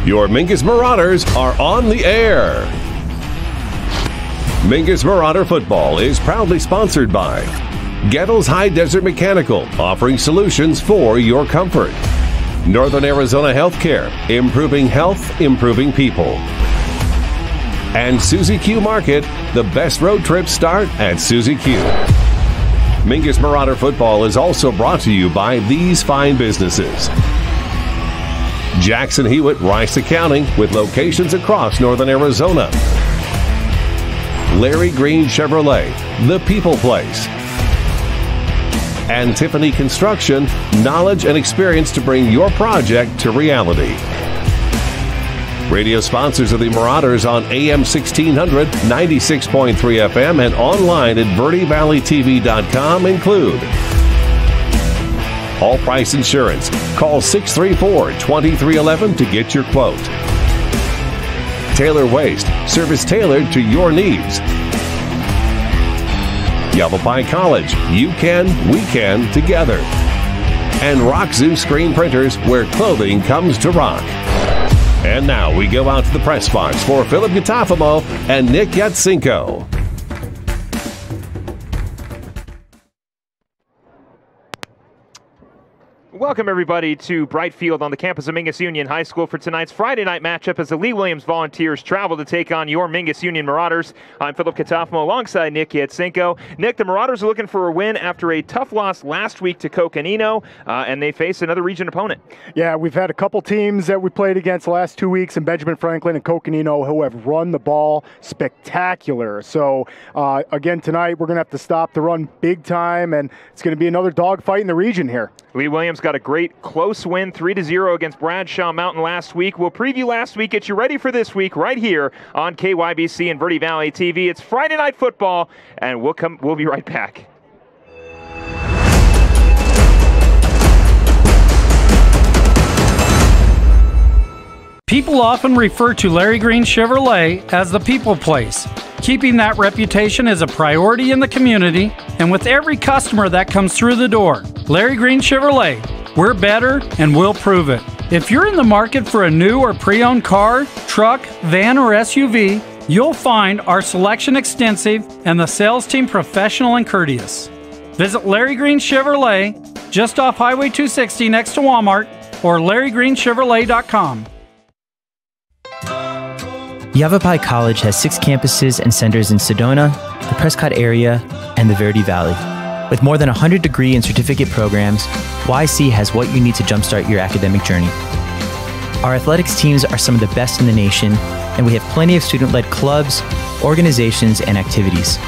Your Mingus Marauders are on the air. Mingus Marauder Football is proudly sponsored by Gettle's High Desert Mechanical, offering solutions for your comfort. Northern Arizona Healthcare, improving health, improving people. And Suzy Q Market, the best road trips start at Suzy Q. Mingus Marauder Football is also brought to you by these fine businesses. Jackson Hewitt Rice Accounting, with locations across Northern Arizona. Larry Green Chevrolet, the People Place. And Tiffany Construction, knowledge and experience to bring your project to reality. Radio sponsors of the Marauders on AM 1600, 96.3 FM, and online at vertivalleytv.com include All Price Insurance. Call 634-2311 to get your quote. Taylor Waste, service tailored to your needs. Yavapai College, you can, we can, together. And Rock Zoo Screen Printers, where clothing comes to rock. And now we go out to the press box for Philip Catalfamo and Nick Yatsinko. Welcome, everybody, to Brightfield on the campus of Mingus Union High School for tonight's Friday night matchup as the Lee Williams Volunteers travel to take on your Mingus Union Marauders. I'm Philip Catalfamo alongside Nick Yatsinko. Nick, the Marauders are looking for a win after a tough loss last week to Coconino, and they face another region opponent. Yeah, we've had a couple teams that we played against the last 2 weeks in Benjamin Franklin and Coconino who have run the ball spectacular. So, again, tonight we're going to have to stop the run big time, and it's going to be another dogfight in the region here. Lee Williams got a great close win, 3-0 against Bradshaw Mountain last week. We'll preview last week, get you ready for this week right here on KYBC and Verde Valley TV. It's Friday Night Football, and we'll be right back. People often refer to Larry Green Chevrolet as the people place. Keeping that reputation is a priority in the community and with every customer that comes through the door. Larry Green Chevrolet, we're better and we'll prove it. If you're in the market for a new or pre-owned car, truck, van, or SUV, you'll find our selection extensive and the sales team professional and courteous. Visit Larry Green Chevrolet just off Highway 260 next to Walmart or LarryGreenChevrolet.com. Yavapai College has 6 campuses and centers in Sedona, the Prescott area, and the Verde Valley. With more than 100 degree and certificate programs, YC has what you need to jumpstart your academic journey. Our athletics teams are some of the best in the nation, and we have plenty of student-led clubs, organizations, and activities.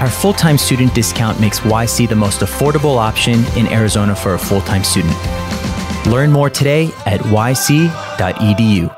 Our full-time student discount makes YC the most affordable option in Arizona for a full-time student. Learn more today at yc.edu.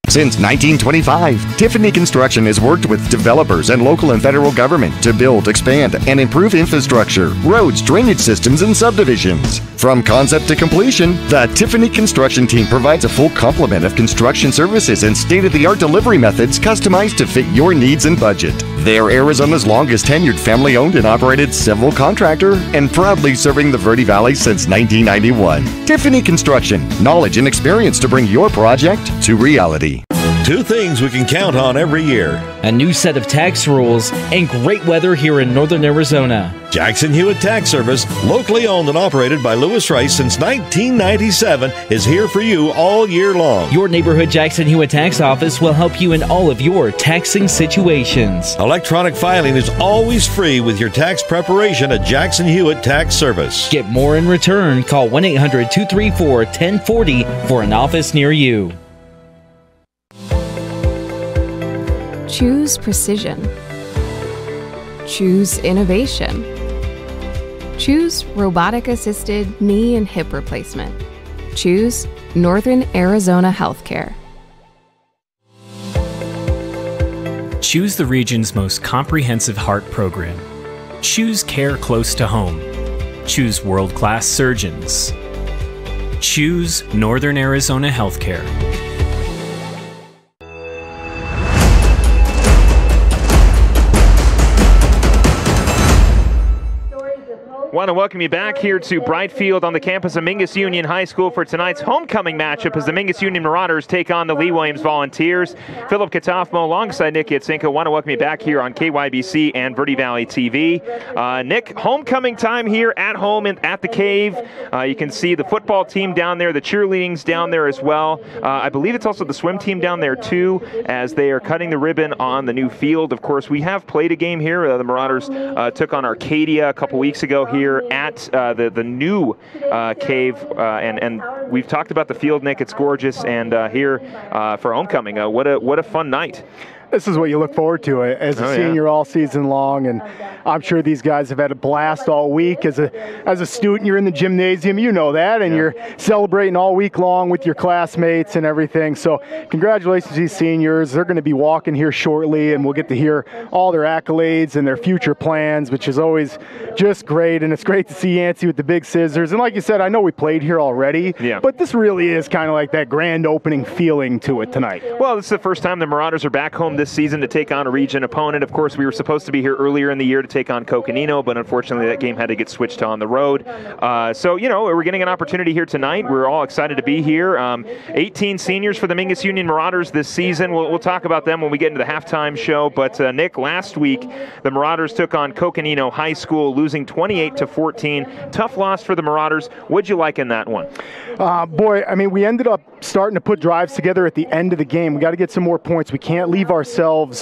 Since 1925, Tiffany Construction has worked with developers and local and federal government to build, expand, and improve infrastructure, roads, drainage systems, and subdivisions. From concept to completion, the Tiffany Construction team provides a full complement of construction services and state-of-the-art delivery methods customized to fit your needs and budget. They're Arizona's longest tenured family-owned and operated civil contractor and proudly serving the Verde Valley since 1991. Tiffany Construction, knowledge and experience to bring your project to reality. 2 things we can count on every year: a new set of tax rules and great weather here in Northern Arizona. Jackson Hewitt Tax Service, locally owned and operated by Lewis Rice since 1997, is here for you all year long. Your neighborhood Jackson Hewitt Tax Office will help you in all of your taxing situations. Electronic filing is always free with your tax preparation at Jackson Hewitt Tax Service. Get more in return. Call 1-800-234-1040 for an office near you. Choose precision. Choose innovation. Choose robotic-assisted knee and hip replacement. Choose Northern Arizona Healthcare. Choose the region's most comprehensive heart program. Choose care close to home. Choose world-class surgeons. Choose Northern Arizona Healthcare. Stories of hope, Want to welcome you back here to Brightfield on the campus of Mingus Union High School for tonight's homecoming matchup as the Mingus Union Marauders take on the Lee Williams Volunteers. Philip Catalfamo alongside Nick Yatsinko. Want to welcome you back here on KYBC and Verde Valley TV. Nick, homecoming time here at home at the Cave. You can see the football team down there, the cheerleading's down there as well. I believe it's also the swim team down there too, as they are cutting the ribbon on the new field. Of course, we have played a game here. The Marauders took on Arcadia a couple weeks ago here at the new Cave, and we've talked about the field, Nick. It's gorgeous, and here for homecoming, what a fun night. This is what you look forward to as a senior all season long, and I'm sure these guys have had a blast all week. As a student, you're in the gymnasium, you know that, and you're celebrating all week long with your classmates and everything. So congratulations to these seniors. They're going to be walking here shortly, and we'll get to hear all their accolades and their future plans, which is always just great. And it's great to see Yancey with the big scissors. And like you said, I know we played here already, but this really is kind of like that grand opening feeling to it tonight. Well, this is the first time the Marauders are back home this season to take on a region opponent. Of course, we were supposed to be here earlier in the year to take on Coconino, but unfortunately that game had to get switched to on the road. So, we're getting an opportunity here tonight. We're all excited to be here. 18 seniors for the Mingus Union Marauders this season. We'll talk about them when we get into the halftime show. But, Nick, last week the Marauders took on Coconino High School, losing 28-14. Tough loss for the Marauders. What'd you like in that one? We ended up starting to put drives together at the end of the game. We got to get some more points. We can't leave ourselves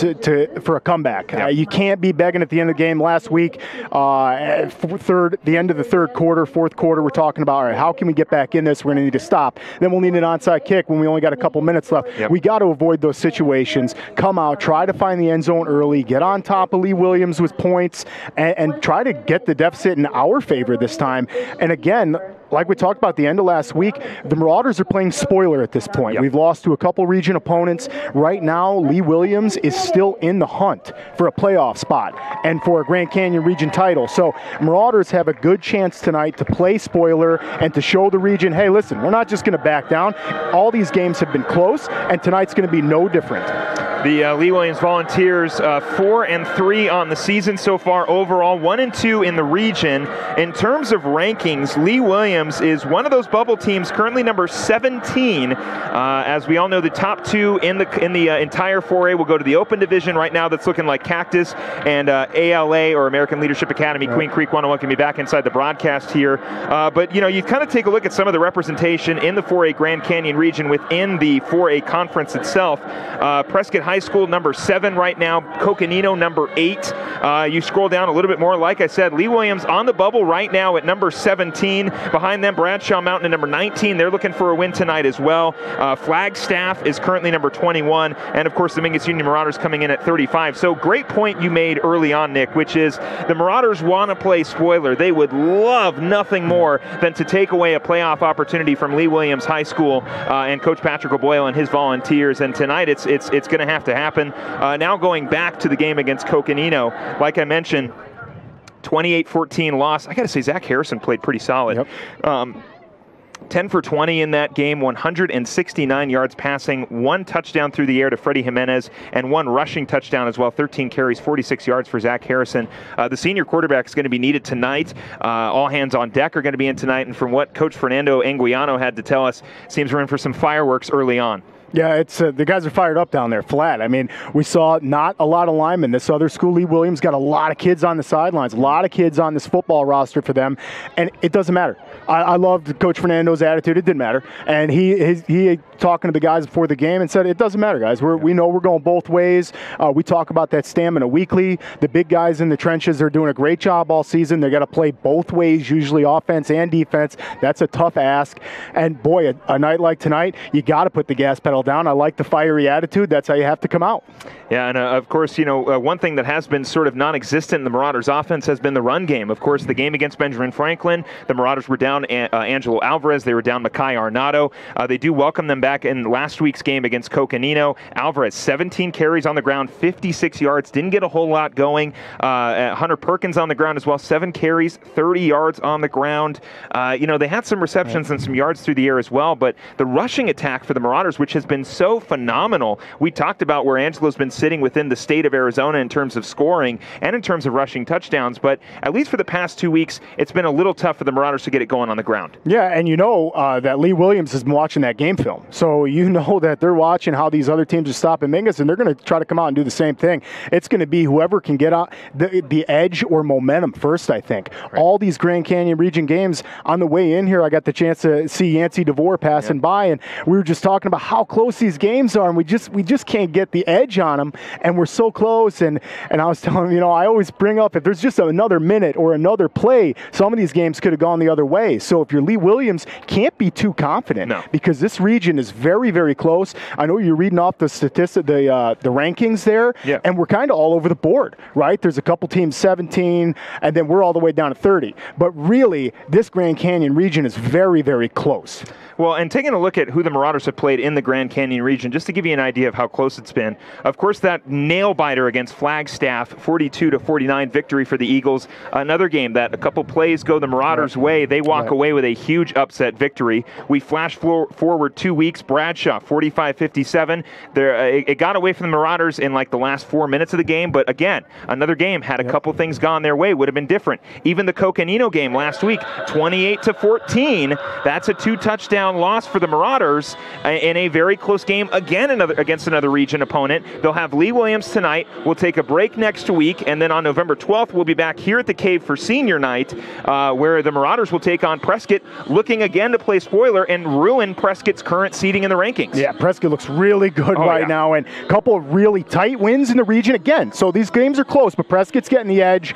for a comeback. You can't be begging at the end of the game. Last week, the end of the third quarter, fourth quarter, we're talking about, all right, how can we get back in this? We're going to need to stop. Then we'll need an onside kick when we only got a couple minutes left. We got to avoid those situations. Come out, try to find the end zone early, get on top of Lee Williams with points, and try to get the deficit in our favor this time. And again, like we talked about at the end of last week, the Marauders are playing spoiler at this point. We've lost to a couple region opponents. Right now, Lee Williams is still in the hunt for a playoff spot and for a Grand Canyon region title. So Marauders have a good chance tonight to play spoiler and to show the region, hey, listen, we're not just going to back down. All these games have been close, and tonight's going to be no different. The Lee Williams Volunteers 4-3 on the season so far overall, 1-2 in the region. In terms of rankings, Lee Williams is one of those bubble teams, currently number 17. As we all know, the top two in the entire 4A will go to the Open Division right now. That's looking like Cactus and ALA, or American Leadership Academy. Queen Creek want to welcome me back inside the broadcast here. But you kind of take a look at some of the representation in the 4A Grand Canyon region within the 4A conference itself. Prescott High School number 7 right now, Coconino number 8. You scroll down a little bit more, like I said, Lee Williams on the bubble right now at number 17. Behind them, Bradshaw Mountain at number 19. They're looking for a win tonight as well. Flagstaff is currently number 21, and of course the Mingus Union Marauders coming in at 35. So great point you made early on, Nick, which is the Marauders want to play spoiler. They would love nothing more than to take away a playoff opportunity from Lee Williams High School and Coach Patrick O'Boyle and his Volunteers. And tonight it's going to have to happen. Now going back to the game against Coconino, like I mentioned, 28-14 loss. I got to say, Zach Harrison played pretty solid. 10 for 20 in that game, 169 yards passing, 1 touchdown through the air to Freddie Jimenez, and 1 rushing touchdown as well. 13 carries, 46 yards for Zach Harrison. The senior quarterback is going to be needed tonight. All hands on deck are going to be in tonight, and from what Coach Fernando Anguiano had to tell us, seems we're in for some fireworks early on. Yeah, it's the guys are fired up down there, flat. I mean, we saw not a lot of linemen. This other school, Lee Williams, got a lot of kids on the sidelines, a lot of kids on this football roster for them, and it doesn't matter. I loved Coach Fernando's attitude. It didn't matter. And he talking to the guys before the game and said, it doesn't matter, guys. We know we're going both ways. We talk about that stamina weekly. The big guys in the trenches are doing a great job all season. They got to play both ways, usually offense and defense. That's a tough ask. And, boy, a night like tonight, you got to put the gas pedal down. I like the fiery attitude. That's how you have to come out. Yeah, and of course, one thing that has been sort of non-existent in the Marauders' offense has been the run game. Of course, the game against Benjamin Franklin, the Marauders were down down Angelo Alvarez. They were down Makai Arnado. They do welcome them back in last week's game against Coconino. Alvarez, 17 carries on the ground, 56 yards. Didn't get a whole lot going. Hunter Perkins on the ground as well, 7 carries, 30 yards on the ground. They had some receptions and some yards through the air as well, but the rushing attack for the Marauders, which has been so phenomenal. We talked about where Angelo's been sitting within the state of Arizona in terms of scoring and in terms of rushing touchdowns, but at least for the past 2 weeks, it's been a little tough for the Marauders to get it going on the ground. Yeah, and that Lee Williams has been watching that game film, so that they're watching how these other teams are stopping Mingus, and they're going to try to come out and do the same thing. It's going to be whoever can get on the edge or momentum first, I think. Right. All these Grand Canyon region games, on the way in here, I got the chance to see Yancey DeVore passing by, and we were just talking about how close these games are, and we just can't get the edge on them, and we're so close. And I was telling him, I always bring up, if there's just another minute or another play, some of these games could have gone the other way. So if you're Lee Williams, can't be too confident, because this region is very, very close. I know you're reading off the statistic, the rankings there, and we're kind of all over the board, right? There's a couple teams 17, and then we're all the way down to 30. But really, this Grand Canyon region is very, very close. Well, and taking a look at who the Marauders have played in the Grand Canyon region, just to give you an idea of how close it's been. Of course, that nail-biter against Flagstaff, 42-49 victory for the Eagles. Another game that a couple plays go the Marauders' way. They walk away with a huge upset victory. We flash forward 2 weeks. Bradshaw, 45-57. It got away from the Marauders in like the last 4 minutes of the game, but again, another game had a couple things gone their way, would have been different. Even the Coconino game last week, 28-14. That's a 2-touchdown loss for the Marauders in a very close game again against another region opponent. They'll have Lee Williams tonight. We'll take a break next week, and then on November 12th, we'll be back here at the Cave for senior night, where the Marauders will take on Prescott, looking again to play spoiler and ruin Prescott's current seeding in the rankings. Yeah, Prescott looks really good right now, and a couple of really tight wins in the region again. So these games are close, but Prescott's getting the edge.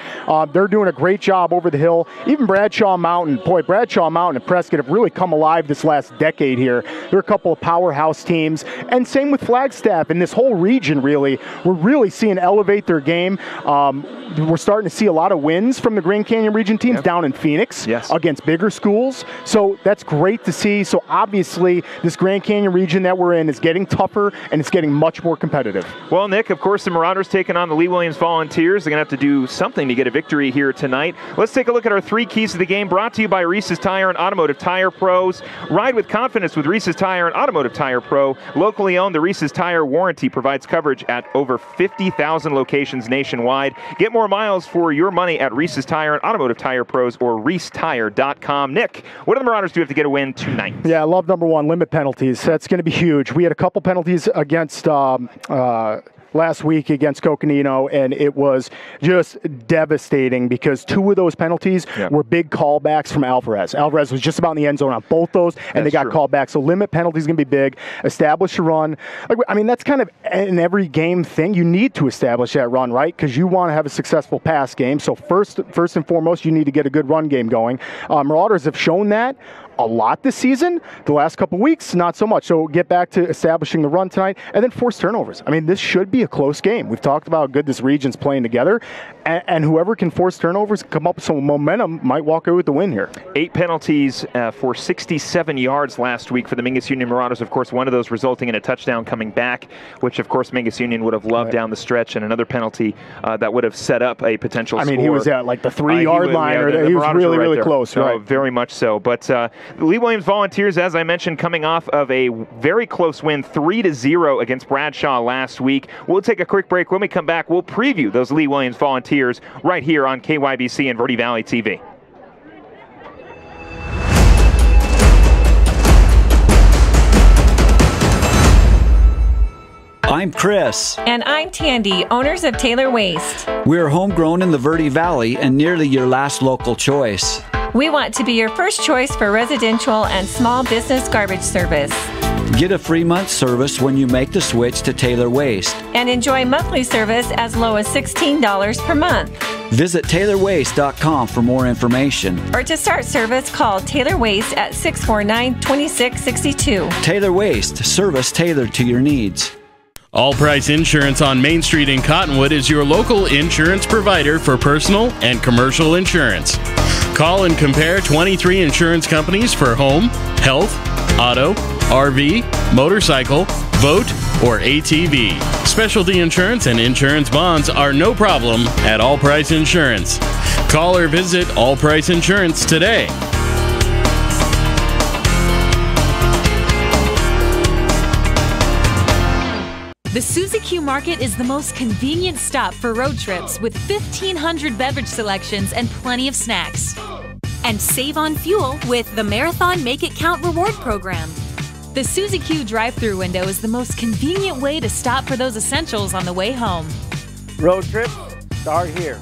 They're doing a great job over the hill. Even Bradshaw Mountain and Prescott have really come alive this last decade here. There are a couple of powerhouse teams, and same with Flagstaff in this whole region, really. We're really seeing elevate their game. We're starting to see a lot of wins from the Grand Canyon region teams down in Phoenix against bigger schools. So that's great to see. So obviously this Grand Canyon region that we're in is getting tougher, and it's getting much more competitive. Well, Nick, of course, the Marauders taking on the Lee Williams Volunteers. They're going to have to do something to get a victory here tonight. Let's take a look at our 3 keys to the game, brought to you by Reese's Tire and Automotive Tire Pros. Ride with confidence with Reese's Tire and Automotive Tire Pro. Locally owned, the Reese's Tire warranty provides coverage at over 50,000 locations nationwide. Get more miles for your money at Reese's Tire and Automotive Tire Pros or reesetire.com. Nick, what do the Marauders do have to get a win tonight? Yeah, I love number 1, limit penalties. That's going to be huge. We had a couple penalties against last week against Coconino, and it was just devastating because 2 of those penalties were big callbacks from Alvarez. Alvarez was just about in the end zone on both those, and they got called back. So limit penalties is going to be big. Establish a run. That's kind of an every game thing. You need to establish that run, right? Because you want to have a successful pass game. So first and foremost, you need to get a good run game going. Marauders have shown that a lot this season. The last couple weeks, not so much. So get back to establishing the run tonight, and then force turnovers. This should be a close game. We've talked about how good this region's playing together, and whoever can force turnovers, come up with some momentum, might walk away with the win here. 8 penalties for 67 yards last week for the Mingus Union Marauders. Of course, one of those resulting in a touchdown coming back, which of course Mingus Union would have loved down the stretch, and another penalty that would have set up a potential score. He was at like the 3-yard line. He was really, really close. Right. Very much so. But the Lee Williams Volunteers, as I mentioned, coming off of a very close win, 3-0 against Bradshaw last week. We'll take a quick break. When we come back, we'll preview those Lee Williams Volunteers right here on KYBC and Verde Valley TV. I'm Chris. And I'm Tandy, owners of Taylor Waste. We're homegrown in the Verde Valley and nearly your last local choice. We want to be your first choice for residential and small business garbage service. Get a free month service when you make the switch to Taylor Waste. And enjoy monthly service as low as $16 per month. Visit TaylorWaste.com for more information. Or to start service, call Taylor Waste at 649-2662. Taylor Waste, service tailored to your needs. All Price Insurance on Main Street in Cottonwood is your local insurance provider for personal and commercial insurance. Call and compare 23 insurance companies for home, health, auto, RV, motorcycle, boat, or ATV. Specialty insurance and insurance bonds are no problem at All Price Insurance. Call or visit All Price Insurance today. The Suzy Q Market is the most convenient stop for road trips with 1,500 beverage selections and plenty of snacks. And save on fuel with the Marathon Make It Count reward program. The Suzy Q drive-thru window is the most convenient way to stop for those essentials on the way home. Road trips start here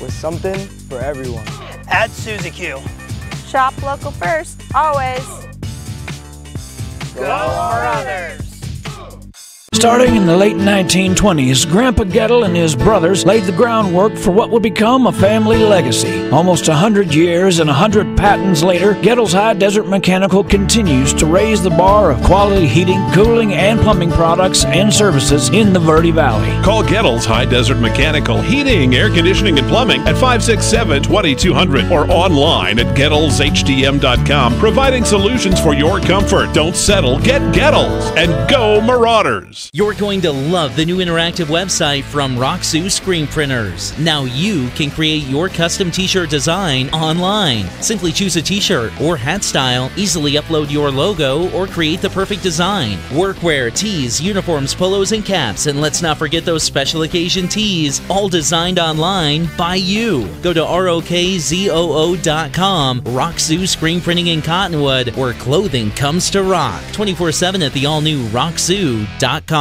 with something for everyone. At Suzy Q. Shop local first, always. Go Marauders! Starting in the late 1920s, Grandpa Gettle and his brothers laid the groundwork for what would become a family legacy. Almost 100 years and 100 patents later, Gettle's High Desert Mechanical continues to raise the bar of quality heating, cooling, and plumbing products and services in the Verde Valley. Call Gettle's High Desert Mechanical Heating, Air Conditioning, and Plumbing at 567-2200 or online at GettlesHDM.com, providing solutions for your comfort. Don't settle, get Gettles and go Marauders! You're going to love the new interactive website from Roxu Screen Printers. Now you can create your custom t-shirt design online. Simply choose a t-shirt or hat style, easily upload your logo, or create the perfect design. Workwear, tees, uniforms, polos, and caps, and let's not forget those special occasion tees, all designed online by you. Go to ROKZOO.com, Roxu Screen Printing in Cottonwood, where clothing comes to rock. 24/7 at the all-new Roxu.com.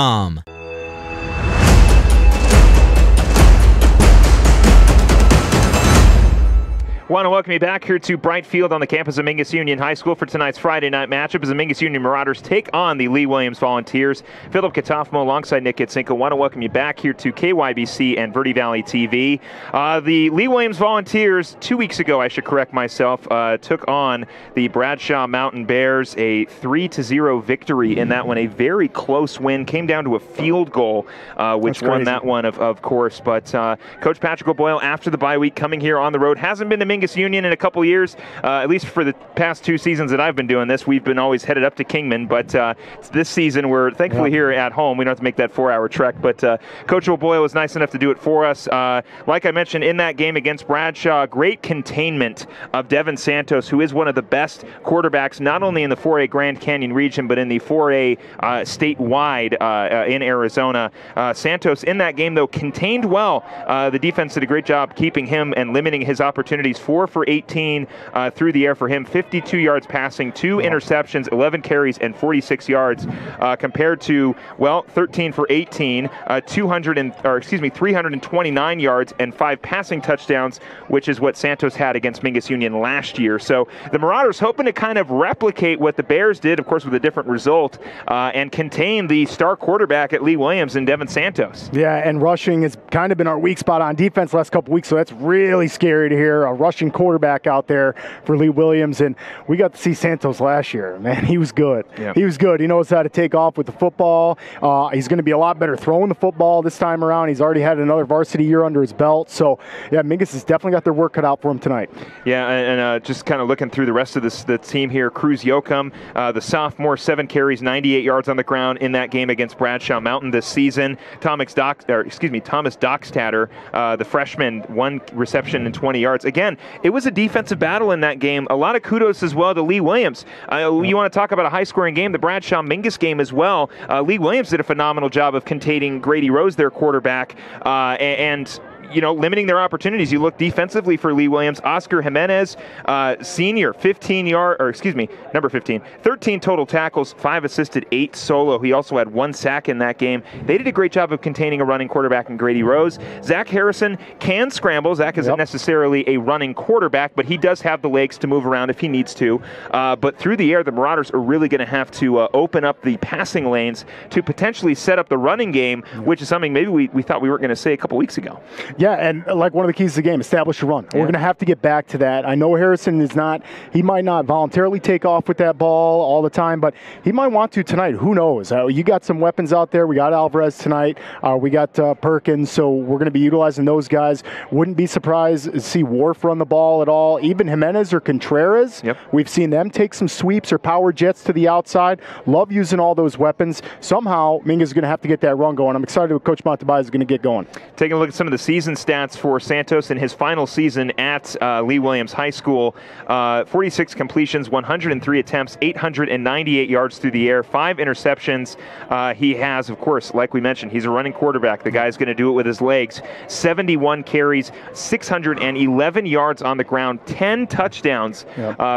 Want to welcome you back here to Bright Field on the campus of Mingus Union High School for tonight's Friday night matchup as the Mingus Union Marauders take on the Lee Williams Volunteers. Philip Catalfamo alongside Nick Yatsinko. Want to welcome you back here to KYBC and Verde Valley TV. The Lee Williams Volunteers, 2 weeks ago, I should correct myself, took on the Bradshaw Mountain Bears, a 3-0 victory in that one. A very close win. Came down to a field goal, which won that one, of course. But Coach Patrick O'Boyle, after the bye week, coming here on the road, hasn't been to Mingus Union in a couple years, at least for the past 2 seasons that I've been doing this. We've been always headed up to Kingman, but this season we're thankfully here at home. We don't have to make that 4-hour trek, but Coach O'Boyle was nice enough to do it for us. Like I mentioned, in that game against Bradshaw, great containment of Devin Santos, who is one of the best quarterbacks, not only in the 4A Grand Canyon region, but in the 4A statewide in Arizona. Santos in that game, though, contained well. The defense did a great job keeping him and limiting his opportunities. 4 for 18 through the air for him, 52 yards passing, 2 interceptions, 11 carries, and 46 yards compared to, well, 13 for 18, 329 yards and 5 passing touchdowns, which is what Santos had against Mingus Union last year. So the Marauders hoping to kind of replicate what the Bears did, of course, with a different result, and contain the star quarterback at Lee Williams and Devin Santos. Yeah, and rushing has kind of been our weak spot on defense last couple weeks, so that's really scary to hear. A rushing quarterback out there for Lee Williams, and we got to see Santos last year. Man, he was good. Yeah. He was good. He knows how to take off with the football. He's going to be a lot better throwing the football this time around. He's already had another varsity year under his belt, so yeah, Mingus has definitely got their work cut out for him tonight. Yeah, and just kind of looking through the rest of the team here, Cruz Yoakum, the sophomore, 7 carries, 98 yards on the ground in that game against Bradshaw Mountain this season. Thomas Dockstader, the freshman, 1 reception and 20 yards. Again, it was a defensive battle in that game. A lot of kudos as well to Lee Williams. You want to talk about a high-scoring game, the Bradshaw-Mingus game as well. Lee Williams did a phenomenal job of containing Grady Rose, their quarterback, and limiting their opportunities. You look defensively for Lee Williams. Oscar Jimenez, senior, 13 total tackles, 5 assisted, 8 solo. He also had 1 sack in that game. They did a great job of containing a running quarterback in Grady Rose. Zach Harrison can scramble. Zach isn't necessarily a running quarterback, but he does have the legs to move around if he needs to. But through the air, the Marauders are really going to have to open up the passing lanes to potentially set up the running game, which is something maybe we thought we weren't going to say a couple weeks ago. Yeah, and like one of the keys to the game, establish a run. Yeah. We're going to have to get back to that. I know Harrison is not, he might not voluntarily take off with that ball all the time, but he might want to tonight. Who knows? You got some weapons out there. We got Alvarez tonight. We got Perkins, so we're going to be utilizing those guys. Wouldn't be surprised to see Worf run the ball at all. Even Jimenez or Contreras. Yep. We've seen them take some sweeps or power jets to the outside. Love using all those weapons. Somehow, Mingus is going to have to get that run going. I'm excited what Coach Montebias is going to get going. Taking a look at some of the season stats for Santos in his final season at Lee Williams High School. 46 completions, 103 attempts, 898 yards through the air, 5 interceptions. He has, of course, like we mentioned, he's a running quarterback. The guy's going to do it with his legs. 71 carries, 611 yards on the ground, 10 touchdowns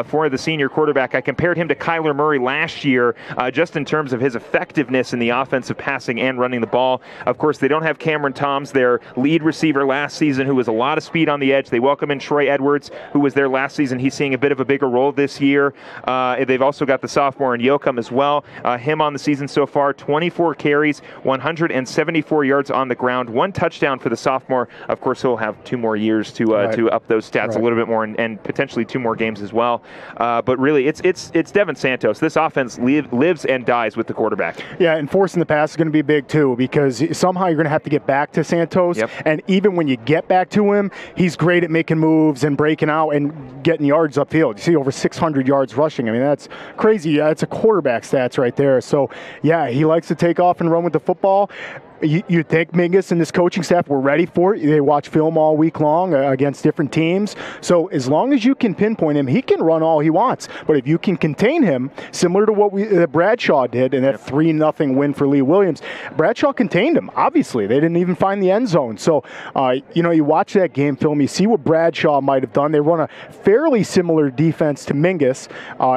for the senior quarterback. I compared him to Kyler Murray last year just in terms of his effectiveness in the offensive passing and running the ball. Of course, they don't have Cameron Toms, their lead receiver last season, who was a lot of speed on the edge. They welcome in Troy Edwards, who was there last season. He's seeing a bit of a bigger role this year. They've also got the sophomore in Yoakum as well. Him on the season so far, 24 carries, 174 yards on the ground, 1 touchdown for the sophomore. Of course, he'll have 2 more years to up those stats a little bit more and potentially 2 more games as well. But really, it's Devin Santos. This offense lives and dies with the quarterback. Yeah, and forcing the pass is going to be big too, because somehow you're going to have to get back to Santos. Yep. And even when you get back to him, he's great at making moves and breaking out and getting yards upfield. You see over 600 yards rushing. I mean, that's crazy. That's a quarterback stats right there. So, yeah, he likes to take off and run with the football. You think Mingus and this coaching staff were ready for it. They watch film all week long against different teams. So as long as you can pinpoint him, he can run all he wants. But if you can contain him, similar to what Bradshaw did in that 3-0 win for Lee Williams, Bradshaw contained him. Obviously, they didn't even find the end zone. So, you watch that game film, you see what Bradshaw might have done. They run a fairly similar defense to Mingus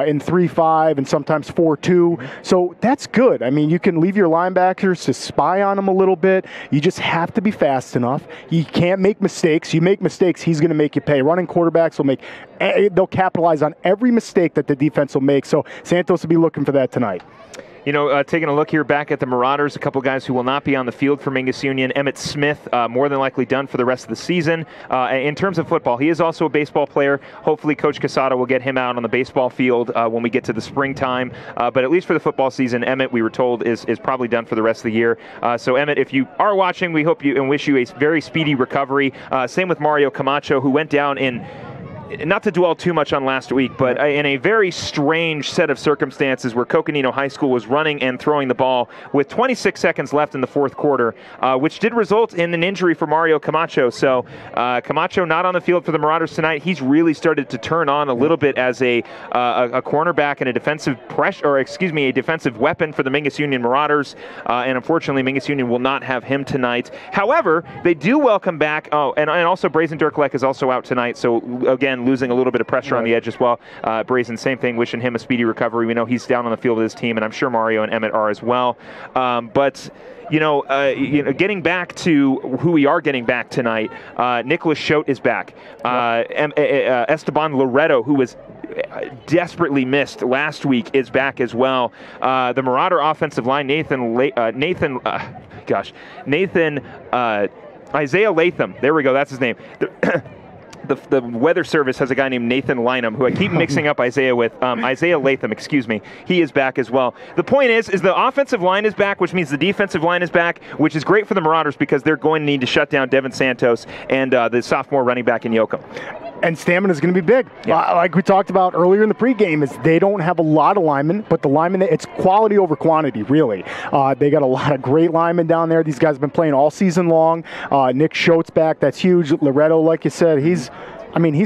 in 3-5 and sometimes 4-2. So that's good. I mean, you can leave your linebackers to spy on him a little bit. You just have to be fast enough. You can't make mistakes. You make mistakes, he's going to make you pay. Running quarterbacks they'll capitalize on every mistake that the defense will make. So Santos will be looking for that tonight. Taking a look here back at the Marauders, a couple guys who will not be on the field for Mingus Union. Emmett Smith, more than likely done for the rest of the season. In terms of football, he is also a baseball player. Hopefully Coach Casada will get him out on the baseball field when we get to the springtime. But at least for the football season, Emmett, we were told, is probably done for the rest of the year. So Emmett, if you are watching, we hope you and wish you a very speedy recovery. Same with Mario Camacho, who went down in, not to dwell too much on last week, but in a very strange set of circumstances where Coconino High School was running and throwing the ball with 26 seconds left in the fourth quarter, which did result in an injury for Mario Camacho. So Camacho not on the field for the Marauders tonight. He's really started to turn on a little bit as a cornerback and a defensive a defensive weapon for the Mingus Union Marauders. And unfortunately, Mingus Union will not have him tonight. However, they do welcome back. And also Brazen Dirklek is also out tonight. So again, losing a little bit of pressure on the edge as well. Brazen, same thing, wishing him a speedy recovery. We know he's down on the field with his team, and I'm sure Mario and Emmett are as well. Getting back to who we are getting back tonight, Nicholas Schote is back. Esteban Loreto, who was desperately missed last week, is back as well. The Marauder offensive line, Isaiah Latham. There we go. That's his name. The Weather Service has a guy named Nathan Lynham, who I keep mixing up Isaiah with. Isaiah Latham, excuse me. He is back as well. The point is the offensive line is back, which means the defensive line is back, which is great for the Marauders because they're going to need to shut down Devin Santos and the sophomore running back in Yoakum. And stamina is going to be big. Yeah. Like we talked about earlier in the pregame, is they don't have a lot of linemen, but the linemen, it's quality over quantity, really. They got a lot of great linemen down there. These guys have been playing all season long. Nick Schote's back. That's huge. Loretto, like you said, he's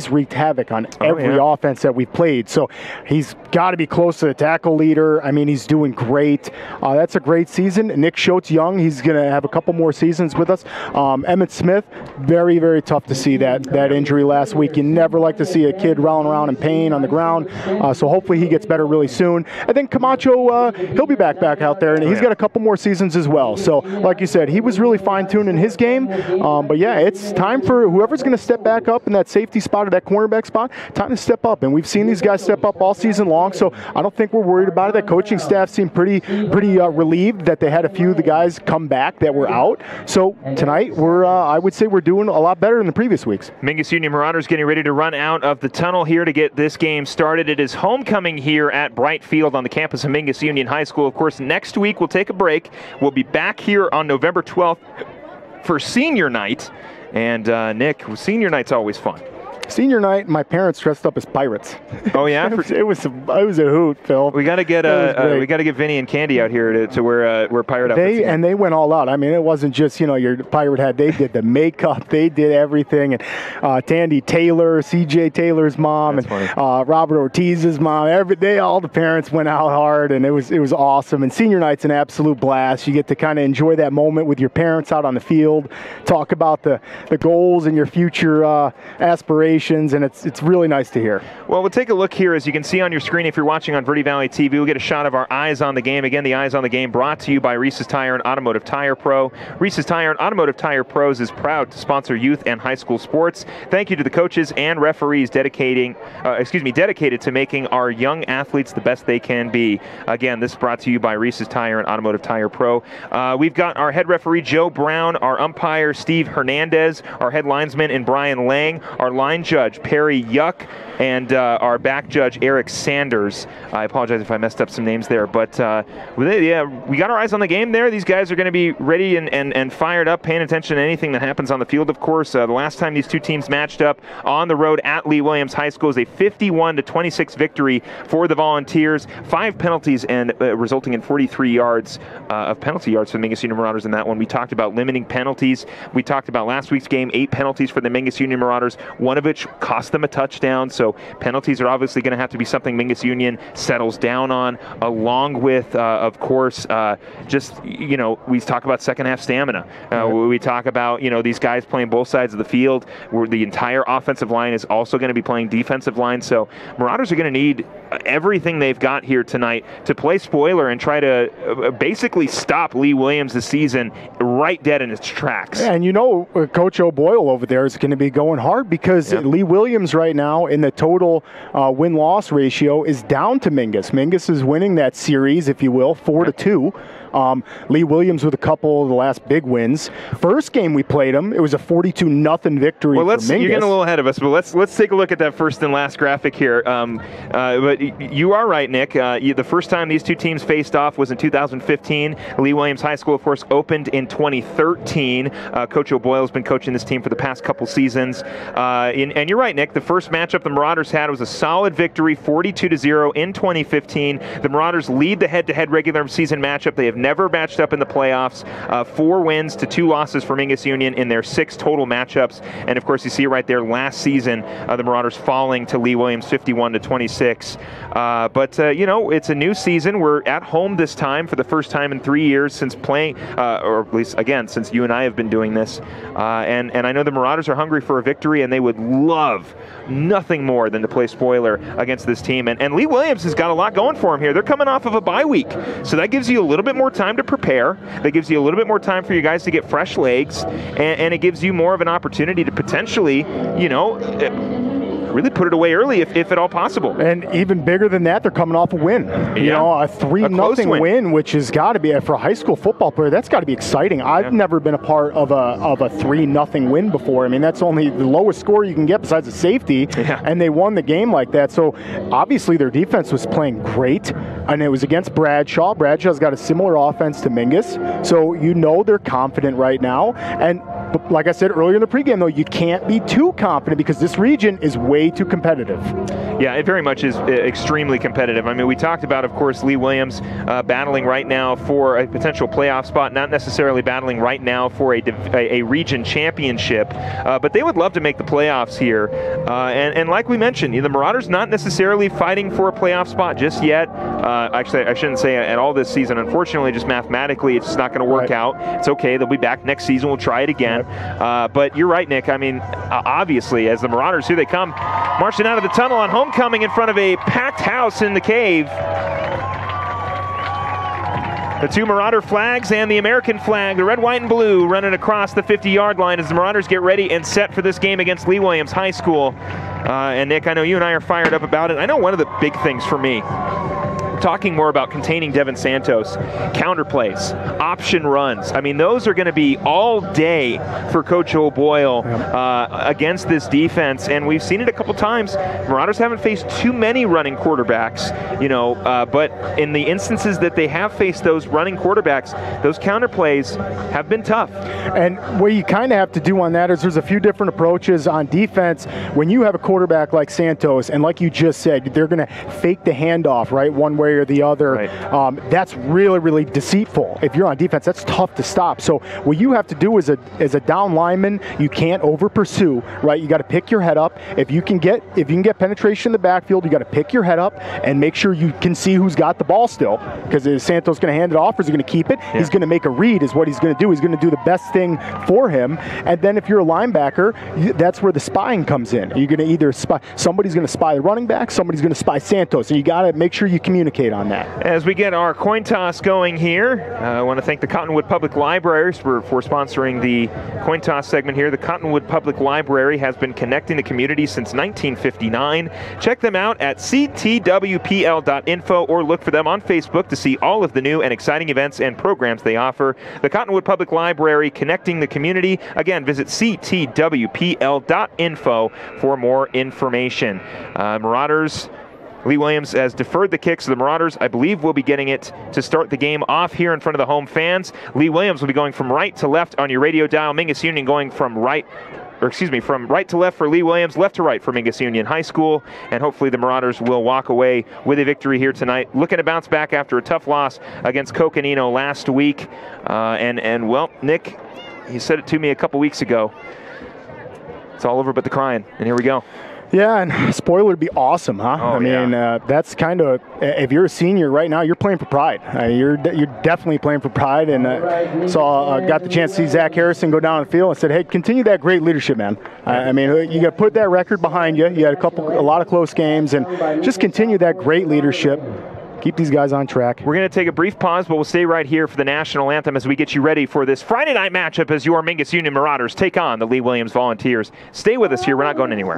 wreaked havoc on every offense that we've played. So he's got to be close to the tackle leader. I mean, he's doing great. That's a great season. Nick Schote's young. He's going to have a couple more seasons with us. Emmett Smith, very, very tough to see that injury last week. You never like to see a kid rolling around in pain on the ground. So hopefully he gets better really soon. And then Camacho, he'll be back out there, and he's got a couple more seasons as well. So like you said, he was really fine-tuned in his game. But yeah, it's time for whoever's going to step back up in that safety safety spot or that cornerback spot, time to step up. And we've seen these guys step up all season long, so I don't think we're worried about it. That coaching staff seemed pretty relieved that they had a few of the guys come back that were out. So tonight, I would say we're doing a lot better than the previous weeks. Mingus Union Marauders getting ready to run out of the tunnel here to get this game started. It is homecoming here at Bright Field on the campus of Mingus Union High School. Of course, next week we'll take a break. We'll be back here on November 12th for senior night. And Nick, senior night's always fun. Senior night, my parents dressed up as pirates. Oh yeah, it was a hoot, Phil. We got to get Vinny and Candy out here to wear pirate outfits. And they went all out. I mean, it wasn't just your pirate hat. They did the makeup. They did everything. And Tandy Taylor, C.J. Taylor's mom, and Robert Ortiz's mom. All the parents went out hard, and it was awesome. And senior night's an absolute blast. You get to kind of enjoy that moment with your parents out on the field, talk about the goals and your future aspirations. And it's really nice to hear. Well, we'll take a look here. As you can see on your screen, if you're watching on Verde Valley TV, we'll get a shot of our Eyes on the Game. Again, the Eyes on the Game brought to you by Reese's Tire and Automotive Tire Pro. Reese's Tire and Automotive Tire Pros is proud to sponsor youth and high school sports. Thank you to the coaches and referees dedicated to making our young athletes the best they can be. Again, this is brought to you by Reese's Tire and Automotive Tire Pro. We've got our head referee, Joe Brown, our umpire, Steve Hernandez, our head linesman, and Brian Lang, our line judge, Perry Yuck, and our back judge, Eric Sanders. I apologize if I messed up some names there, but we got our eyes on the game there. These guys are going to be ready and fired up, paying attention to anything that happens on the field, of course. The last time these two teams matched up on the road at Lee Williams High School is a 51-26 victory for the Volunteers. 5 penalties and resulting in 43 yards of penalty yards for the Mingus Union Marauders in that one. We talked about limiting penalties. We talked about last week's game, 8 penalties for the Mingus Union Marauders, one of which cost them a touchdown. So penalties are obviously going to have to be something Mingus Union settles down on, along with, of course, we talk about second half stamina. We talk about, these guys playing both sides of the field, where the entire offensive line is also going to be playing defensive line. So Marauders are going to need everything they've got here tonight to play spoiler and try to basically stop Lee Williams this season right dead in its tracks. Yeah, and Coach O'Boyle over there is going to be going hard because Lee Williams right now in the total win-loss ratio is down to Mingus. Mingus is winning that series, if you will, 4-2. Lee Williams with a couple of the last big wins. First game we played him, it was a 42-0 victory for Mingus. You're getting a little ahead of us, but let's take a look at that first and last graphic here. But you are right, Nick. The first time these two teams faced off was in 2015. Lee Williams High School, of course, opened in 2013. Coach O'Boyle has been coaching this team for the past couple seasons. And you're right, Nick. The first matchup the Marauders had was a solid victory, 42-0 in 2015. The Marauders lead the head-to-head regular season matchup. They have never matched up in the playoffs. 4 wins to 2 losses for Mingus Union in their 6 total matchups. And of course, you see it right there last season, the Marauders falling to Lee Williams 51-26. But it's a new season. We're at home this time for the first time in 3 years since playing, or at least again since you and I have been doing this. And I know the Marauders are hungry for a victory, and they would love nothing more than to play spoiler against this team. And Lee Williams has got a lot going for him here. They're coming off of a bye week, so that gives you a little bit more time to prepare. That gives you a little bit more time for you guys to get fresh legs, and it gives you more of an opportunity to potentially, really put it away early if at all possible. And even bigger than that, they're coming off a win. A 3-0 win, which has got to be, for a high school football player, that's got to be exciting. I've never been a part of a 3-0 win before. I mean, that's only the lowest score you can get besides a safety, and they won the game like that. So obviously their defense was playing great, and it was against Bradshaw. Bradshaw's got a similar offense to Mingus, so they're confident right now. And like I said earlier in the pregame, though, you can't be too confident because this region is way too competitive. Yeah, it very much is extremely competitive. I mean, we talked about, of course, Lee Williams battling right now for a potential playoff spot, not necessarily battling right now for a region championship, but they would love to make the playoffs here. And like we mentioned, the Marauders not necessarily fighting for a playoff spot just yet. Actually, I shouldn't say at all this season. Unfortunately, just mathematically, it's just not going to work out. It's okay. They'll be back next season. We'll try it again. But you're right, Nick. I mean, obviously, as the Marauders, here they come, marching out of the tunnel on homecoming in front of a packed house in the cave. The two Marauder flags and the American flag, the red, white, and blue, running across the 50-yard line as the Marauders get ready and set for this game against Lee Williams High School. And Nick, I know you and I are fired up about it. I know one of the big things for me, talking more about containing Devin Santos, counterplays, option runs. I mean, those are going to be all day for Coach O'Boyle against this defense, and we've seen it a couple times. Marauders haven't faced too many running quarterbacks, but in the instances that they have faced those running quarterbacks, those counterplays have been tough. And what you kind of have to do on that is there's a few different approaches on defense. When you have a quarterback like Santos, and like you just said, they're going to fake the handoff, right, one way or the other. Right. That's really, really deceitful. If you're on defense, that's tough to stop. So what you have to do as a down lineman, you can't over pursue, right? You got to pick your head up. If you can get penetration in the backfield, you got to pick your head up and make sure you can see who's got the ball still. Because is Santos going to hand it off, or is he going to keep it? Yeah. He's going to make a read is what he's going to do. He's going to do the best thing for him. And then if you're a linebacker, that's where the spying comes in. You're going to either spy, somebody's going to spy the running back, somebody's going to spy Santos. And you got to make sure you communicate on that. As we get our coin toss going here, I want to thank the Cottonwood Public Libraries for sponsoring the coin toss segment here. The Cottonwood Public Library has been connecting the community since 1959. Check them out at ctwpl.info or look for them on Facebook to see all of the new and exciting events and programs they offer. The Cottonwood Public Library, connecting the community. Again, visit ctwpl.info for more information. Marauders, Lee Williams has deferred the kick, so the Marauders, I believe, will be getting it to start the game off here in front of the home fans. Lee Williams will be going from right to left on your radio dial. Mingus Union going from right to left for Lee Williams, left to right for Mingus Union High School, and hopefully the Marauders will walk away with a victory here tonight. Looking to bounce back after a tough loss against Coconino last week. Well, Nick, you said it to me a couple weeks ago. It's all over but the crying, and here we go. Yeah, and spoiler would be awesome, huh? Oh, I mean, that's kind of, if you're a senior right now, you're playing for pride. You're definitely playing for pride. And got the chance to see Zach Harrison go down the field and said, hey, continue that great leadership, man. I mean, you got to put that record behind you. You had a lot of close games, and just continue that great leadership. Keep these guys on track. We're going to take a brief pause, but we'll stay right here for the national anthem as we get you ready for this Friday night matchup as your Mingus Union Marauders take on the Lee Williams Volunteers. Stay with us here. We're not going anywhere.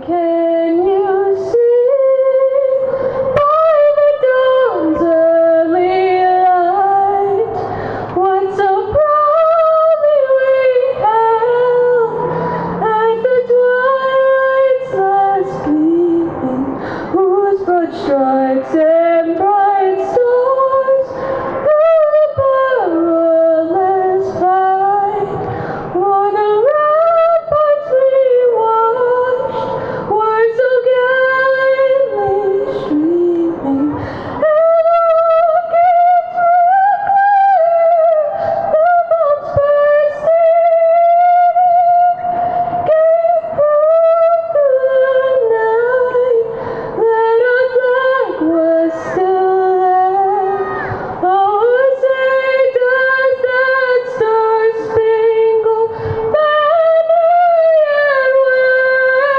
Can you see by the dawn's early light what so proudly we held at the twilight's last gleaming, whose broad stripes and bright stars through the perilous fight o'er the ramparts we watched were so gallantly streaming, and the rockets were clear, the bombs bursting gave proof through the night that our flag was still there. Oh, say does that star-spangled banner yet wave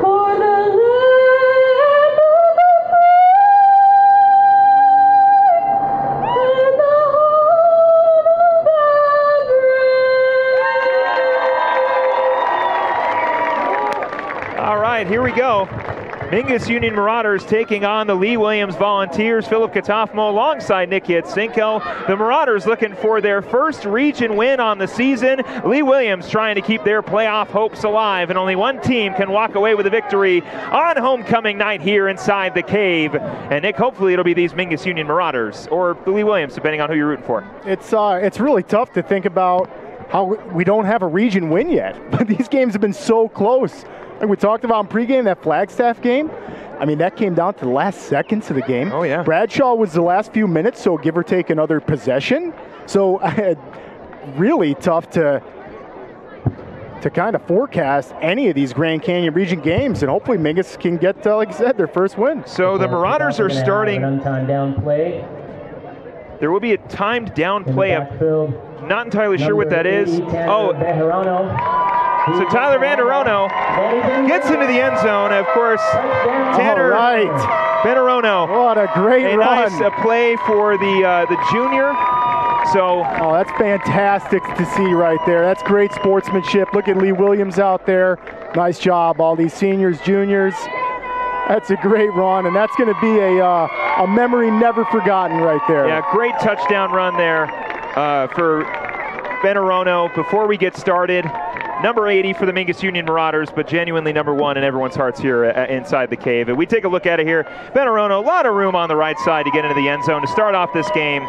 for the land of the free and the home of the brave. All right, here we go. Mingus Union Marauders taking on the Lee Williams Volunteers. Philip Catalfamo alongside Nick Yatsinko. The Marauders looking for their first region win on the season. Lee Williams trying to keep their playoff hopes alive, and only one team can walk away with a victory on homecoming night here inside the cave. And Nick, hopefully it'll be these Mingus Union Marauders or the Lee Williams, depending on who you're rooting for. It's really tough to think about how we don't have a region win yet, but these games have been so close. Like we talked about in pregame, that Flagstaff game, I mean, that came down to the last seconds of the game. Oh, yeah. Bradshaw was the last few minutes, so give or take another possession. So really tough to kind of forecast any of these Grand Canyon region games, and hopefully Mingus can get, like I said, their first win. So the Marauders are starting. Untimed down play. There will be a timed down play. I'm not entirely sure what that is. So Tyler Vanderono gets into the end zone. Of course, Tanner Benarono. What a great run. Nice play for the junior. So, that's fantastic to see right there. That's great sportsmanship. Look at Lee Williams out there. Nice job, all these seniors, juniors. That's a great run, and that's going to be a memory never forgotten right there. Yeah, great touchdown run there for Benarono. Before we get started, number 80 for the Mingus Union Marauders, but genuinely number 1 in everyone's hearts here inside the cave. And we take a look at it here. Benarono, a lot of room on the right side to get into the end zone to start off this game.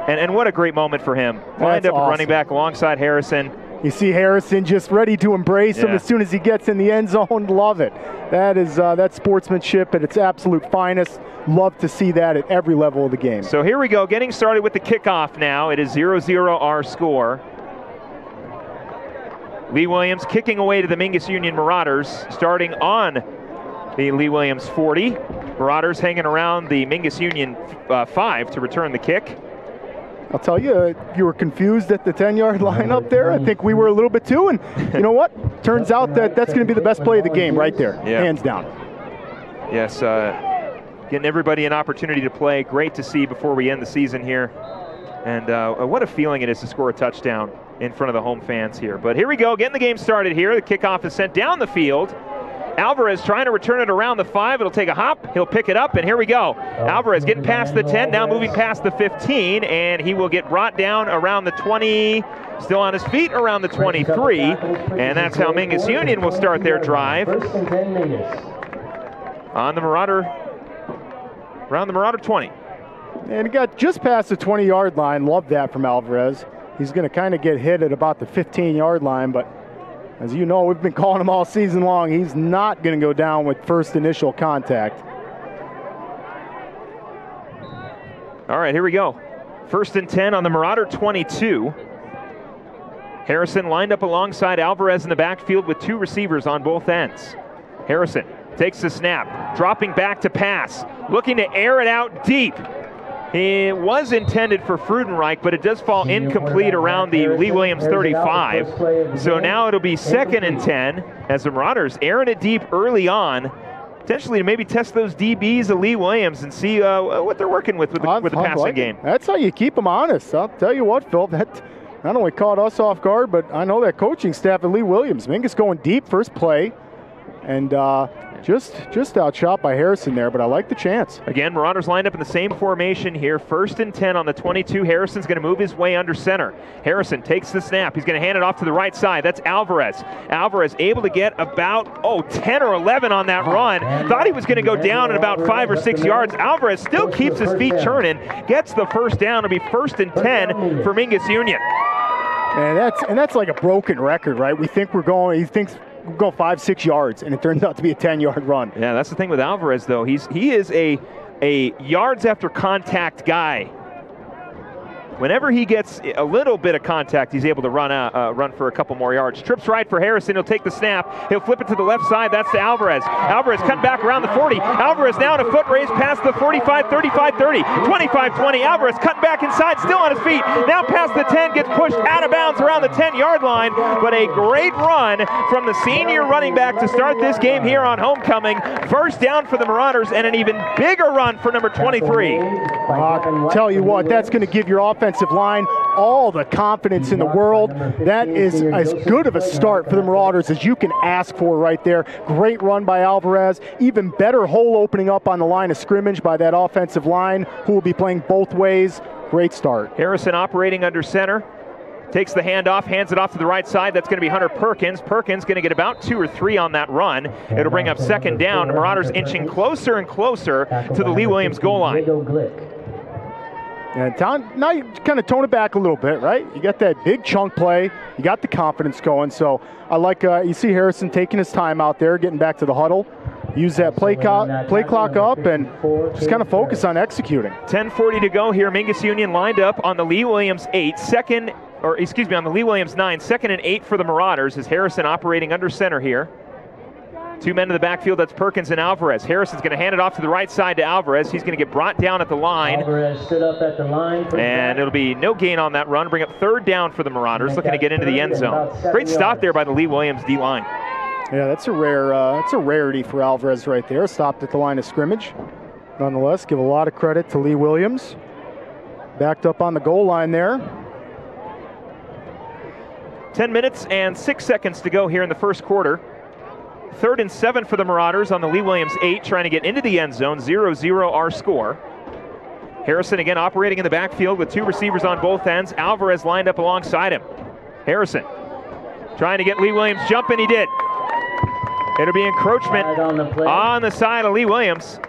And what a great moment for him. Lined up awesome. Running back alongside Harrison. You see Harrison just ready to embrace him as soon as he gets in the end zone. Love it. That is that's sportsmanship at its absolute finest. Love to see that at every level of the game. So here we go, getting started with the kickoff now. It is 0-0 our score. Lee Williams kicking away to the Mingus Union Marauders, starting on the Lee Williams 40. Marauders hanging around the Mingus Union 5 to return the kick. I'll tell you, if you were confused at the 10-yard line up there, I think we were a little bit too. And you know what? Turns out that's going to be the best play of the game right there, hands down. Yes, getting everybody an opportunity to play. Great to see before we end the season here. And what a feeling it is to score a touchdown in front of the home fans here. But here we go, getting the game started here. The kickoff is sent down the field. Alvarez trying to return it around the 5. It'll take a hop. He'll pick it up, and here we go. Alvarez getting past the 10, now moving past the 15, and he will get brought down around the 20, still on his feet around the 23, and that's how Mingus Union will start their drive. On the Marauder, around the Marauder 20. And he got just past the 20-yard line. Love that from Alvarez. He's going to kind of get hit at about the 15-yard line, but as you know, we've been calling him all season long. He's not going to go down with first initial contact. All right, here we go. 1st and 10 on the Marauder 22. Harrison lined up alongside Alvarez in the backfield with 2 receivers on both ends. Harrison takes the snap, dropping back to pass, looking to air it out deep. It was intended for Frudenreich, but it does fall incomplete around the Lee Williams 35. So now it'll be 2nd and 10 as the Marauders airing it deep early on, potentially to maybe test those DBs of Lee Williams and see what they're working with the passing game. That's how you keep them honest. I'll tell you what, Phil, that not only caught us off guard, but I know that coaching staff at Lee Williams. Mingus going deep first play, and just outshot by Harrison there, but I like the chance. Again, Marauders lined up in the same formation here. 1st and 10 on the 22. Harrison's going to move his way under center. Harrison takes the snap. He's going to hand it off to the right side. That's Alvarez. Alvarez able to get about 10 or 11 on that run. Thought he was going to go down at about 5 or 6 yards. Alvarez still keeps his feet churning, gets the first down. It'll be 1st and 10 for Mingus Union. And that's like a broken record, right? He thinks we'll go 5-6 yards, and it turns out to be a 10-yard run. Yeah, that's the thing with Alvarez, though. He is a yards after contact guy. Whenever he gets a little bit of contact, he's able to run for a couple more yards. Trips right for Harrison. He'll take the snap. He'll flip it to the left side. That's to Alvarez. Alvarez cut back around the 40. Alvarez now on a foot race past the 45, 35, 30, 25, 20. Alvarez cut back inside, still on his feet. Now past the 10, gets pushed out of bounds around the 10-yard line. But a great run from the senior running back to start this game here on homecoming. First down for the Marauders and an even bigger run for number 23. I'll tell you what, that's going to give your offensive line all the confidence in the world. That is as good of a start for the Marauders as you can ask for right there. Great run by Alvarez. Even better hole opening up on the line of scrimmage by that offensive line, who will be playing both ways. Great start. Harrison operating under center. Takes the handoff, hands it off to the right side. That's going to be Hunter Perkins. Perkins going to get about 2 or 3 on that run. It'll bring up 2nd down. The Marauders inching closer and closer to the Lee Williams goal line. And now you kind of tone it back a little bit, right? You got that big chunk play. You got the confidence going. So I like you see Harrison taking his time out there, getting back to the huddle. Use that play clock up and just kind of focus on executing. 10:40 to go here. Mingus Union lined up on the Lee Williams 8, on the Lee Williams 9, 2nd and 8 for the Marauders as Harrison operating under center here. 2 men in the backfield, that's Perkins and Alvarez. Harrison's going to hand it off to the right side to Alvarez. He's going to get brought down at the line. Alvarez stood up at the line. And it'll be no gain on that run. Bring up 3rd down for the Marauders, looking to get into the end zone. Great stop there by the Lee Williams D-line. Yeah, that's a rarity for Alvarez right there. Stopped at the line of scrimmage. Nonetheless, give a lot of credit to Lee Williams. Backed up on the goal line there. 10 minutes and 6 seconds to go here in the first quarter. 3rd and 7 for the Marauders on the Lee Williams 8, trying to get into the end zone. 0-0 our score. Harrison again operating in the backfield with 2 receivers on both ends. Alvarez lined up alongside him. Harrison trying to get Lee Williams jumping. He did. It'll be encroachment on the side of Lee Williams.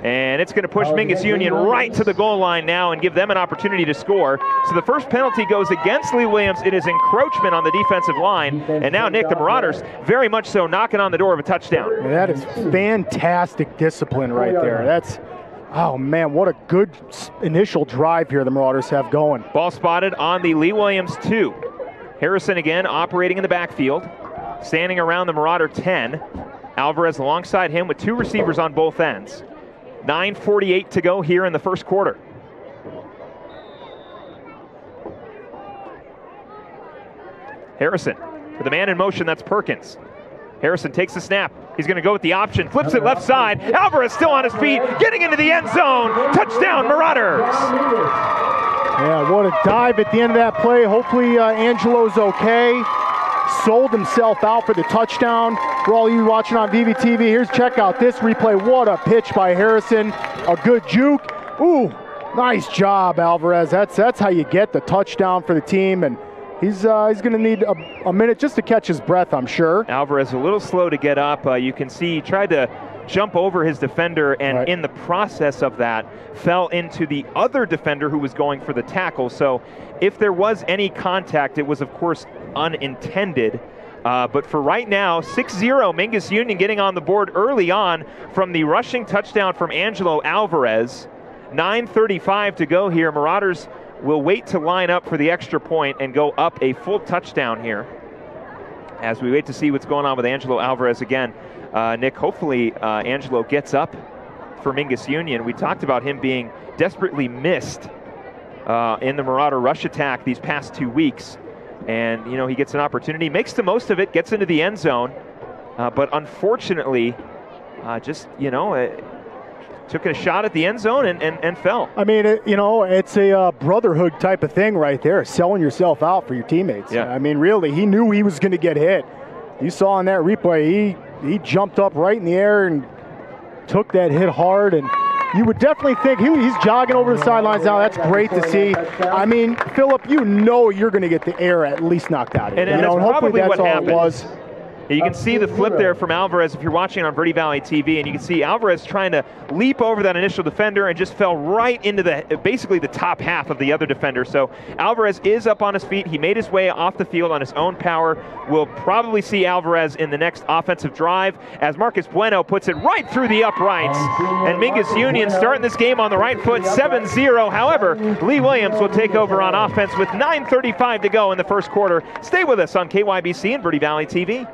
And it's going to push Mingus Union right to the goal line now and give them an opportunity to score. So the first penalty goes against Lee Williams. It is encroachment on the defensive line. And now, Nick, the Marauders very much so knocking on the door of a touchdown. Yeah, that is fantastic discipline right there. That's, oh man, what a good initial drive here the Marauders have going. Ball spotted on the Lee Williams 2. Harrison again operating in the backfield. Standing around the Marauder 10. Alvarez alongside him with 2 receivers on both ends. 9:48 to go here in the first quarter. Harrison with a man in motion, that's Perkins. Harrison takes the snap. He's going to go with the option, flips it left side. Alvarez still on his feet, getting into the end zone. Touchdown, Marauders. Yeah, what a dive at the end of that play. Hopefully Angelo's okay. Sold himself out for the touchdown. For all you watching on VVTV, check out this replay. What a pitch by Harrison. A good juke. Ooh, nice job, Alvarez. That's how you get the touchdown for the team. And he's going to need a minute just to catch his breath, I'm sure. Alvarez a little slow to get up. You can see he tried to jump over his defender, and in the process of that, fell into the other defender who was going for the tackle. So if there was any contact, it was, of course, unintended. But for right now, 6-0, Mingus Union getting on the board early on from the rushing touchdown from Angelo Alvarez. 9:35 to go here. Marauders will wait to line up for the extra point and go up a full touchdown here as we wait to see what's going on with Angelo Alvarez again. Nick, hopefully Angelo gets up for Mingus Union. We talked about him being desperately missed in the Marauder rush attack these past 2 weeks. And, you know, he gets an opportunity, makes the most of it, gets into the end zone. But unfortunately, took a shot at the end zone and fell. I mean, it's a brotherhood type of thing right there, selling yourself out for your teammates. Yeah. I mean, really, he knew he was going to get hit. You saw in that replay, he jumped up right in the air and took that hit hard, and you would definitely think he's jogging over the sidelines now. That's great to see. I mean, Philip, you're going to get the air at least knocked out of you. And that's probably that's what all happened. It was. You can see the flip there from Alvarez if you're watching on Verde Valley TV, and you can see Alvarez trying to leap over that initial defender and just fell right into basically the top half of the other defender. So Alvarez is up on his feet. He made his way off the field on his own power. We'll probably see Alvarez in the next offensive drive as Marcus Bueno puts it right through the uprights. And Mingus Union starting this game on the right foot, 7-0. However, Lee Williams will take over on offense with 9:35 to go in the first quarter. Stay with us on KYBC and Verde Valley TV.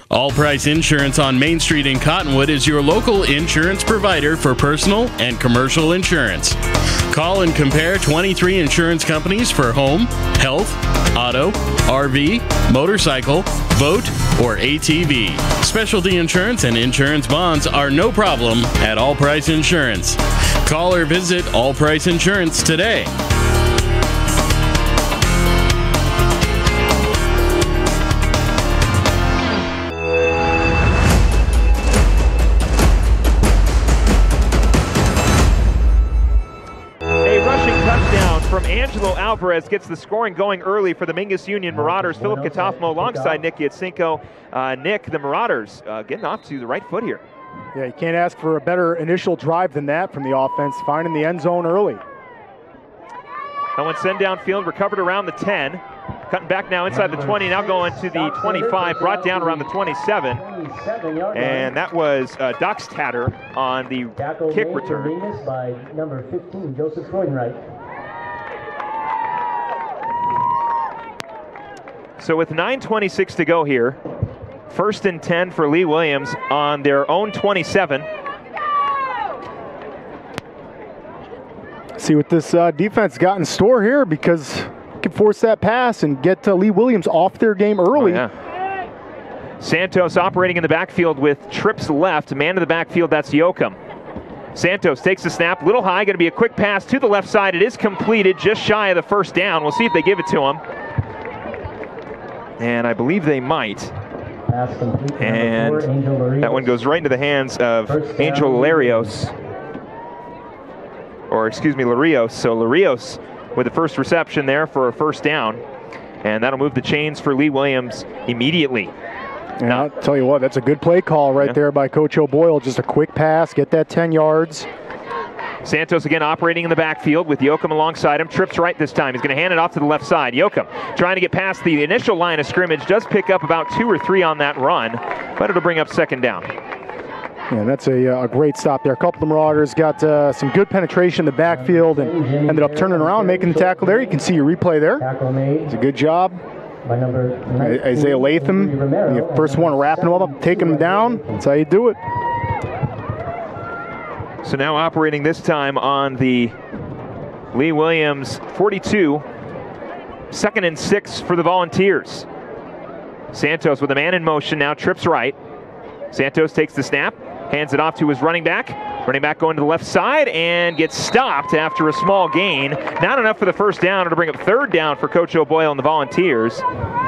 All Price Insurance on Main Street in Cottonwood is your local insurance provider for personal and commercial insurance. Call and compare 23 insurance companies for home, health, auto, RV, motorcycle, boat, or ATV. Specialty insurance and insurance bonds are no problem at All Price Insurance. Call or visit All Price Insurance today. From Angelo Alvarez gets the scoring going early for the Mingus Union Marauders. Philip Catalfamo alongside Nick Yatsinko. Nick, the Marauders getting off to the right foot here. Yeah, you can't ask for a better initial drive than that from the offense, finding the end zone early. That one sent downfield, recovered around the 10. Cutting back now inside the 20, now going to the 25, brought down around the 27. And that was Doxtatter on the kick return. By number 15, Joseph Freudenreich. So with 9:26 to go here, 1st and 10 for Lee Williams on their own 27. See what this defense got in store here, because can force that pass and get Lee Williams off their game early. Oh, yeah. Santos operating in the backfield with trips left. Man to the backfield, that's Yoakum. Santos takes the snap, little high, going to be a quick pass to the left side. It is completed, just shy of the first down. We'll see if they give it to him. And I believe they might. And that one goes right into the hands of Angel Larios. Or excuse me, Larios. So Larios with the first reception there for a first down. And that'll move the chains for Lee Williams immediately. And I'll tell you what, that's a good play call right there by Coach O'Boyle. Just a quick pass, get that 10 yards. Santos again operating in the backfield with Yoakum alongside him. Trips right this time. He's going to hand it off to the left side. Yoakum trying to get past the initial line of scrimmage. Does pick up about 2 or 3 on that run, but it'll bring up second down. Yeah, that's a great stop there. A couple of the Marauders got some good penetration in the backfield and ended up turning around, making the tackle there. You can see your replay there. It's a good job. Isaiah Latham, the first one wrapping him up, taking him down. That's how you do it. So now operating this time on the Lee Williams 42. 2nd and 6 for the Volunteers. Santos with a man in motion now, trips right. Santos takes the snap, hands it off to his running back. Running back going to the left side and gets stopped after a small gain. Not enough for the first down. It'll bring up 3rd down for Coach O'Boyle and the Volunteers.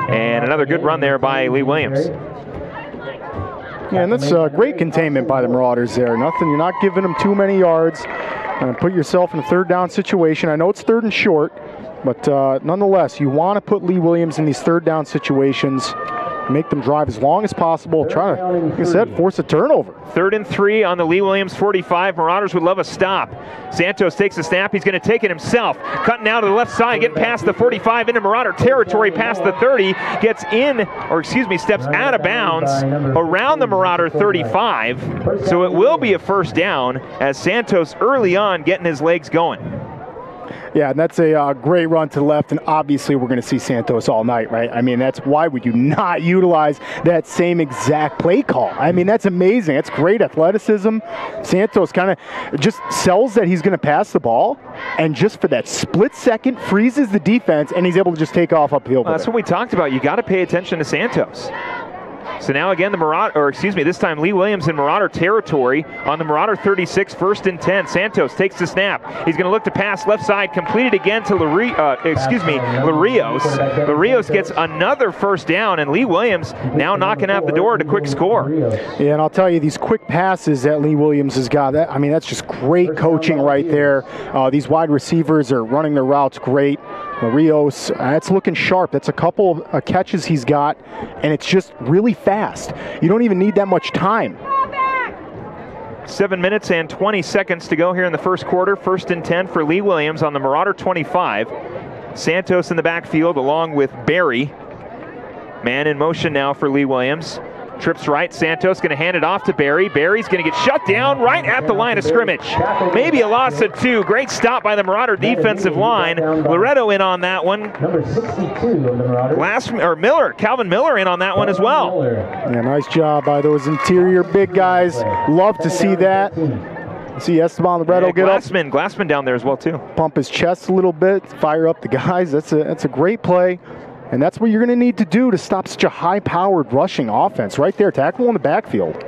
And another good run there by Lee Williams. Yeah, and that's great containment by the Marauders there. You're not giving them too many yards. Put yourself in a 3rd down situation. I know it's 3rd and short, but nonetheless, you want to put Lee Williams in these 3rd down situations. Make them drive as long as possible. Try to, like I said, force a turnover. 3rd and 3 on the Lee Williams 45. Marauders would love a stop. Santos takes the snap. He's going to take it himself. Cutting out to the left side, getting past the 45 into Marauder territory, past the 30. Gets in, or excuse me, steps out of bounds around the Marauder 35. So it will be a first down as Santos early on getting his legs going. Yeah, and that's a great run to the left, and obviously we're going to see Santos all night, right? I mean, that's why would you not utilize that same exact play call? I mean, that's amazing. That's great athleticism. Santos kind of just sells that he's going to pass the ball, and just for that split second freezes the defense, and he's able to just take off upfield. That's what we talked about. You got to pay attention to Santos. So now again, this time Lee Williams in Marauder territory on the Marauder 36, 1st and 10. Santos takes the snap. He's going to look to pass left side, completed again to Larios. Larios gets another first down, and Lee Williams now knocking out the door to quick score. Yeah, and I'll tell you, these quick passes that Lee Williams has got, that's just great coaching right there. These wide receivers are running their routes great. Larios, that's looking sharp. That's a couple of catches he's got, and it's just really fast. You don't even need that much time. 7 minutes and 20 seconds to go here in the first quarter. 1st and 10 for Lee Williams on the Marauder 25. Santos in the backfield along with Barry. Man in motion now for Lee Williams. Trips right. Santos going to hand it off to Barry. Barry's going to get shut down right at the line of scrimmage. Maybe a loss of 2. Great stop by the Marauder defensive line. Loretto in on that one. Number 62 of the Marauders. Calvin Miller in on that one as well. Yeah, nice job by those interior big guys. Love to see that. See Esteban Loretto get up. Glassman down there as well too. Pump his chest a little bit, fire up the guys. That's a great play. And that's what you're going to need to do to stop such a high-powered rushing offense. Right there, tackle in the backfield.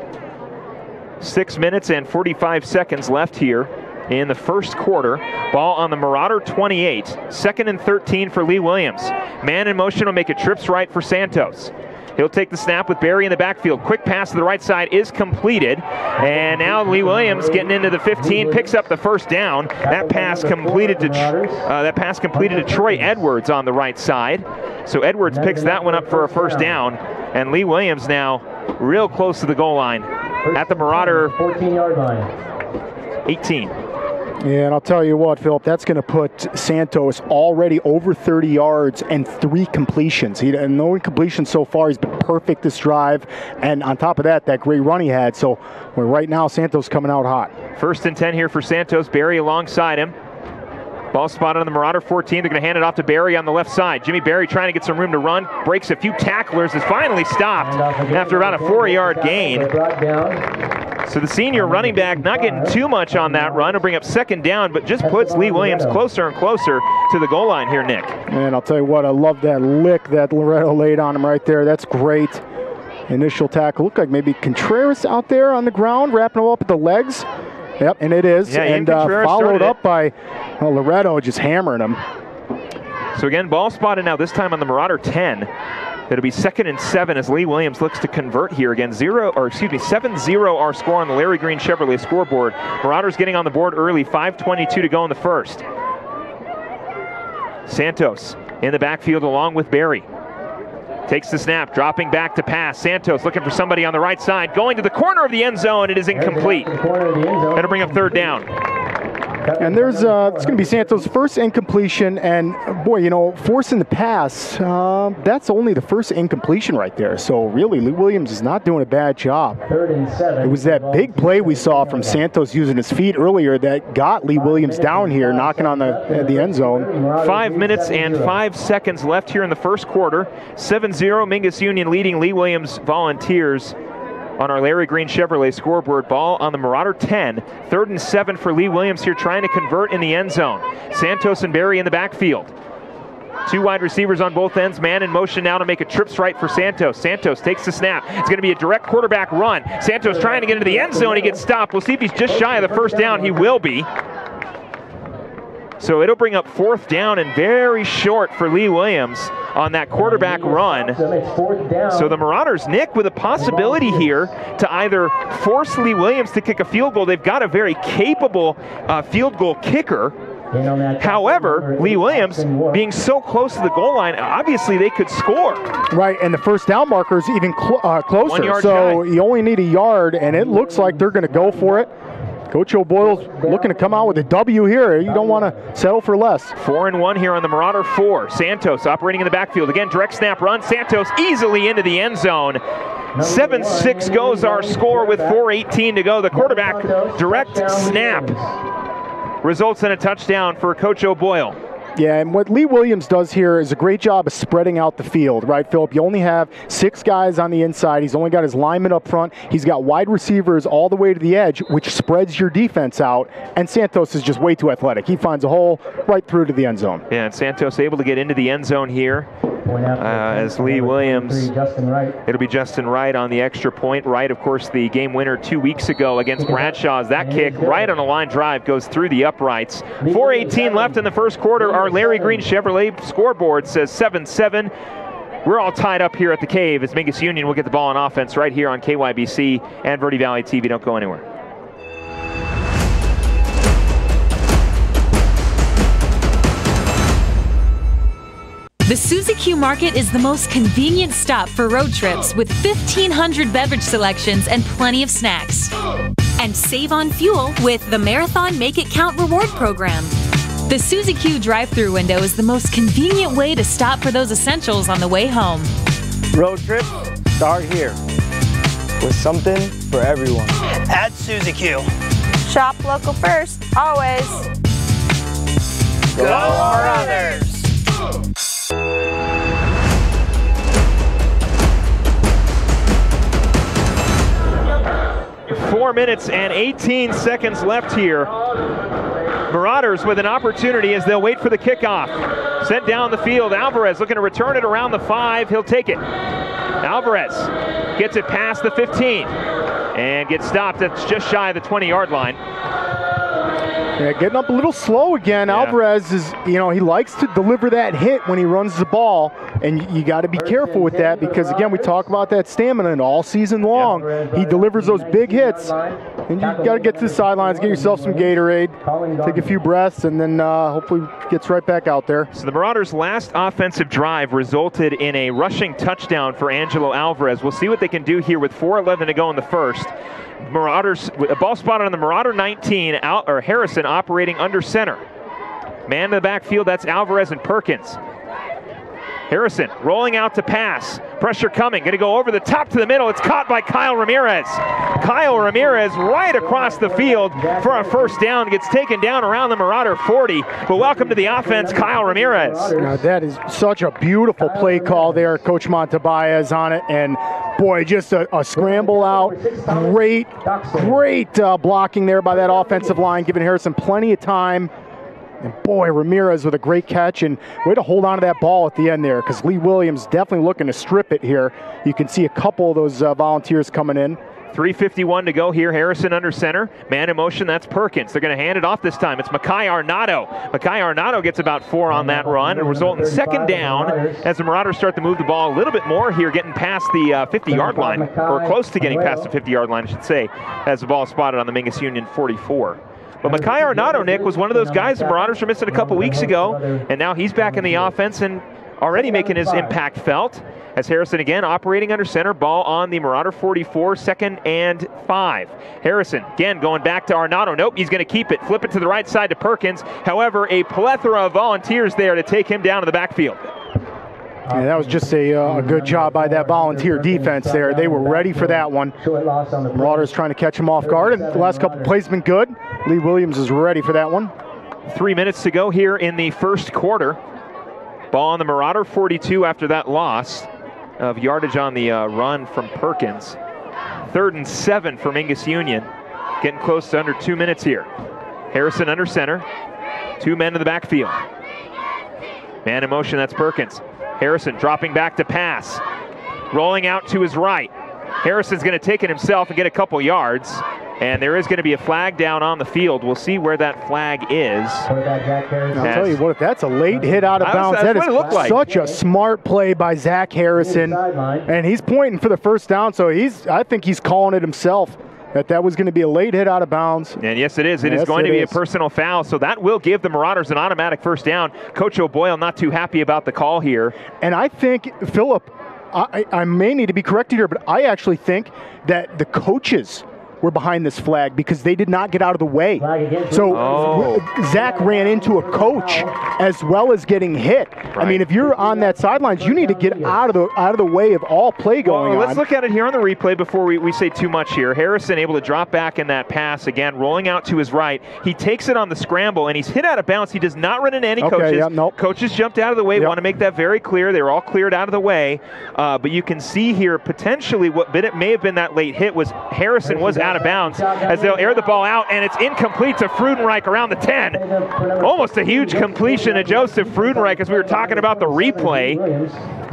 6 minutes and 45 seconds left here in the first quarter. Ball on the Marauder 28. 2nd and 13 for Lee Williams. Man in motion will make it trips right for Santos. He'll take the snap with Barry in the backfield. Quick pass to the right side is completed. And now Lee Williams getting into the 15, picks up the first down. That pass completed to Troy Edwards on the right side. So Edwards picks that one up for a first down. And Lee Williams now real close to the goal line at the Marauder 14-yard line. 18. Yeah, and I'll tell you what, Philip, that's going to put Santos already over 30 yards and 3 completions. And no incompletions so far. He's been perfect this drive. And on top of that great run he had. So right now, Santos coming out hot. 1st and 10 here for Santos. Barry alongside him. Ball spotted on the Marauder 14. They're going to hand it off to Barry on the left side. Jimmy Barry trying to get some room to run. Breaks a few tacklers. Is finally stopped after about a 4-yard gain. So the senior running back not getting too much on that run. It'll bring up second down, but just puts Lee Williams closer and closer to the goal line here, Nick. And I'll tell you what, I love that lick that Loretto laid on him right there. That's great. Initial tackle. Looked like maybe Contreras out there on the ground, wrapping him up at the legs. Yep, and it is. Yeah, and followed up by Loretto just hammering him. So again, ball spotted now, this time on the Marauder 10. It'll be 2nd and 7 as Lee Williams looks to convert here again. 7-0 our score on the Larry Green Chevrolet scoreboard. Marauders getting on the board early, 5:22 to go in the first. Santos in the backfield along with Barry. Takes the snap, dropping back to pass. Santos looking for somebody on the right side, going to the corner of the end zone. It is incomplete. That'll bring up third down. And there's it's going to be Santos' first incompletion, and boy, you know, forcing the pass, that's only the first incompletion right there. So really, Lee Williams is not doing a bad job. 3rd and 7. It was that big play we saw from Santos using his feet earlier that got Lee Williams down here, knocking on the end zone. 5 minutes and 5 seconds left here in the first quarter. 7-0, Mingus Union leading Lee Williams Volunteers on our Larry Green Chevrolet scoreboard. Ball on the Marauder 10. 3rd and 7 for Lee Williams here, trying to convert in the end zone. Santos and Barry in the backfield. 2 wide receivers on both ends. Man in motion now to make a trips right for Santos. Santos takes the snap. It's going to be a direct quarterback run. Santos trying to get into the end zone. He gets stopped. We'll see if he's just shy of the first down. He will be. So it'll bring up 4th down and very short for Lee Williams on that quarterback run. So the Marauders, Nick, with a possibility here to either force Lee Williams to kick a field goal. They've got a very capable field goal kicker. However, Lee Williams being so close to the goal line, obviously they could score. Right, and the first down marker is even closer. 1 yard so shy. you only need a yard, and it looks like they're going to go for it. Coach O'Boyle's looking to come out with a W here. You don't want to settle for less. 4-1 here on the Marauder 4. Santos operating in the backfield. Again, direct snap run. Santos easily into the end zone. 7-6 goes our score with 4:18 to go. The quarterback direct snap results in a touchdown for Coach O'Boyle. Yeah, and what Lee Williams does here is a great job of spreading out the field, right, Philip? You only have 6 guys on the inside. He's only got his linemen up front. He's got wide receivers all the way to the edge, which spreads your defense out. And Santos is just way too athletic. He finds a hole right through to the end zone. Yeah, and Santos able to get into the end zone here. As Lee Williams, it'll be Justin Wright on the extra point. Wright, of course, the game winner 2 weeks ago against Bradshaw. That kick right on a line drive goes through the uprights. 4:18 left in the first quarter. Our Larry Green Chevrolet scoreboard says 7-7. We're all tied up here at the Cave as Mingus Union will get the ball on offense right here on KYBC and Verde Valley TV. Don't go anywhere. The Suzy Q Market is the most convenient stop for road trips with 1,500 beverage selections and plenty of snacks. And save on fuel with the Marathon Make It Count reward program. The Suzy Q drive-thru window is the most convenient way to stop for those essentials on the way home. Road trips start here with something for everyone. At Suzy Q. Shop local first, always. Go Marauders! 4 minutes and 18 seconds left here. Marauders with an opportunity as they'll wait for the kickoff. Sent down the field. Alvarez looking to return it around the 5. He'll take it. Alvarez gets it past the 15 and gets stopped. That's just shy of the 20-yard line. Yeah, getting up a little slow again. Yeah. Alvarez is, he likes to deliver that hit when he runs the ball, and you got to be careful with that because, again, we talk about that stamina and all season long. He delivers those big hits, and you got to get to the sidelines, get yourself some Gatorade, take a few breaths, and then hopefully gets right back out there. So the Marauders' last offensive drive resulted in a rushing touchdown for Angelo Alvarez. We'll see what they can do here with 4:11 to go in the first. Marauders, a ball spotted on the Marauder 19, Harrison operating under center. Man in the backfield, that's Alvarez and Perkins. Harrison rolling out to pass. Pressure coming. Going to go over the top to the middle. It's caught by Kyle Ramirez. Kyle Ramirez right across the field for a first down. Gets taken down around the Marauder 40. But welcome to the offense, Kyle Ramirez. Now, that is such a beautiful play call there. Coach Montabaez on it. And boy, just a scramble out. Great blocking there by that offensive line, giving Harrison plenty of time. And boy, Ramirez with a great catch, and way to hold on to that ball at the end there, because Lee Williams definitely looking to strip it here. You can see a couple of those Volunteers coming in. 3:51 to go here. Harrison under center. Man in motion, that's Perkins. They're going to hand it off this time. It's Makai Arnado. Makai Arnado gets about 4 on that run, and result in second down as the Marauders start to move the ball a little bit more here, getting past the 50-yard line, or close to getting past the 50-yard line, I should say, as the ball is spotted on the Mingus Union 44. But Makai Arnado, Nick, was one of those guys the Marauders were missing a couple weeks ago, and now he's back in the offense and already making his impact felt. As Harrison again operating under center, ball on the Marauder 44, 2nd and 5. Harrison again going back to Arnado. Nope, he's going to keep it. Flip it to the right side to Perkins. However, a plethora of Volunteers there to take him down to the backfield. Yeah, that was just a good job by that Volunteer defense there. They were ready for that one. Marauders trying to catch him off guard, and the last couple plays been good. Lee Williams is ready for that one. 3 minutes to go here in the first quarter. Ball on the Marauder 42 after that loss of yardage on the run from Perkins. 3rd and 7 for Mingus Union. Getting close to under 2 minutes here. Harrison under center. 2 men in the backfield. Man in motion, that's Perkins. Harrison dropping back to pass. Rolling out to his right. Harrison's going to take it himself and get a couple yards. And there is going to be a flag down on the field. We'll see where that flag is. I'll tell you what, if that's a late hit out of bounds, that is such a smart play by Zach Harrison. And he's pointing for the first down, so I think he's calling it himself. That was going to be a late hit out of bounds. And yes, it is. It is going to be a personal foul, so that will give the Marauders an automatic first down. Coach O'Boyle not too happy about the call here. And I think, Philip, I may need to be corrected here, but I actually think that the coaches were behind this flag because they did not get out of the way. So Zach ran into a coach as well as getting hit. Right. I mean, if you're on that sidelines, you need to get out of the way of all play going on. Let's look at it here on the replay before we say too much here. Harrison able to drop back in that pass again, rolling out to his right. He takes it on the scramble and he's hit out of bounds. He does not run into any coaches. Yeah, nope. Coaches jumped out of the way. Want to make that very clear. They were all cleared out of the way. But you can see here potentially what it may have been that late hit was Harrison was out of bounds as they'll air the ball out, and it's incomplete to Freudenreich around the 10. Almost a huge completion to Joseph Freudenreich as we were talking about the replay.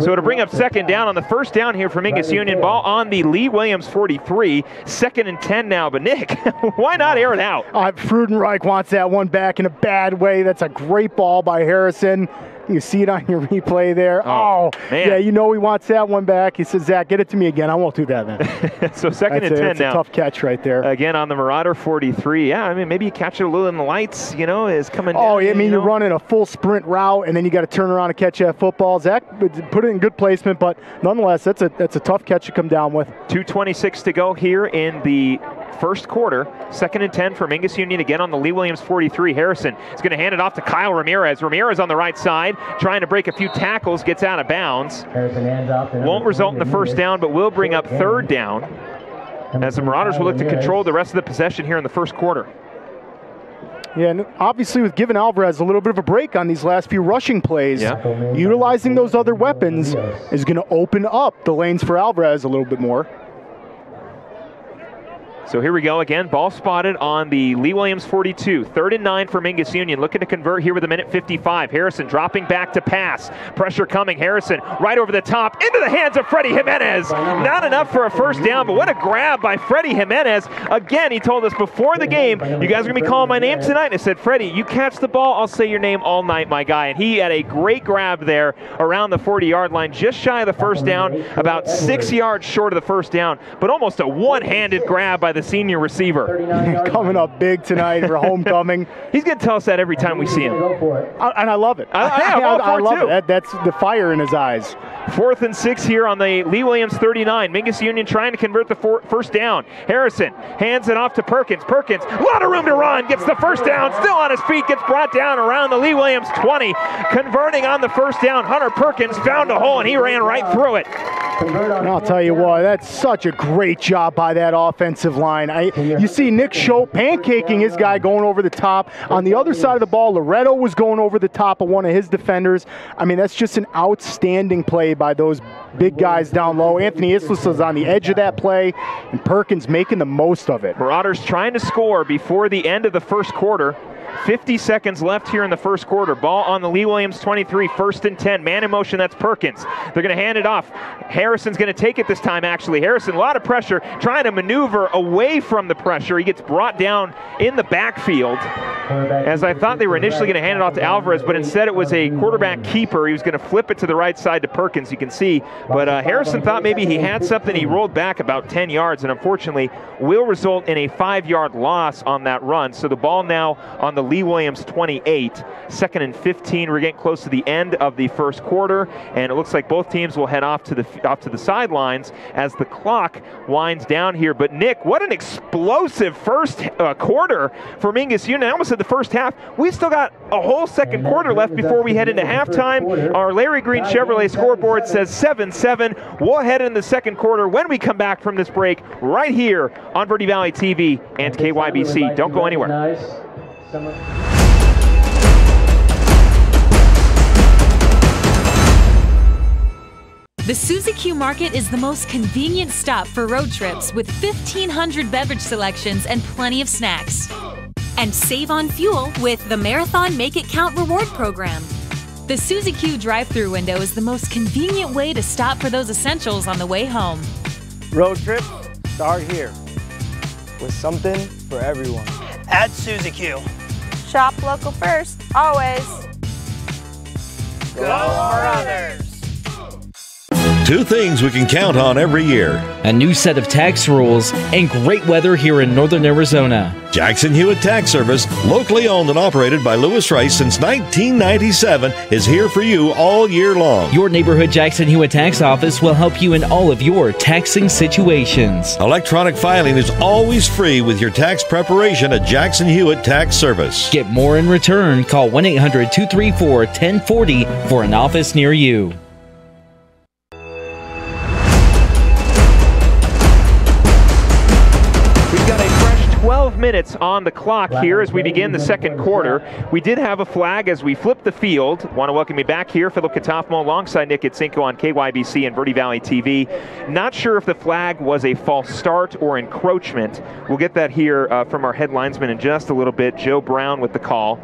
So to bring up second down on the first down here for Mingus Union, ball on the Lee Williams 43, 2nd and 10 now. But Nick, why not air it out? Freudenreich wants that one back in a bad way. That's a great ball by Harrison. You see it on your replay there. Oh man. Yeah, you know he wants that one back. He says, Zach, get it to me again. I won't do that, man. So 2nd and 10 that's now. A tough catch right there. Again on the Marauder 43. Yeah, I mean, maybe you catch it a little in the lights, is coming down. Oh, I mean, you're running a full sprint route, and then you got to turn around and catch that football. Zach put it in good placement, but nonetheless, that's a tough catch to come down with. 2:26 to go here in the first quarter. 2nd and 10 for Mingus Union, again on the Lee Williams 43. Harrison is going to hand it off to Kyle Ramirez. Ramirez on the right side, trying to break a few tackles, gets out of bounds. Won't result in the first down, but will bring up 3rd down as the Marauders will look to control the rest of the possession here in the first quarter. Yeah, and obviously with giving Alvarez a little bit of a break on these last few rushing plays, utilizing those other weapons is going to open up the lanes for Alvarez a little bit more. So here we go again. Ball spotted on the Lee Williams 42. 3rd and 9 for Mingus Union. Looking to convert here with 1:55. Harrison dropping back to pass. Pressure coming. Harrison right over the top into the hands of Freddie Jimenez. Not enough for a first down, but what a grab by Freddie Jimenez. Again, he told us before the game, you guys are going to be calling my name tonight. And I said, Freddie, you catch the ball, I'll say your name all night, my guy. And he had a great grab there around the 40-yard line, just shy of the first down, about 6 yards short of the first down, but almost a one-handed grab by the the senior receiver. Coming up big tonight for homecoming. He's going to tell us that every time we see him. And I love it. I love it. That's the fire in his eyes. 4th and 6 here on the Lee Williams 39. Mingus Union trying to convert the first down. Harrison hands it off to Perkins. Perkins, a lot of room to run, gets the first down, still on his feet, gets brought down around the Lee Williams 20. Converting on the first down, Hunter Perkins found a hole and he ran right through it. And I'll tell you what, that's such a great job by that offensive line. You see Nick Schopp pancaking his guy going over the top. On the other side of the ball, Loretto was going over the top of one of his defenders. I mean, that's just an outstanding play by those big guys down low. Anthony Islas was on the edge of that play, and Perkins making the most of it. Marauders trying to score before the end of the first quarter. 50 seconds left here in the first quarter. Ball on the Lee Williams 23, 1st and 10. Man in motion, that's Perkins. They're going to hand it off. Harrison's going to take it this time, actually. Harrison, a lot of pressure, trying to maneuver away from the pressure. He gets brought down in the backfield, as I thought they were initially going to hand it off to Alvarez, but instead it was a quarterback keeper. He was going to flip it to the right side to Perkins, you can see. But Harrison thought maybe he had something. He rolled back about 10 yards, and unfortunately will result in a 5-yard loss on that run. So the ball now on the Lee Williams 28, 2nd and 15. We're getting close to the end of the first quarter, and it looks like both teams will head off to the sidelines as the clock winds down here. But Nick, what an explosive first quarter for Mingus Union. I almost said the first half. We still got a whole second quarter left before we head into halftime. Our Larry Green Chevrolet scoreboard says 7-7. We'll head in the second quarter when we come back from this break right here on Verde Valley TV and KYBC. Don't go anywhere. The Suzy Q Market is the most convenient stop for road trips with 1,500 beverage selections and plenty of snacks. And save on fuel with the Marathon Make It Count reward program. The Suzy Q drive-thru window is the most convenient way to stop for those essentials on the way home. Road trips start here with something for everyone. At Suzy Q. Shop local first, always. Go Marauders! 2 things we can count on every year. A new set of tax rules and great weather here in northern Arizona. Jackson Hewitt Tax Service, locally owned and operated by Lewis Rice since 1997, is here for you all year long. Your neighborhood Jackson Hewitt Tax Office will help you in all of your taxing situations. Electronic filing is always free with your tax preparation at Jackson Hewitt Tax Service. Get more in return. Call 1-800-234-1040 for an office near you. 12 minutes on the clock here as we begin the second quarter. We did have a flag as we flipped the field. Want to welcome you back here, Philip Catalfamo, alongside Nick Yatsinko on KYBC and Verde Valley TV. Not sure if the flag was a false start or encroachment. We'll get that here from our headlinesman in just a little bit. Joe Brown with the call.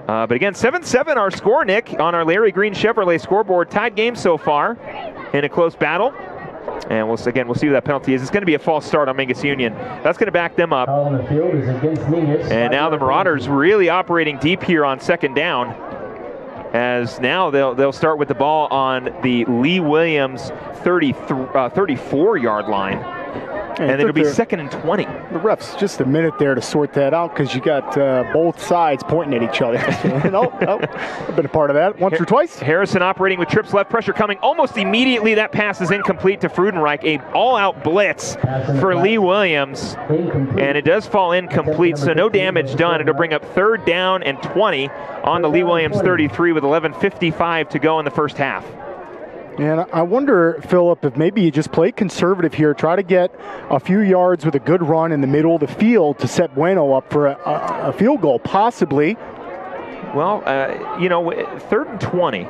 But again, 7-7 our score, Nick, on our Larry Green Chevrolet scoreboard. Tied game so far in a close battle. And we'll see what that penalty is. It's going to be a false start on Mingus Union. That's going to back them up. On the field is against Mingus. And now the Marauders really operating deep here on second down, as now they'll start with the ball on the Lee Williams 34-yard line. And it'll be 2nd and 20. The refs just a minute there to sort that out because you got both sides pointing at each other. I've been a part of that once or twice. Harrison operating with trips left, pressure coming almost immediately. That pass is incomplete to Freudenreich. A all-out blitz for Lee Williams, and it does fall incomplete, so no damage done. It'll bring up 3rd down and 20 on the Lee Williams 33 with 11:55 to go in the first half. And I wonder, Philip, if maybe you just play conservative here, try to get a few yards with a good run in the middle of the field to set Bueno up for a field goal, possibly. Well, 3rd and 20.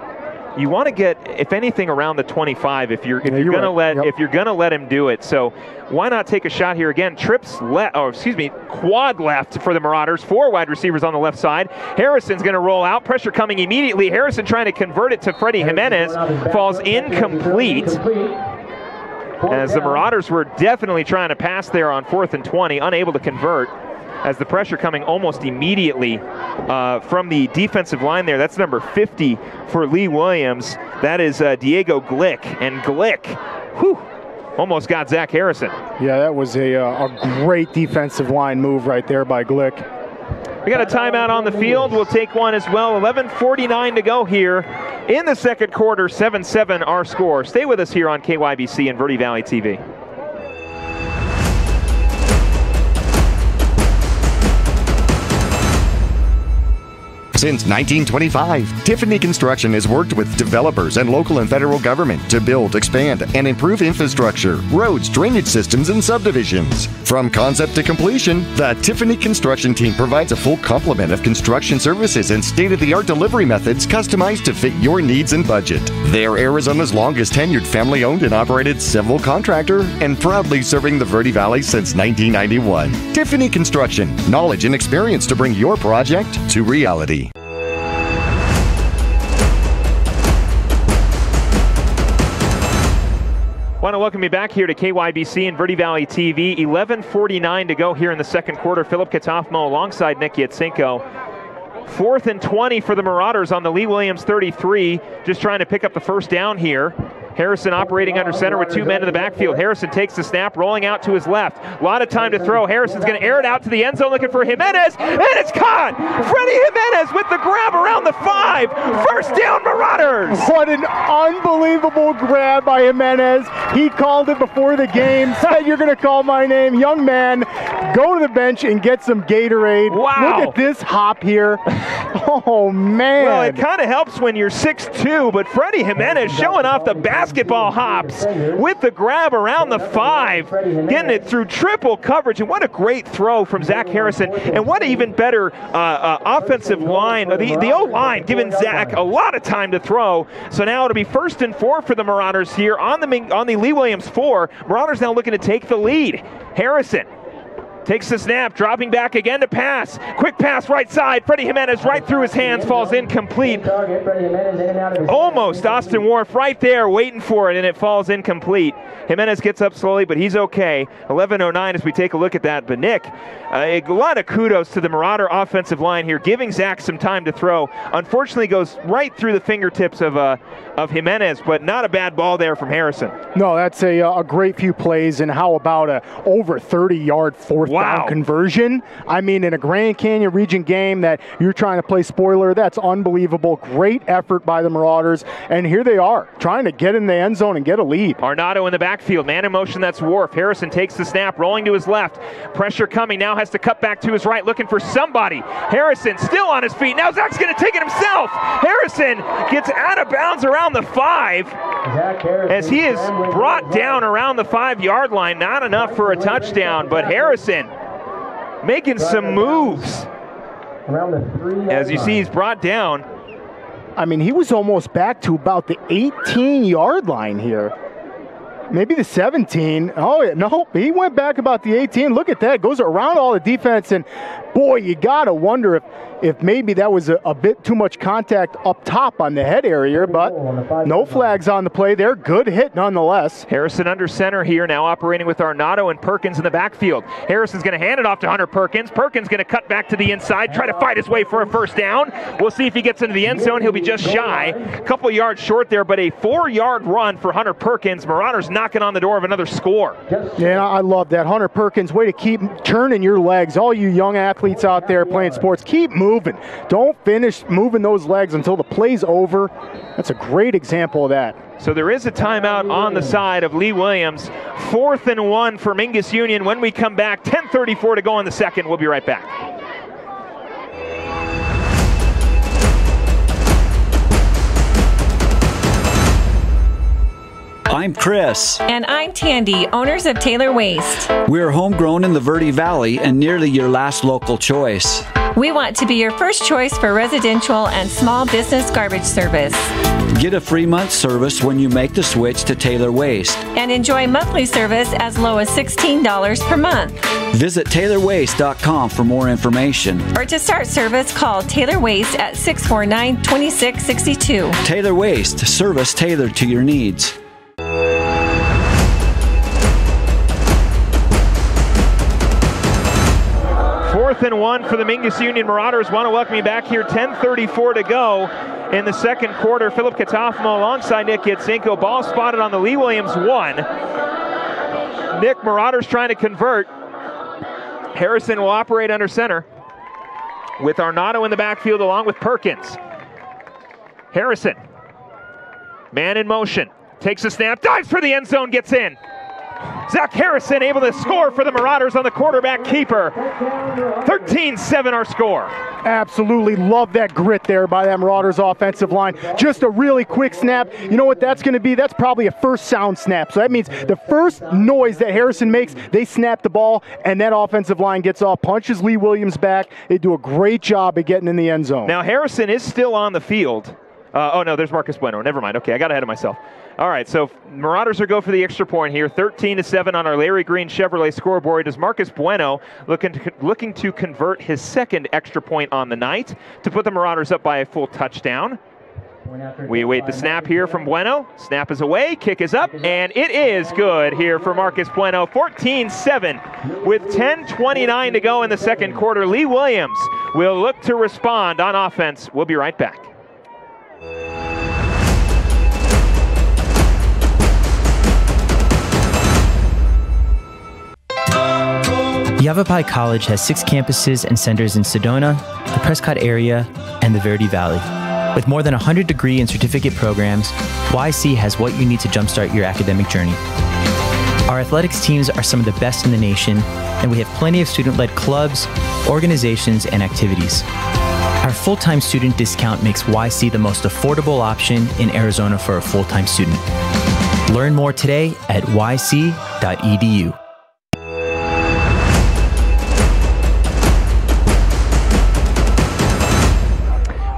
You want to get, if anything, around the 25 if you're going to let him do it. So why not take a shot here again? Quad left for the Marauders. 4 wide receivers on the left side. Harrison's going to roll out. Pressure coming immediately. Harrison trying to convert it to Freddie Jimenez. Falls incomplete. As the Marauders were definitely trying to pass there on 4th and 20, unable to convert. As the pressure coming almost immediately from the defensive line there. That's number 50 for Lee Williams. That is Diego Glick. And Glick, Almost got Zach Harrison. Yeah, that was a great defensive line move right there by Glick. We got a timeout on the field. We'll take one as well. 11:49 to go here in the second quarter. 7-7 our score. Stay with us here on KYBC and Verde Valley TV. Since 1925, Tiffany Construction has worked with developers and local and federal government to build, expand, and improve infrastructure, roads, drainage systems, and subdivisions. From concept to completion, the Tiffany Construction team provides a full complement of construction services and state-of-the-art delivery methods customized to fit your needs and budget. They're Arizona's longest tenured family-owned and operated civil contractor and proudly serving the Verde Valley since 1991. Tiffany Construction, knowledge and experience to bring your project to reality. Want to welcome you back here to KYBC and Verde Valley TV. 11:49 to go here in the second quarter. Philip Catalfamo alongside Nick Yatsinko. 4th and 20 for the Marauders on the Lee Williams 33. Just trying to pick up the first down here. Harrison operating under center with 2 men in the backfield. Harrison takes the snap, rolling out to his left. A lot of time to throw. Harrison's going to air it out to the end zone looking for Jimenez, and it's caught! Freddie Jimenez with the grab around the 5. First down, Marauders! What an unbelievable grab by Jimenez. He called it before the game, said, "You're going to call my name." Young man, go to the bench and get some Gatorade. Wow. Look at this hop here. Oh, man. Well, it kind of helps when you're 6'2", but Freddie Jimenez showing off the basketball hops with the grab around the 5, getting it through triple coverage, and what a great throw from Zach Harrison, and what an even better offensive line, the O-line giving Zach a lot of time to throw. So now it'll be 1st and 4 for the Marauders here on the Lee Williams 4. Marauders now looking to take the lead. Harrison takes the snap, dropping back again to pass. Quick pass right side. Freddie Jimenez right through his hands, falls incomplete. Almost Austin Wharf right there waiting for it, and it falls incomplete. Jimenez gets up slowly, but he's okay. 11:09 as we take a look at that. But Nick, a lot of kudos to the Marauder offensive line here, giving Zach some time to throw. Unfortunately goes right through the fingertips of Jimenez, but not a bad ball there from Harrison. No, that's a great few plays, and how about a over 30-yard fourth down conversion? I mean, in a Grand Canyon region game that you're trying to play spoiler, that's unbelievable. Great effort by the Marauders, and here they are, trying to get in the end zone and get a lead. Arnado in the backfield, man in motion, that's Wharf. Harrison takes the snap, rolling to his left. Pressure coming, now has to cut back to his right, looking for somebody. Harrison still on his feet, now Zach's going to take it himself. Harrison gets out of bounds around the 5 as he is brought down around the 5-yard line. Not enough for a touchdown, but Harrison making some moves. As you see, he's brought down. I mean, he was almost back to about the 18-yard line here. Maybe the 17. Oh, no, he went back about the 18. Look at that. Goes around all the defense, and boy, you got to wonder if maybe that was a bit too much contact up top on the head area, but no flags on the play there. Good hit nonetheless. Harrison under center here, now operating with Arnado and Perkins in the backfield. Harrison's going to hand it off to Hunter Perkins. Perkins going to cut back to the inside, try to fight his way for a first down. We'll see if he gets into the end zone. He'll be just shy. A couple yards short there, but a 4-yard run for Hunter Perkins. Marauders knocking on the door of another score. Yeah, I love that. Hunter Perkins, way to keep turning your legs. All you young athletes out there playing sports, keep moving. Don't finish moving those legs until the play's over. That's a great example of that. So there is a timeout on the side of Lee Williams. 4th and 1 for Mingus Union. When we come back, 10:34 to go in the second. We'll be right back. I'm Chris. And I'm Tandy, owners of Taylor Waste. We're homegrown in the Verde Valley and nearly your last local choice. We want to be your first choice for residential and small business garbage service. Get a free month service when you make the switch to Taylor Waste. And enjoy monthly service as low as $16 per month. Visit TaylorWaste.com for more information. Or to start service, call Taylor Waste at 649-2662. Taylor Waste, service tailored to your needs. 4th and 1 for the Mingus Union Marauders. Want to welcome you back here. 10:34 to go in the second quarter. Philip Catalfamo alongside Nick Yatsinko. Ball spotted on the Lee Williams 1. Nick, Marauders trying to convert. Harrison will operate under center with Arnaudo in the backfield along with Perkins. Harrison, man in motion, takes a snap, dives for the end zone, gets in. Zach Harrison able to score for the Marauders on the quarterback keeper. 13-7 our score. Absolutely love that grit there by that Marauders offensive line. Just a really quick snap. You know what that's going to be? That's probably a first sound snap. So that means the first noise that Harrison makes, they snap the ball, and that offensive line gets off, punches Lee Williams back. They do a great job at getting in the end zone. Now Harrison is still on the field. Oh no, there's Marcus Bueno. Never mind. Okay, I got ahead of myself. All right, so Marauders will go for the extra point here. 13-7 on our Larry Green Chevrolet scoreboard. As Marcus Bueno looking to convert his second extra point on the night to put the Marauders up by a full touchdown. We await the snap here from Bueno. Snap is away, kick is up, and it is good here for Marcus Bueno. 14-7 with 10:29 to go in the second quarter. Lee Williams will look to respond on offense. We'll be right back. Yavapai College has 6 campuses and centers in Sedona, the Prescott area, and the Verde Valley. With more than 100 degree and certificate programs, YC has what you need to jumpstart your academic journey. Our athletics teams are some of the best in the nation, and we have plenty of student-led clubs, organizations, and activities. Our full-time student discount makes YC the most affordable option in Arizona for a full-time student. Learn more today at yc.edu.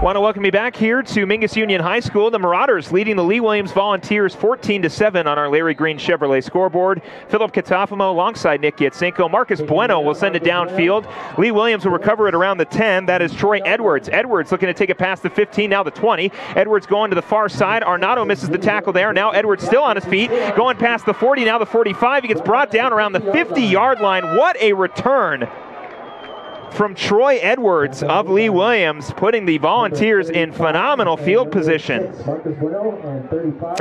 Want to welcome you back here to Mingus Union High School. The Marauders leading the Lee Williams Volunteers 14-7 on our Larry Green Chevrolet scoreboard. Philip Catalfamo alongside Nick Yatsinko. Marcus Bueno will send it downfield. Lee Williams will recover it around the 10. That is Troy Edwards. Edwards looking to take it past the 15, now the 20. Edwards going to the far side. Arnaudo misses the tackle there. Now Edwards still on his feet, going past the 40, now the 45. He gets brought down around the 50-yard line. What a return from Troy Edwards of Lee Williams, putting the Volunteers in phenomenal field position.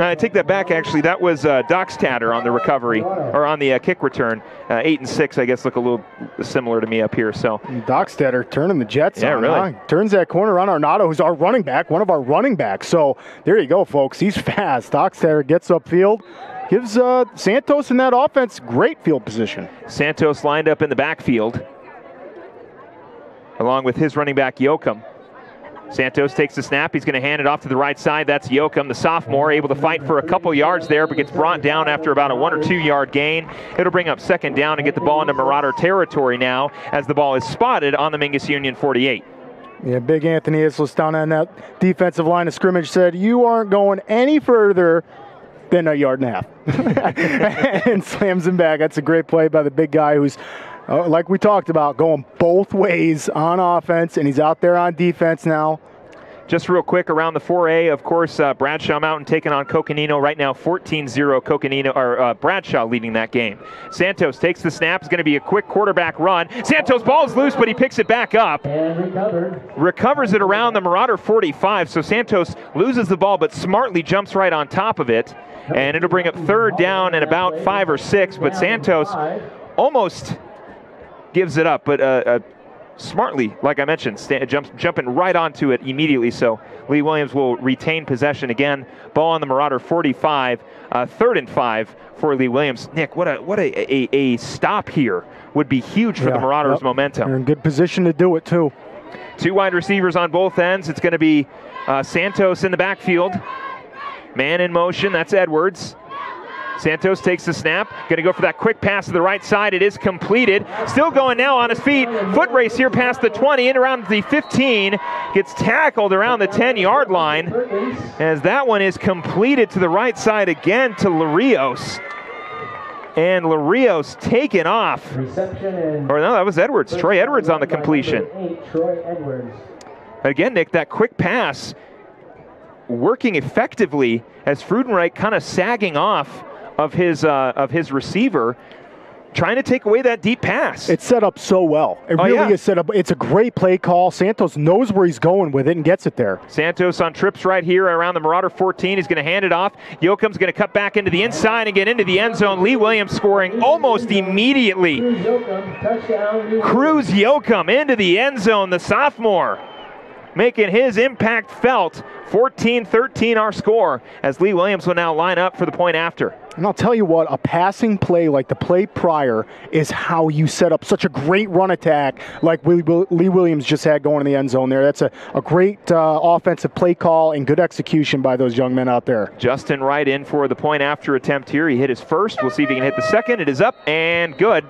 I take that back, actually. That was Doxtatter on the recovery, or on the kick return. 8 and 6, I guess, look a little similar to me up here. So Doxtatter turning the Jets on. Really. Turns that corner on Arnaudo, who's our running back, one of our running backs. So there you go, folks. He's fast. Doxtatter gets upfield. Gives Santos in that offense great field position. Santos lined up in the backfield, along with his running back, Yoakum. Santos takes the snap. He's going to hand it off to the right side. That's Yoakum, the sophomore, able to fight for a couple yards there, but gets brought down after about a 1 or 2 yard gain. It'll bring up second down and get the ball into Marauder territory now as the ball is spotted on the Mingus Union 48. Yeah, big Anthony Isles down on that defensive line of scrimmage said, you aren't going any further than a yard and a half. And slams him back. That's a great play by the big guy who's, like we talked about, going both ways on offense, and he's out there on defense now. Just real quick around the 4A, of course, Bradshaw Mountain taking on Coconino right now, 14-0. Coconino, or Bradshaw leading that game. Santos takes the snap. It's going to be a quick quarterback run. Santos' ball is loose, but he picks it back up. And recovers it around the Marauder 45. So Santos loses the ball, but smartly jumps right on top of it. And it'll bring up third down and about 5 or 6. But Santos almost gives it up, but smartly, like I mentioned, jumping right onto it immediately. So Lee Williams will retain possession again. Ball on the Marauder 45, 3rd and 5 for Lee Williams. Nick, what a stop here would be huge for the Marauders' momentum. They're in good position to do it too. 2 wide receivers on both ends. It's going to be Santos in the backfield. Man in motion, that's Edwards. Santos takes the snap, going to go for that quick pass to the right side. It is completed. Still going now on his feet. Foot race here past the 20 and around the 15. Gets tackled around the 10-yard line as that one is completed to the right side again to Larios. And Larios taken off. Or no, that was Edwards. Troy Edwards on the completion. Again, Nick, that quick pass working effectively as Freudenreich kind of sagging off of his receiver, trying to take away that deep pass. It's set up so well. It really is set up. It's a great play call. Santos knows where he's going with it and gets it there. Santos on trips right here around the Marauder 14. He's going to hand it off. Yoakum's going to cut back into the inside and get into the end zone. Lee Williams scoring almost immediately. Cruz Yoakum into the end zone, the sophomore, making his impact felt. 14-13 our score, as Lee Williams will now line up for the point after. And I'll tell you what, a passing play like the play prior is how you set up such a great run attack like Lee Williams just had going in the end zone there. That's a great offensive play call and good execution by those young men out there. Justin Wright in for the point after attempt here. He hit his first. We'll see if he can hit the second. It is up and good.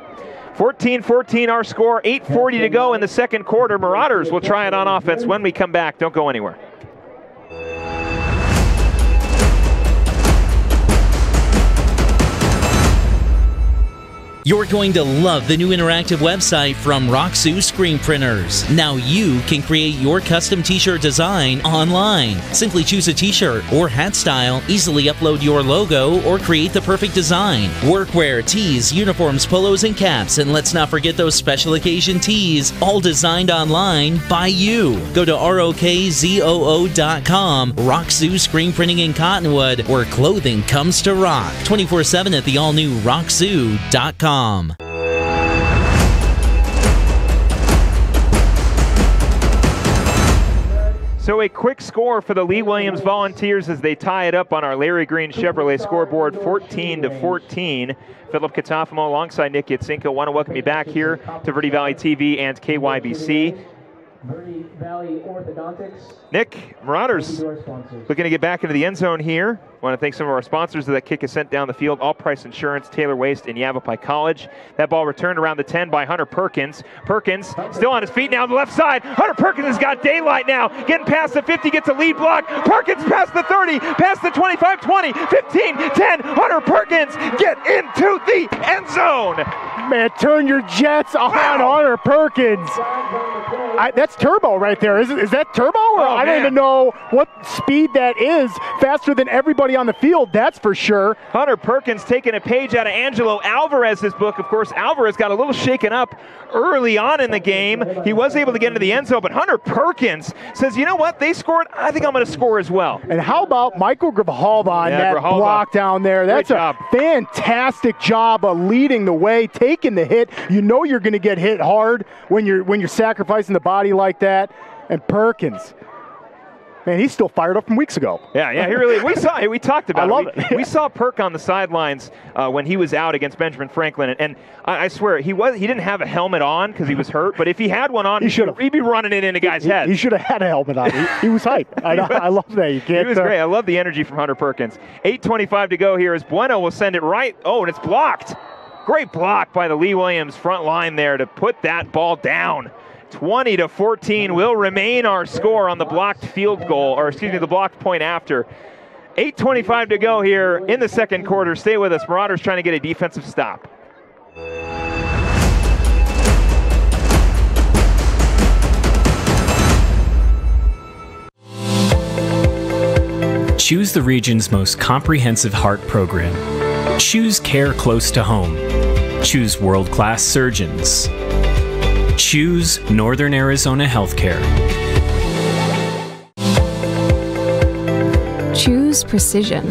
14-14 our score, 8:40 to go in the second quarter. Marauders will try it on offense when we come back. Don't go anywhere. You're going to love the new interactive website from Roxu Screen Printers. Now you can create your custom t-shirt design online. Simply choose a t-shirt or hat style, easily upload your logo, or create the perfect design. Workwear, tees, uniforms, polos, and caps, and let's not forget those special occasion tees, all designed online by you. Go to ROKZOO.com, Roxu Screen Printing in Cottonwood, where clothing comes to rock. 24/7 at the all-new Roxu.com. So a quick score for the Lee Williams Volunteers as they tie it up on our Larry Green Chevrolet scoreboard, 14-14. Philip Catalfamo alongside Nick Yatsinko. Want to welcome you back here to Verde Valley TV and KYBC. Verde Valley Orthodontics. Nick, Marauders looking to get back into the end zone here. Want to thank some of our sponsors that kick us sent down the field. All Price Insurance, Taylor Waste, and Yavapai College. That ball returned around the 10 by Hunter Perkins. Perkins still on his feet now on the left side. Hunter Perkins has got daylight now. Getting past the 50, gets a lead block. Perkins past the 30, past the 25, 20, 15, 10. Hunter Perkins get into the end zone. Man, turn your jets on Hunter Perkins. That's turbo right there. Is that turbo? I don't even know what speed that is. Faster than everybody on the field, that's for sure. Hunter Perkins taking a page out of Angelo Alvarez's book. Of course, Alvarez got a little shaken up early on in the game. He was able to get into the end zone, but Hunter Perkins says, you know what? They scored. I think I'm going to score as well. And how about Michael Grijalva on that block down there? That's a fantastic job of leading the way, taking the hit. You know you're going to get hit hard when you're sacrificing the body like that. And Perkins, man, he's still fired up from weeks ago. Yeah, he really. We talked about it. I love it. We saw Perk on the sidelines when he was out against Benjamin Franklin, and I swear he didn't have a helmet on because he was hurt. But if he had one on, he'd be running it in a guy's head. He should have had a helmet on. He was hype. I love that. You can't. He was great. I love the energy from Hunter Perkins. 8:25 to go here as Bueno will send it right. Oh, and it's blocked. Great block by the Lee Williams front line there to put that ball down. 20-14 will remain our score on the blocked field goal, or excuse me, the blocked point after. 8:25 to go here in the second quarter. Stay with us. Marauders trying to get a defensive stop. Choose the region's most comprehensive heart program. Choose care close to home. Choose world-class surgeons. Choose Northern Arizona Healthcare. Choose precision.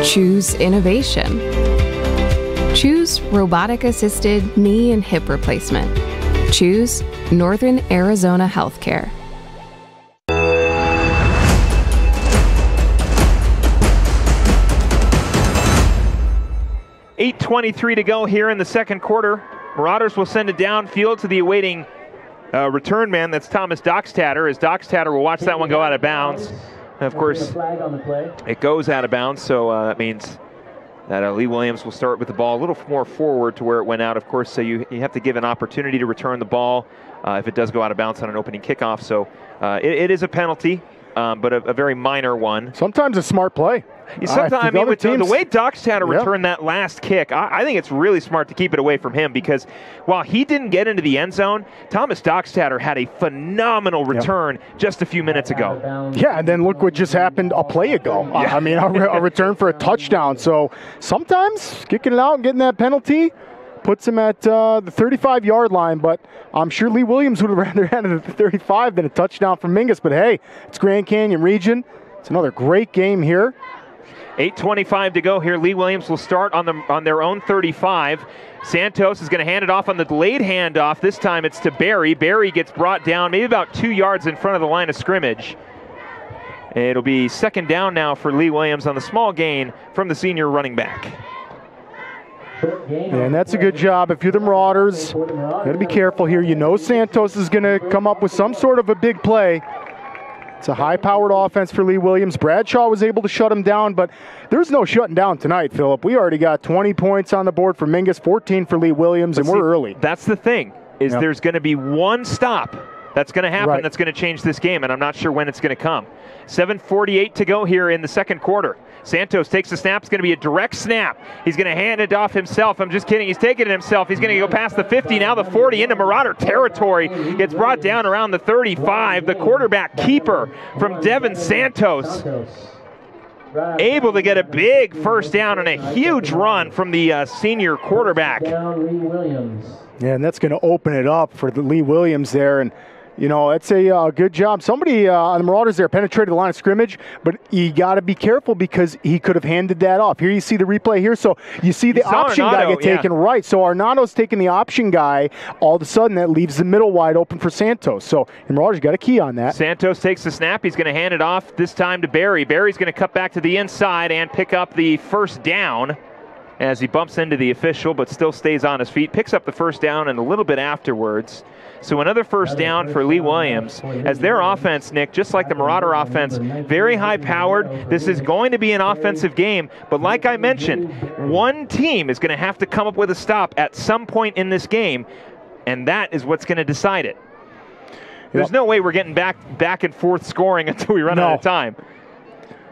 Choose innovation. Choose robotic-assisted knee and hip replacement. Choose Northern Arizona Healthcare. .23 to go here in the second quarter. Marauders will send it downfield to the awaiting return man. That's Thomas Doxtatter, as Doxtatter will watch that one go out of bounds. And of course, it goes out of bounds, so that means that Lee Williams will start with the ball a little more forward to where it went out. Of course, so you have to give an opportunity to return the ball if it does go out of bounds on an opening kickoff. So it is a penalty, but a very minor one. Sometimes a smart play. Sometimes, the way Dockstader returned that last kick, I think it's really smart to keep it away from him, because while he didn't get into the end zone, Thomas Dockstader had a phenomenal return just a few minutes ago. Yeah, and then look what just happened a play ago. I mean, a return for a touchdown. So sometimes kicking it out and getting that penalty puts him at the 35-yard line, but I'm sure Lee Williams would have rather had it at the 35 than a touchdown from Mingus. But hey, it's Grand Canyon Region. It's another great game here. 8:25 to go here. Lee Williams will start on their own 35. Santos is going to hand it off on the delayed handoff. This time it's to Barry. Barry gets brought down maybe about 2 yards in front of the line of scrimmage. It'll be second down now for Lee Williams on the small gain from the senior running back. And that's a good job. If you're the Marauders, got to be careful here. You know Santos is going to come up with some sort of a big play. It's a high-powered offense for Lee Williams. Bradshaw was able to shut him down, but there's no shutting down tonight, Philip. We already got 20 points on the board for Mingus, 14 for Lee Williams, and we're early. That's the thing, is there's going to be one stop that's going to happen that's going to change this game, and I'm not sure when it's going to come. 7:48 to go here in the second quarter. Santos takes the snap. It's going to be a direct snap. He's going to hand it off himself. I'm just kidding. He's taking it himself. He's going to go past the 50, now the 40 into Marauder territory. Gets brought down around the 35. The quarterback keeper from Devin Santos able to get a big first down and a huge run from the senior quarterback. Yeah, and that's going to open it up for the Lee Williams there. And you know, it's a good job. Somebody on the Marauders there penetrated the line of scrimmage, but you got to be careful because he could have handed that off. Here you see the replay here. So you see the option guy get taken right. So Arnado's taking the option guy. All of a sudden, that leaves the middle wide open for Santos. So the Marauders got a key on that. Santos takes the snap. He's going to hand it off this time to Barry. Barry's going to cut back to the inside and pick up the first down as he bumps into the official, but still stays on his feet. Picks up the first down and a little bit afterwards. So another first down for Lee Williams, as their offense, Nick, just like the Marauder offense, very high-powered. This is going to be an offensive game, but like I mentioned, one team is going to have to come up with a stop at some point in this game, and that is what's going to decide it. There's no way we're getting back and forth scoring until we run out of time.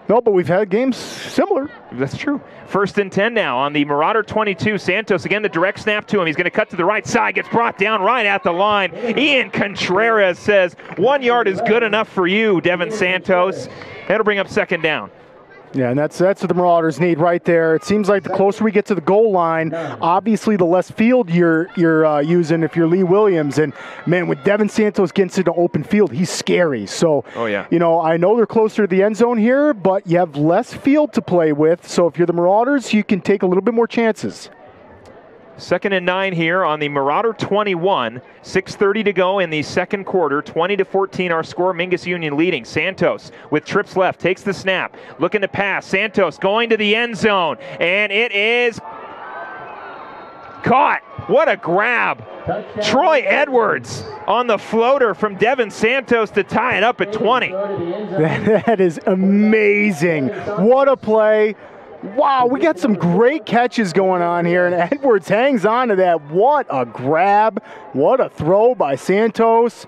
No, but we've had games similar. That's true. First and 10 now on the Marauder 22. Santos, again, the direct snap to him. He's going to cut to the right side, gets brought down right at the line. Ian Contreras says, 1 yard is good enough for you, Devin Santos. That'll bring up second down. Yeah, and that's what the Marauders need right there. It seems like the closer we get to the goal line, obviously the less field you're using if you're Lee Williams. And, man, when Devin Santos gets into open field, he's scary. So, you know, I know they're closer to the end zone here, but you have less field to play with. So if you're the Marauders, you can take a little bit more chances. Second and 9 here on the Marauder 21. 6:30 to go in the second quarter. 20-14 our score. Mingus Union leading. Santos with trips left. Takes the snap. Looking to pass. Santos going to the end zone. And it is caught. What a grab. Troy Edwards on the floater from Devin Santos to tie it up at 20. That is amazing. What a play. Wow, we got some great catches going on here, and Edwards hangs on to that. What a grab. What a throw by Santos.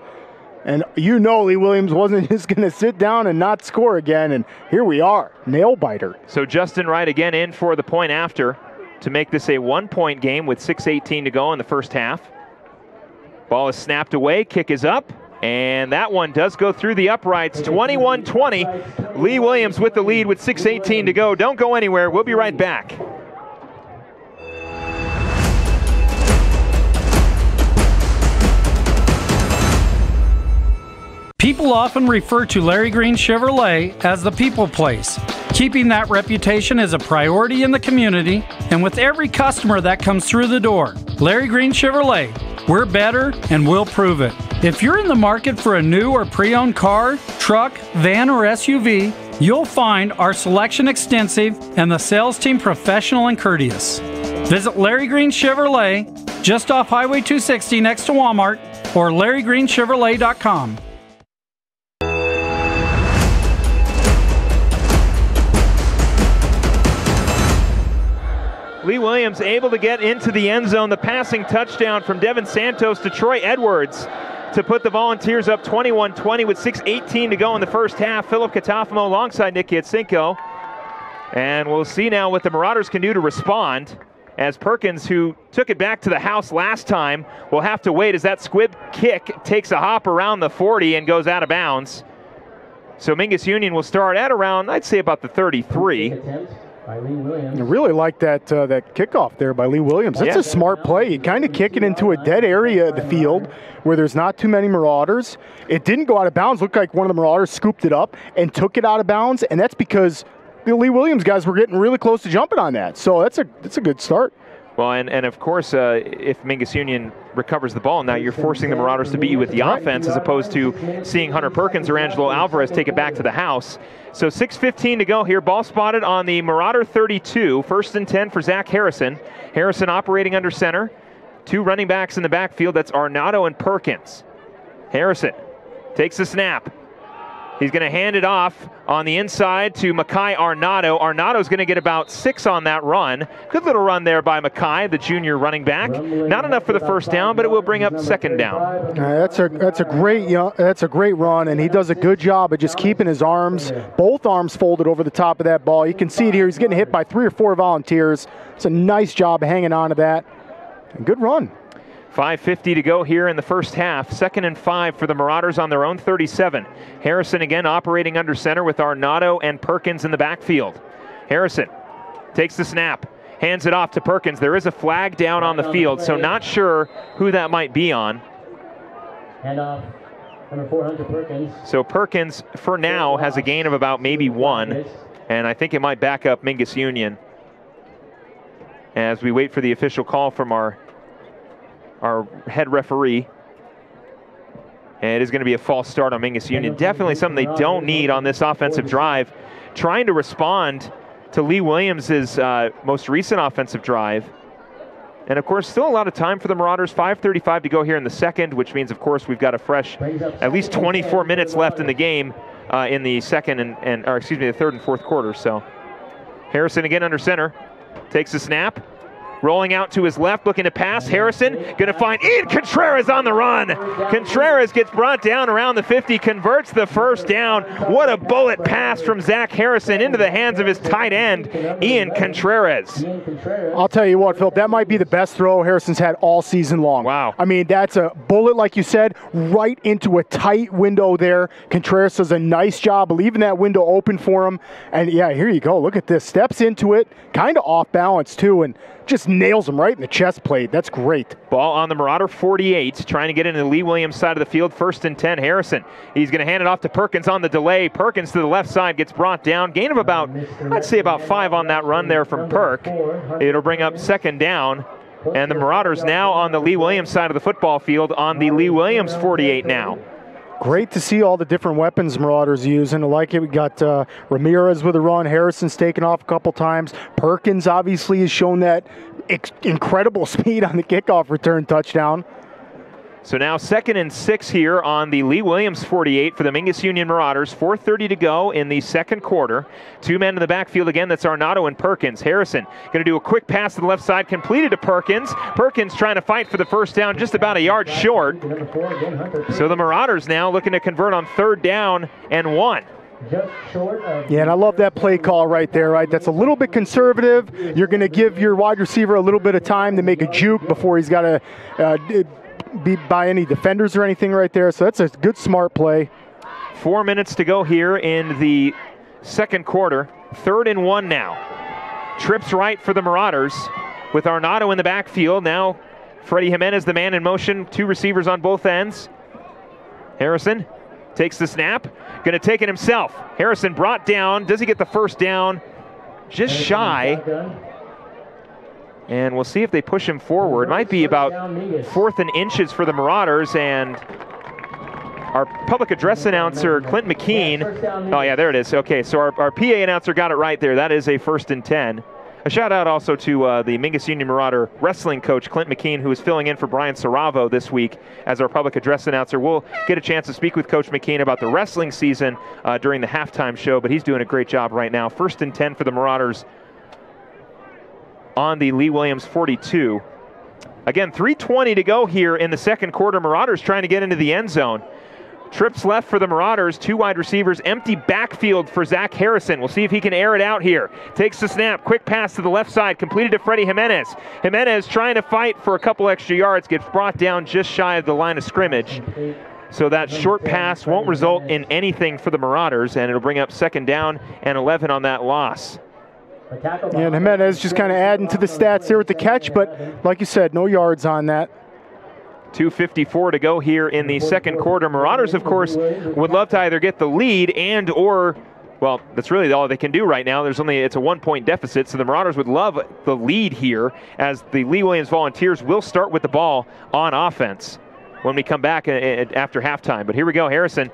And you know Lee Williams wasn't just going to sit down and not score again, and here we are, nail-biter. So Justin Wright again in for the point after to make this a one-point game with 6:18 to go in the first half. Ball is snapped away, kick is up. And that one does go through the uprights. 21-20. Lee Williams with the lead with 6:18 to go. Don't go anywhere. We'll be right back. People often refer to Larry Green Chevrolet as the people place. Keeping that reputation is a priority in the community, and with every customer that comes through the door. Larry Green Chevrolet, we're better and we'll prove it. If you're in the market for a new or pre-owned car, truck, van, or SUV, you'll find our selection extensive and the sales team professional and courteous. Visit Larry Green Chevrolet just off Highway 260 next to Walmart or LarryGreenChevrolet.com. Lee Williams able to get into the end zone. The passing touchdown from Devin Santos to Troy Edwards to put the Volunteers up 21-20 with 6:18 to go in the first half. Philip Catalfamo alongside Nick Yatsinko. And we'll see now what the Marauders can do to respond, as Perkins, who took it back to the house last time, will have to wait as that squib kick takes a hop around the 40 and goes out of bounds. So Mingus Union will start at around, I'd say, about the 33. I really like that that kickoff there by Lee Williams. That's a smart play. You kind of kick it into a dead area of the field where there's not too many Marauders. It didn't go out of bounds. Looked like one of the Marauders scooped it up and took it out of bounds, and that's because the Lee Williams guys were getting really close to jumping on that. So that's a good start. Well, and of course, if Mingus Union recovers the ball, now you're forcing the Marauders to beat you with the offense as opposed to seeing Hunter Perkins or Angelo Alvarez take it back to the house. So 6:15 to go here. Ball spotted on the Marauder 32. 1st and 10 for Zach Harrison. Harrison operating under center. 2 running backs in the backfield. That's Arnado and Perkins. Harrison takes the snap. He's going to hand it off on the inside to Makai Arnado. Arnado's going to get about 6 on that run. Good little run there by Makai, the junior running back. Not enough for the first down, but it will bring up 2nd down. That's a great run, and he does a good job of just keeping his arms, both arms folded over the top of that ball. You can see it here. He's getting hit by 3 or 4 volunteers. It's a nice job hanging on to that. And good run. 5:50 to go here in the first half. 2nd and 5 for the Marauders on their own 37. Harrison again operating under center with Arnado and Perkins in the backfield. Harrison takes the snap, hands it off to Perkins. There is a flag down on the field, so not sure who that might be on. Hand off, number 400 Perkins. So Perkins, for now, has a gain of about maybe 1, and I think it might back up Mingus Union as we wait for the official call from our head referee. And it is going to be a false start on Mingus Union. Definitely something they don't need on this offensive drive. Trying to respond to Lee Williams' most recent offensive drive. And, of course, still a lot of time for the Marauders. 5:35 to go here in the second, which means, of course, we've got a fresh at least 24 minutes left in the game in the second the third and fourth quarter. So Harrison again under center. Takes the snap. Rolling out to his left, looking to pass. Harrison going to find Ian Contreras on the run. Contreras gets brought down around the 50, converts the first down. What a bullet pass from Zach Harrison into the hands of his tight end, Ian Contreras. I'll tell you what, Phil, that might be the best throw Harrison's had all season long. Wow. I mean, that's a bullet, like you said, right into a tight window there. Contreras does a nice job leaving that window open for him. And, yeah, here you go. Look at this. Steps into it, kind of off balance, too, and just nails him right in the chest plate. That's great. Ball on the Marauder 48, trying to get into the Lee Williams side of the field. 1st and 10, Harrison. He's going to hand it off to Perkins on the delay. Perkins to the left side gets brought down. Gain of about, I'd say about 5 on that run there from Perk. It'll bring up 2nd down. And the Marauders now on the Lee Williams side of the football field on the Lee Williams 48 now. Great to see all the different weapons Marauders using. I like it. We got Ramirez with a run. Harrison's taken off a couple times. Perkins obviously has shown that incredible speed on the kickoff return touchdown. So now 2nd and 6 here on the Lee Williams 48 for the Mingus Union Marauders. 4:30 to go in the second quarter. 2 men in the backfield again. That's Arnado and Perkins. Harrison going to do a quick pass to the left side, completed to Perkins. Perkins trying to fight for the first down, just about a yard short. So the Marauders now looking to convert on 3rd down and 1. Yeah, and I love that play call right there, right? That's a little bit conservative. You're going to give your wide receiver a little bit of time to make a juke before he's got to be by any defenders or anything right there. So that's a good, smart play. 4 minutes to go here in the second quarter. 3rd and 1 now. Trips right for the Marauders with Arnado in the backfield. Now Freddie Jimenez, the man in motion. 2 receivers on both ends. Harrison takes the snap. Going to take it himself. Harrison brought down. Does he get the first down? Just shy. And we'll see if they push him forward. Might be about 4th and inches for the Marauders. And our public address announcer, Clint McKean. Oh, yeah, there it is. Okay, so our PA announcer got it right there. That is a 1st and 10. A shout out also to the Mingus Union Marauder wrestling coach, Clint McKean, who is filling in for Brian Saravo this week as our public address announcer. We'll get a chance to speak with Coach McKean about the wrestling season during the halftime show, but he's doing a great job right now. 1st and 10 for the Marauders on the Lee Williams 42. Again, 3:20 to go here in the second quarter. Marauders trying to get into the end zone. Trips left for the Marauders, 2 wide receivers, empty backfield for Zach Harrison. We'll see if he can air it out here. Takes the snap, quick pass to the left side, completed to Freddie Jimenez. Jimenez trying to fight for a couple extra yards, gets brought down just shy of the line of scrimmage. So that short pass won't result in anything for the Marauders, and it'll bring up 2nd down and 11 on that loss. Yeah, and Jimenez just kind of adding to the stats there with the catch, but like you said, no yards on that. 2:54 to go here in the second quarter. Marauders, of course, would love to either get the lead and or, well, that's really all they can do right now. It's a 1-point deficit, so the Marauders would love the lead here as the Lee Williams Volunteers will start with the ball on offense when we come back after halftime. But here we go, Harrison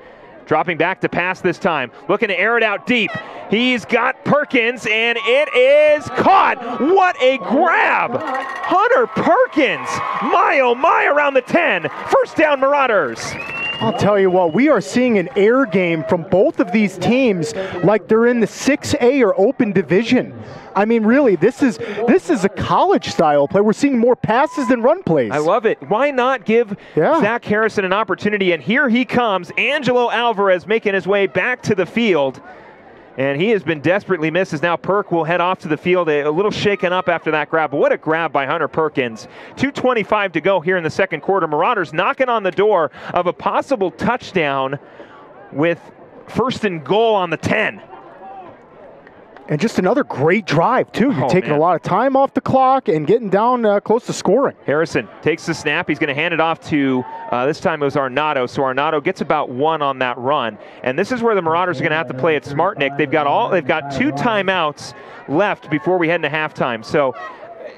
dropping back to pass this time, looking to air it out deep. He's got Perkins, and it is caught. What a grab! Hunter Perkins, my oh my, around the 10. First down, Marauders. I'll tell you what, we are seeing an air game from both of these teams like they're in the 6A or open division. I mean, really, this is a college-style play. We're seeing more passes than run plays. I love it. Why not give Zach Harrison an opportunity? And here he comes, Angelo Alvarez making his way back to the field. And he has been desperately missed as now Perk will head off to the field, a little shaken up after that grab. But what a grab by Hunter Perkins. 2:25 to go here in the second quarter. Marauders knocking on the door of a possible touchdown with 1st and goal on the 10. And just another great drive, too. You're taking a lot of time off the clock and getting down close to scoring. Harrison takes the snap. He's going to hand it off to, this time it was Arnado. So Arnado gets about 1 on that run. And this is where the Marauders are going to have to play it smart, Nick. They've got 2 timeouts left before we head into halftime. So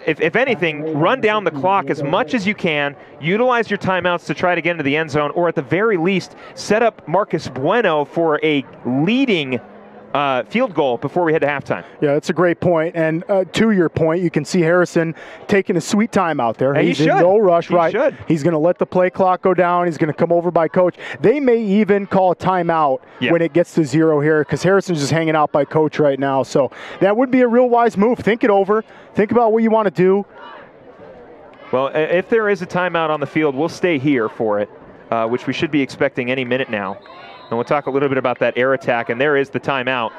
if anything, run down the clock as much as you can, utilize your timeouts to try to get into the end zone, or at the very least, set up Marcus Bueno for a leading field goal before we head to halftime. Yeah, that's a great point. And to your point, you can see Harrison taking a sweet time out there. And he's in no rush, right? He's going to let the play clock go down. He's going to come over by coach. They may even call a timeout when it gets to 0 here because Harrison's just hanging out by coach right now. So that would be a real wise move. Think it over. Think about what you want to do. Well, if there is a timeout on the field, we'll stay here for it, which we should be expecting any minute now. And we'll talk a little bit about that air attack, and there is the timeout.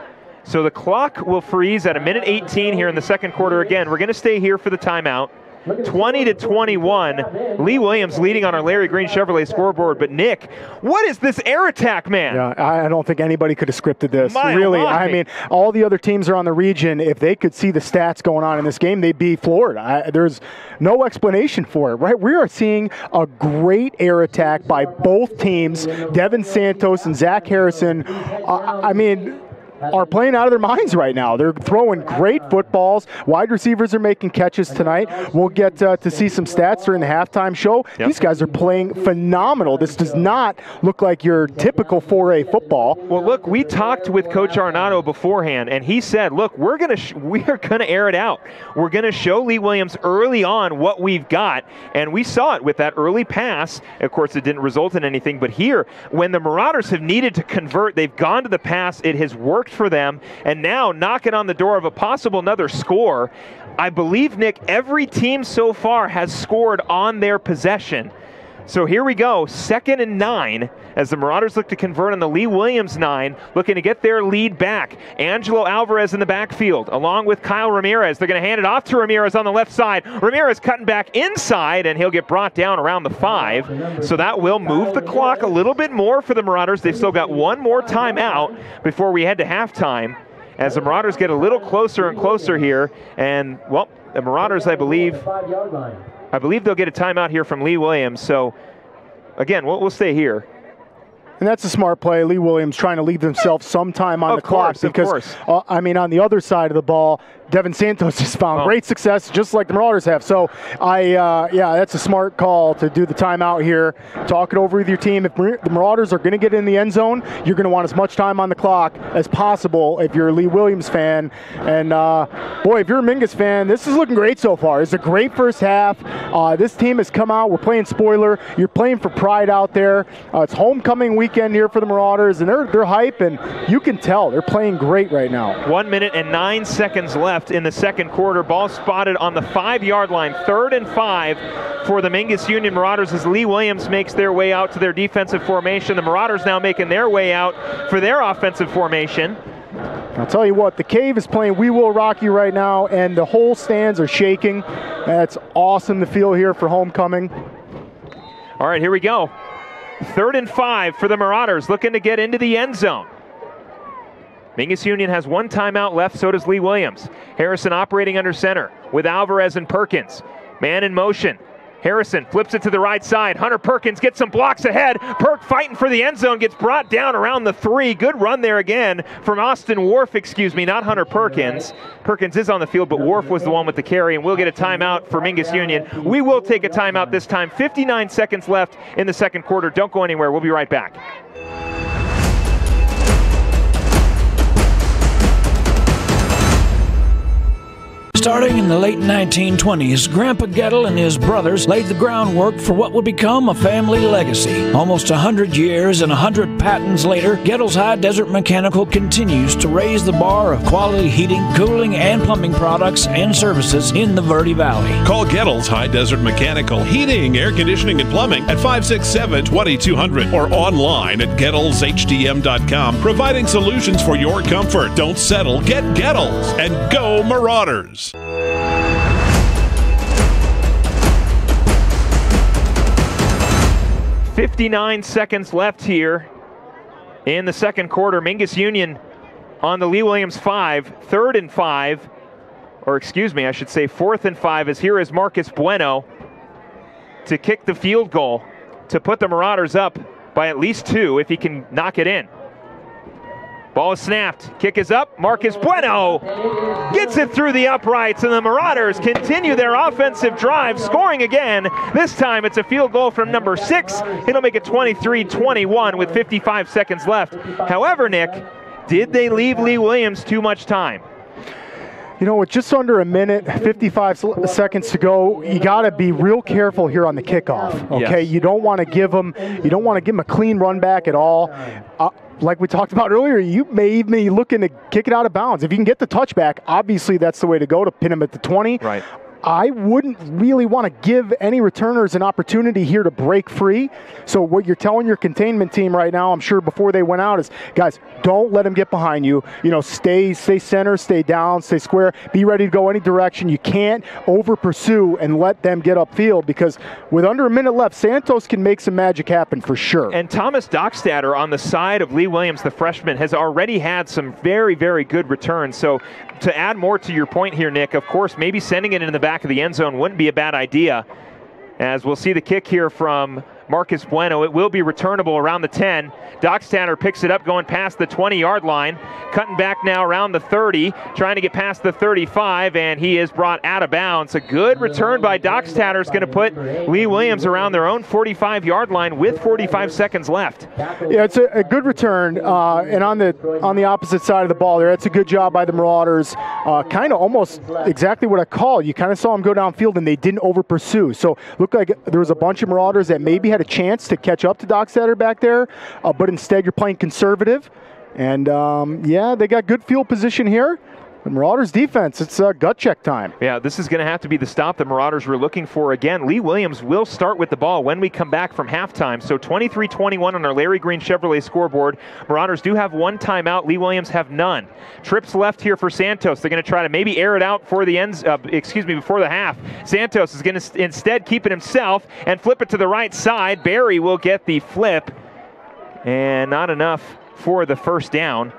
So the clock will freeze at 1:18 here in the second quarter. Again, we're going to stay here for the timeout. 20-21. Lee Williams leading on our Larry Green Chevrolet scoreboard. But Nick, what is this air attack, man? Yeah, I don't think anybody could have scripted this. Really, I mean, all the other teams are on the region. If they could see the stats going on in this game, they'd be floored. There's no explanation for it, right? We are seeing a great air attack by both teams. Devin Santos and Zach Harrison. I mean, are playing out of their minds right now. They're throwing great footballs. Wide receivers are making catches tonight. We'll get to see some stats during the halftime show. These guys are playing phenomenal. This does not look like your typical 4A football. Well, look, we talked with Coach Arnado beforehand, and he said, look, we are gonna air it out. We're going to show Lee Williams early on what we've got, and we saw it with that early pass. Of course, it didn't result in anything, but here, when the Marauders have needed to convert, they've gone to the pass. It has worked for them, and now knocking on the door of a possible another score. I believe, Nick, every team so far has scored on their possession. So here we go, 2nd and 9 as the Marauders look to convert on the Lee Williams 9, looking to get their lead back. Angelo Alvarez in the backfield, along with Kyle Ramirez. They're going to hand it off to Ramirez on the left side. Ramirez cutting back inside, and he'll get brought down around the 5. So that will move the clock a little bit more for the Marauders. They've still got one more timeout before we head to halftime, as the Marauders get a little closer and closer here. And, well, the Marauders, I believe they'll get a timeout here from Lee Williams. So, again, we'll stay here. And that's a smart play. Lee Williams trying to leave themselves some time on the clock because, I mean, on the other side of the ball, Devin Santos has found great success, just like the Marauders have. So, yeah, that's a smart call to do the timeout here. Talk it over with your team. If the Marauders are going to get in the end zone, you're going to want as much time on the clock as possible if you're a Lee Williams fan. And, boy, if you're a Mingus fan, this is looking great so far. It's a great first half. This team has come out. We're playing spoiler. You're playing for pride out there. It's homecoming weekend here for the Marauders, and they're hype, and you can tell they're playing great right now. 1 minute and 9 seconds left left in the second quarter. Ball spotted on the 5-yard line. 3rd and 5 for the Mingus Union Marauders as Lee Williams makes their way out to their defensive formation. The Marauders now making their way out for their offensive formation. I'll tell you what, the Cave is playing We Will Rock You right now, and the whole stands are shaking. That's awesome to feel here for homecoming. All right, here we go. 3rd and 5 for the Marauders, looking to get into the end zone. Mingus Union has 1 timeout left, so does Lee Williams. Harrison operating under center with Alvarez and Perkins. Man in motion. Harrison flips it to the right side. Hunter Perkins gets some blocks ahead. Perk fighting for the end zone, gets brought down around the 3. Good run there again from Austin Wharf, not Hunter Perkins. Perkins is on the field, but Wharf was the one with the carry, and we'll get a timeout for Mingus Union. We will take a timeout this time. 59 seconds left in the second quarter. Don't go anywhere. We'll be right back. Starting in the late 1920s, Grandpa Gettle and his brothers laid the groundwork for what would become a family legacy. Almost 100 years and 100 patents later, Gettle's High Desert Mechanical continues to raise the bar of quality heating, cooling, and plumbing products and services in the Verde Valley. Call Gettle's High Desert Mechanical Heating, Air Conditioning, and Plumbing at 567-2200 or online at GettlesHDM.com, providing solutions for your comfort. Don't settle, get Gettles, and go Marauders! 59 seconds left here in the second quarter. Mingus Union on the Lee Williams 5, 3rd and 5, or excuse me, I should say 4th and 5, as here is Marcus Bueno to kick the field goal to put the Marauders up by at least 2 if he can knock it in. Ball is snapped. Kick is up. Marcus Bueno gets it through the uprights, and the Marauders continue their offensive drive, scoring again. This time it's a field goal from number 6. It'll make it 23-21 with 55 seconds left. However, Nick, did they leave Lee Williams too much time? You know, with just under a minute, 55 seconds to go, you got to be real careful here on the kickoff. Okay, yes. You don't want to give them a clean run back at all. Like we talked about earlier, you may even be looking to kick it out of bounds. If you can get the touchback, obviously that's the way to go, to pin him at the 20. Right. I wouldn't really want to give any returners an opportunity here to break free. So what you're telling your containment team right now, I'm sure before they went out, is, guys, don't let them get behind you. You know, stay center, stay down, stay square. Be ready to go any direction. You can't over-pursue and let them get upfield, because with under a minute left, Santos can make some magic happen for sure. And Thomas Dockstader on the side of Lee Williams, the freshman, has already had some very, very good returns. So to add more to your point here, Nick, of course, maybe sending it in the back of the end zone wouldn't be a bad idea, as we'll see the kick here from Marcus Bueno. It will be returnable around the 10. Dockstader picks it up going past the 20-yard line, cutting back now around the 30, trying to get past the 35, and he is brought out of bounds. A good return by Dockstader is going to put Lee Williams around their own 45-yard line with 45 seconds left. Yeah, it's a good return, and on the opposite side of the ball there, it's a good job by the Marauders. Kind of almost exactly what I called. You kind of saw them go downfield, and they didn't over-pursue. So looked like there was a bunch of Marauders that maybe had a chance to catch up to Dockstader back there, but instead you're playing conservative. And yeah, they got good field position here. The Marauders defense, it's gut check time. Yeah, this is going to have to be the stop the Marauders were looking for again. Lee Williams will start with the ball when we come back from halftime. So 23-21 on our Larry Green Chevrolet scoreboard. Marauders do have 1 timeout. Lee Williams have none. Trips left here for Santos. They're going to try to maybe air it out for the ends. Before the half. Santos is going to instead keep it himself and flip it to the right side. Barry will get the flip, and not enough for the first down,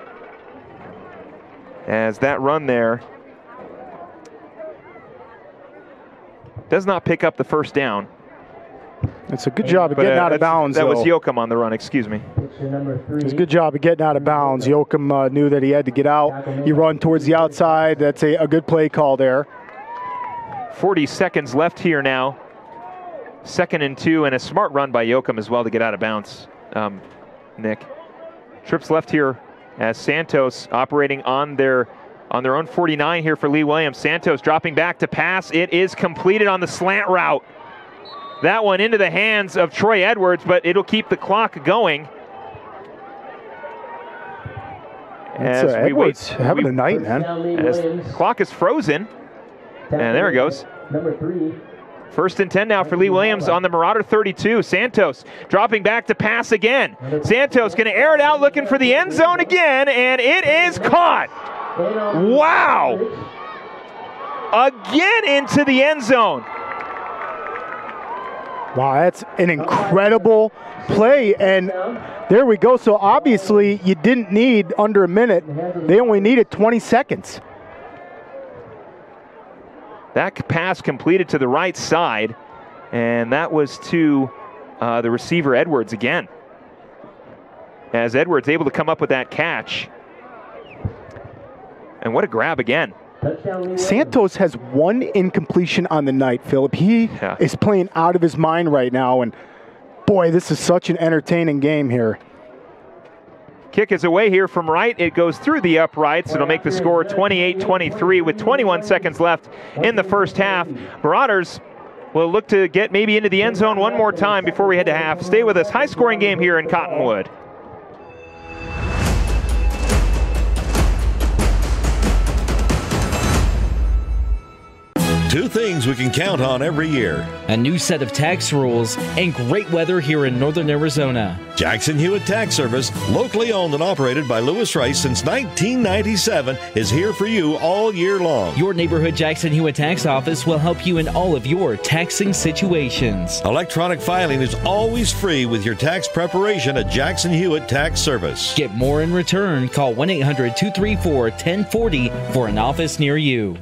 as that run there does not pick up the first down. It's a good job of getting out of bounds. That was Yoakum on the run, excuse me. It's a good job of getting out of bounds. Yoakum knew that he had to get out. He run towards the outside. That's a good play call there. 40 seconds left here now. 2nd and 2, and a smart run by Yoakum as well to get out of bounds, Nick. Trips left here as Santos operating on their own 49 here for Lee Williams. Santos dropping back to pass. It is completed on the slant route. That one into the hands of Troy Edwards, but it'll keep the clock going. As we Edwards having a night, man. As the clock is frozen. And there it goes. Number 3. 1st and 10 now for Lee Williams on the Marauder 32. Santos dropping back to pass again. Santos going to air it out, looking for the end zone again, and it is caught. Wow. Again into the end zone. Wow, that's an incredible play, and there we go. So obviously you didn't need under a minute. They only needed 20 seconds. That pass completed to the right side, and that was to the receiver Edwards again. As Edwards able to come up with that catch. And what a grab again. Santos has 1 incompletion on the night, Philip. He is playing out of his mind right now, and boy, this is such an entertaining game here. Kick is away here from right. It goes through the uprights. It'll make the score 28-23 with 21 seconds left in the first half. Marauders will look to get maybe into the end zone one more time before we head to half. Stay with us. High-scoring game here in Cottonwood. Two things we can count on every year. A new set of tax rules and great weather here in northern Arizona. Jackson Hewitt Tax Service, locally owned and operated by Lewis Rice since 1997, is here for you all year long. Your neighborhood Jackson Hewitt Tax Office will help you in all of your taxing situations. Electronic filing is always free with your tax preparation at Jackson Hewitt Tax Service. Get more in return. Call 1-800-234-1040 for an office near you.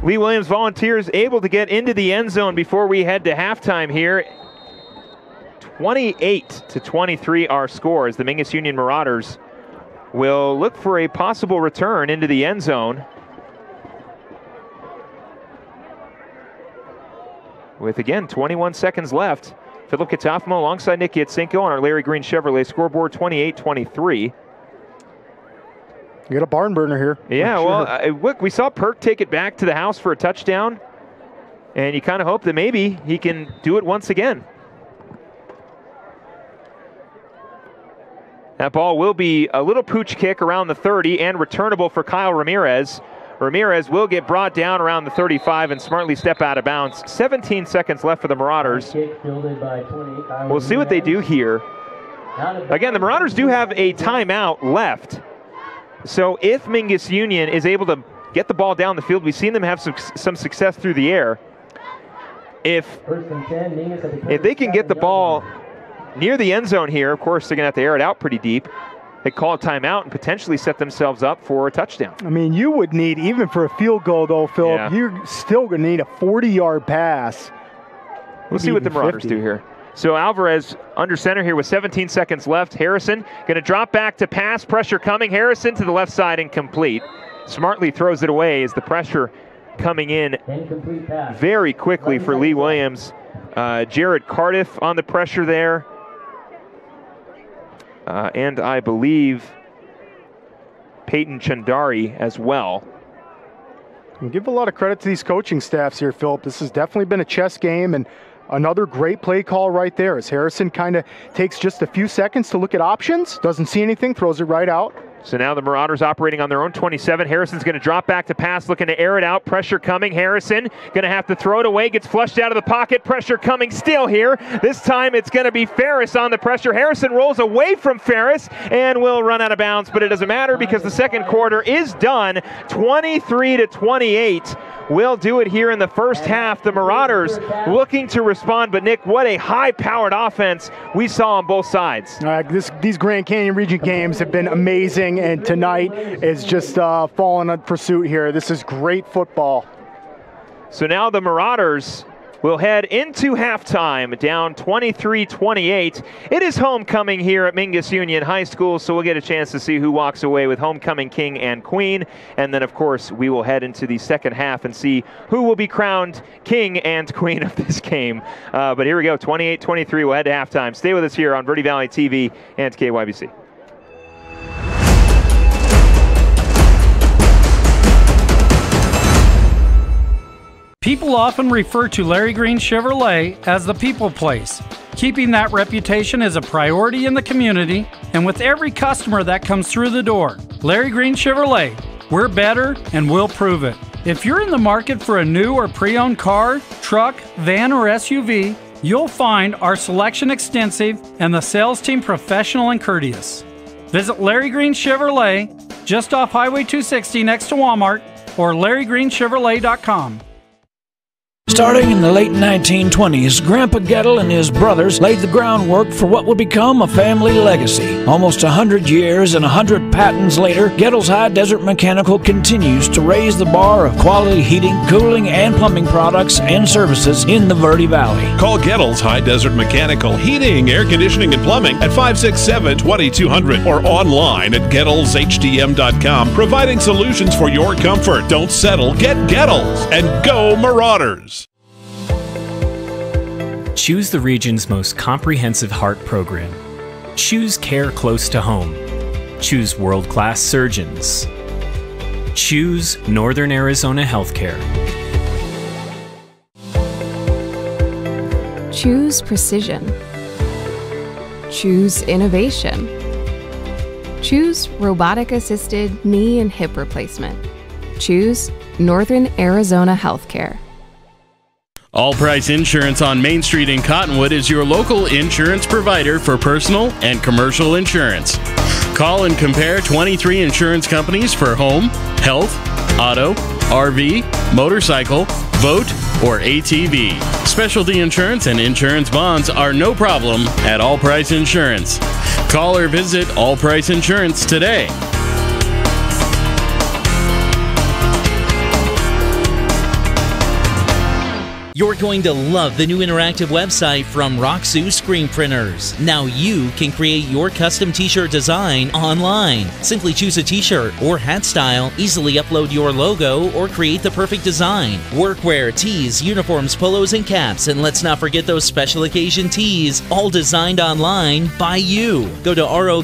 Lee Williams Volunteers able to get into the end zone before we head to halftime here. 28-23 our score as the Mingus Union Marauders will look for a possible return into the end zone. With, again, 21 seconds left. Philip Catalfamo alongside Nick Yatsinko on our Larry Green Chevrolet scoreboard, 28-23. You got a barn burner here. Yeah, well, look, we saw Perk take it back to the house for a touchdown, and you kind of hope that maybe he can do it once again. That ball will be a little pooch kick around the 30 and returnable for Kyle Ramirez. Ramirez will get brought down around the 35 and smartly step out of bounds. 17 seconds left for the Marauders. We'll see what they do here. Again, the Marauders do have a timeout left. So if Mingus Union is able to get the ball down the field, we've seen them have some success through the air. If they can get the ball near the end zone here, of course, they're going to have to air it out pretty deep. They call a timeout and potentially set themselves up for a touchdown. I mean, you would need, even for a field goal, though, Philip, you're still going to need a 40-yard pass. We'll see what the Marauders do here. So Alvarez under center here with 17 seconds left. Harrison going to drop back to pass. Pressure coming. Harrison to the left side, incomplete. Smartly throws it away as the pressure coming in very quickly for Lee Williams. Jared Cardiff on the pressure there. And I believe Peyton Chandari as well. And give a lot of credit to these coaching staffs here, Philip. This has definitely been a chess game, and another great play call right there as Harrison kind of takes just a few seconds to look at options, doesn't see anything, throws it right out. So now the Marauders operating on their own 27. Harrison's going to drop back to pass, looking to air it out. Pressure coming. Harrison going to have to throw it away. Gets flushed out of the pocket. Pressure coming still here. This time it's going to be Ferris on the pressure. Harrison rolls away from Ferris and will run out of bounds, but it doesn't matter because the second quarter is done. 23-28. Will do it here in the first half. The Marauders looking to respond, but Nick, what a high-powered offense we saw on both sides. These Grand Canyon Region games have been amazing, and tonight is just falling on pursuit here. This is great football. So now the Marauders will head into halftime, down 23-28. It is homecoming here at Mingus Union High School, so we'll get a chance to see who walks away with homecoming king and queen. And then, of course, we will head into the second half and see who will be crowned king and queen of this game. But here we go, 28-23. We'll head to halftime. Stay with us here on Verde Valley TV and KYBC. People often refer to Larry Green Chevrolet as the people place. Keeping that reputation is a priority in the community and with every customer that comes through the door. Larry Green Chevrolet, we're better and we'll prove it. If you're in the market for a new or pre-owned car, truck, van, or SUV, you'll find our selection extensive and the sales team professional and courteous. Visit Larry Green Chevrolet just off Highway 260 next to Walmart or LarryGreenChevrolet.com. Starting in the late 1920s, Grandpa Gettle and his brothers laid the groundwork for what would become a family legacy. Almost 100 years and 100 patents later, Gettle's High Desert Mechanical continues to raise the bar of quality heating, cooling, and plumbing products and services in the Verde Valley. Call Gettle's High Desert Mechanical Heating, Air Conditioning, and Plumbing at 567-2200 or online at GettlesHDM.com, providing solutions for your comfort. Don't settle, get Gettles, and go Marauders! Choose the region's most comprehensive heart program. Choose care close to home. Choose world-class surgeons. Choose Northern Arizona Healthcare. Choose precision. Choose innovation. Choose robotic-assisted knee and hip replacement. Choose Northern Arizona Healthcare. All Price Insurance on Main Street in Cottonwood is your local insurance provider for personal and commercial insurance. Call and compare 23 insurance companies for home, health, auto, RV, motorcycle, boat, or ATV. Specialty insurance and insurance bonds are no problem at All Price Insurance. Call or visit All Price Insurance today. You're going to love the new interactive website from Roxu Screen Printers. Now you can create your custom t-shirt design online. Simply choose a t-shirt or hat style, easily upload your logo, or create the perfect design. Workwear, tees, uniforms, polos, and caps, and let's not forget those special occasion tees, all designed online by you. Go to ROKZOO.com,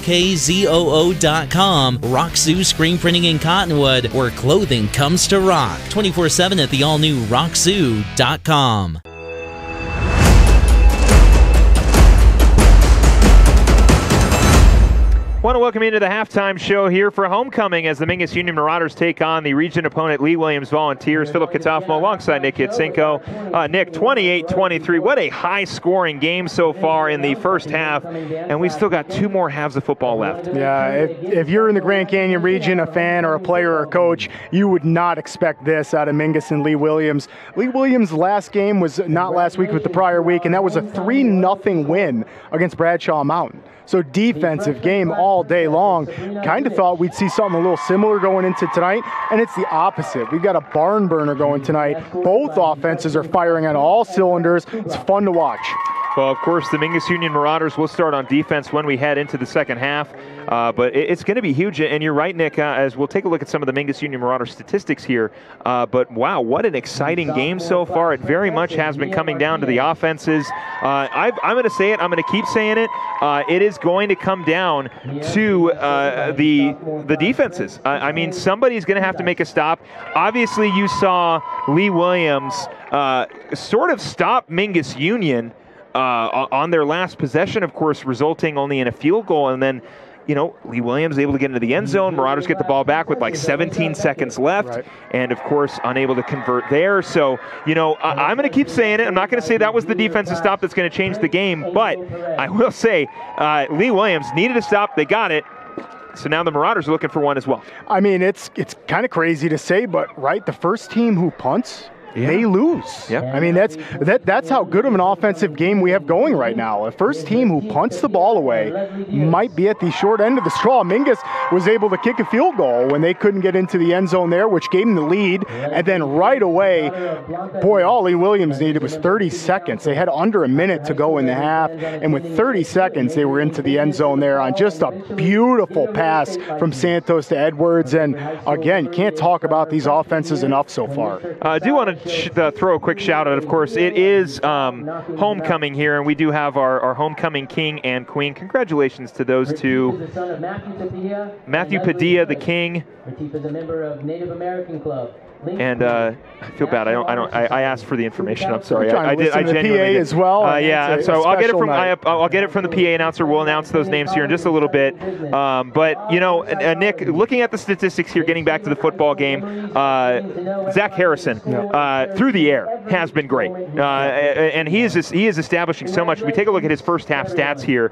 Roxu Screen Printing in Cottonwood, where clothing comes to rock. 24/7 at the all-new Roxu.com. Want to welcome you to the halftime show here for homecoming as the Mingus Union Marauders take on the region opponent Lee Williams Volunteers. Philip Catalfamo alongside Nick Yatsinko. Nick, 28-23. What a high-scoring game so far in the first half, and we've still got 2 more halves of football left. Yeah, if you're in the Grand Canyon region, a fan or a player or a coach, you would not expect this out of Mingus and Lee Williams. Lee Williams' last game was not last week, but the prior week, and that was a 3-0 win against Bradshaw Mountain. So defensive game all day long. Kind of thought we'd see something a little similar going into tonight, and it's the opposite. We've got a barn burner going tonight. Both offenses are firing on all cylinders. It's fun to watch. Well, of course, the Mingus Union Marauders will start on defense when we head into the second half, but it's going to be huge. And you're right, Nick, as we'll take a look at some of the Mingus Union Marauders statistics here. But, wow, what an exciting game so far. It very much has been coming down to the offenses. I'm going to say it. I'm going to keep saying it. It is going to come down to the defenses. I mean, somebody's going to have to make a stop. Obviously, you saw Lee Williams sort of stop Mingus Union on their last possession, of course, resulting only in a field goal. And then, you know, Lee Williams able to get into the end zone. Marauders get the ball back with like 17 seconds left. Right. And, of course, unable to convert there. So, you know, I'm going to keep saying it. I'm not going to say that was the defensive stop that's going to change the game. But I will say Lee Williams needed a stop. They got it. So now the Marauders are looking for one as well. I mean, it's kind of crazy to say, but, right, the first team who punts, they lose. Yep. I mean, that's how good of an offensive game we have going right now. A first team who punts the ball away might be at the short end of the straw. Mingus was able to kick a field goal when they couldn't get into the end zone there, which gave them the lead. And then right away, boy, all Lee Williams needed was 30 seconds. They had under a minute to go in the half, and with 30 seconds, they were into the end zone there on just a beautiful pass from Santos to Edwards. And again, can't talk about these offenses enough so far. I do want to throw a quick shout out. Of course, it is homecoming here, and we do have our homecoming king and queen. Congratulations to those two. Matthew Padilla, the king. Retief is a member of Native American Club. And I feel bad. I asked for the information. I'm sorry. I did. I genuinely PA did. as well. Yeah. So I'll get it from I'll get it from the PA announcer. We'll announce those names here in just a little bit. But Nick, looking at the statistics here, getting back to the football game, Zach Harrison through the air has been great, and he is establishing so much. We take a look at his first half stats here.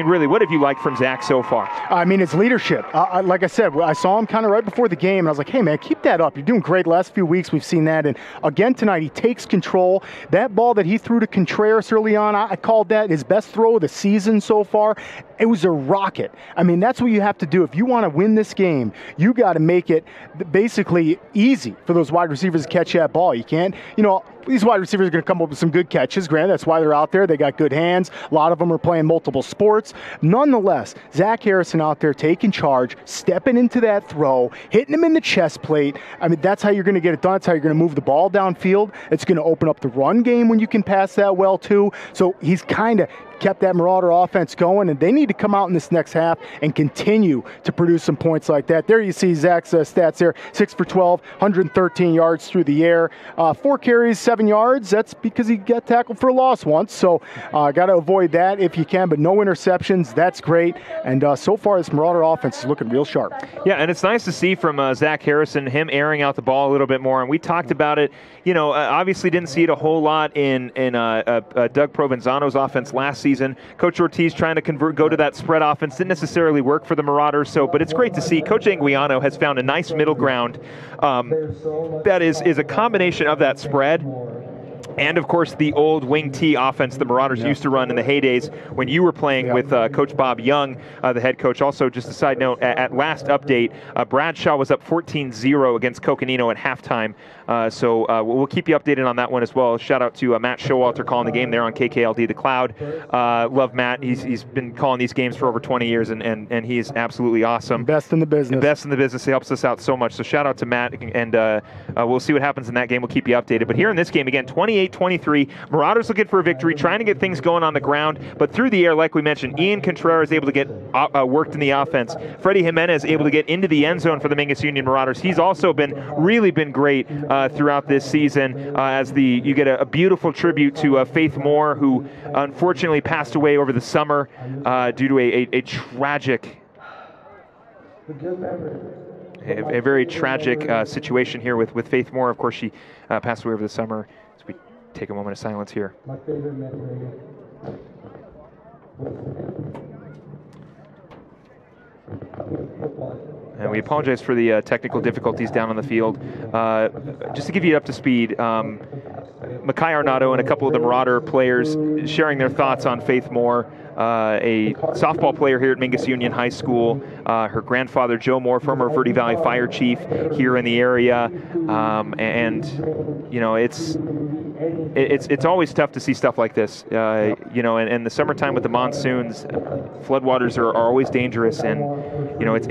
Really, what have you liked from Zach so far? His leadership. Like I said, I saw him kind of right before the game, and I was like, hey, man, keep that up. You're doing great. Last few weeks, we've seen that. And again tonight, he takes control. That ball that he threw to Contreras early on, I called that his best throw of the season so far. It was a rocket. That's what you have to do. If you want to win this game, you got to make it basically easy for those wide receivers to catch that ball. You can't, these wide receivers are going to come up with some good catches. Granted, that's why they're out there. They got good hands. A lot of them are playing multiple sports. Nonetheless, Zach Harrison out there taking charge, stepping into that throw, hitting him in the chest plate. That's how you're going to get it done. That's how you're going to move the ball downfield. It's going to open up the run game when you can pass that well, too. So he's kind of kept that Marauder offense going, and they need to come out in this next half and continue to produce some points like that. There you see Zach's stats there, 6 for 12, 113 yards through the air, 4 carries, 7 yards. That's because he got tackled for a loss once, so got to avoid that if you can, but no interceptions. That's great, and so far this Marauder offense is looking real sharp. Yeah, and it's nice to see from Zach Harrison, him airing out the ball a little bit more, and we talked about it. Obviously didn't see it a whole lot in Doug Provenzano's offense last season. Coach Ortiz trying to go to that spread offense didn't necessarily work for the Marauders. But it's great to see Coach Anguiano has found a nice middle ground that is a combination of that spread and, of course, the old wing T offense the Marauders used to run in the heydays when you were playing with Coach Bob Young, the head coach. Also, just a side note, at last update, Bradshaw was up 14-0 against Coconino at halftime. So we'll keep you updated on that one as well. Shout out to Matt Showalter calling the game there on KKLD The Cloud. Love Matt. He's been calling these games for over 20 years, and he's absolutely awesome. Best in the business. Best in the business. He helps us out so much. So shout out to Matt, and we'll see what happens in that game. We'll keep you updated. But here in this game, again, 28-23, Marauders looking for a victory, trying to get things going on the ground. But through the air, like we mentioned, Ian Contreras able to get worked in the offense. Freddie Jimenez able to get into the end zone for the Mingus Union Marauders. He's also really been great throughout this season, as you get a beautiful tribute to Faith Moore, who unfortunately passed away over the summer due to a tragic, a very tragic situation here with Faith Moore. Of course, she passed away over the summer. So we take a moment of silence here. My favorite memory. And we apologize for the technical difficulties down on the field. Just to give you up to speed, Makai Arnado and a couple of the Marauder players sharing their thoughts on Faith Moore, a softball player here at Mingus Union High School. Her grandfather, Joe Moore, former Verde Valley Fire Chief here in the area. It's always tough to see stuff like this. And the summertime with the monsoons, floodwaters are always dangerous, and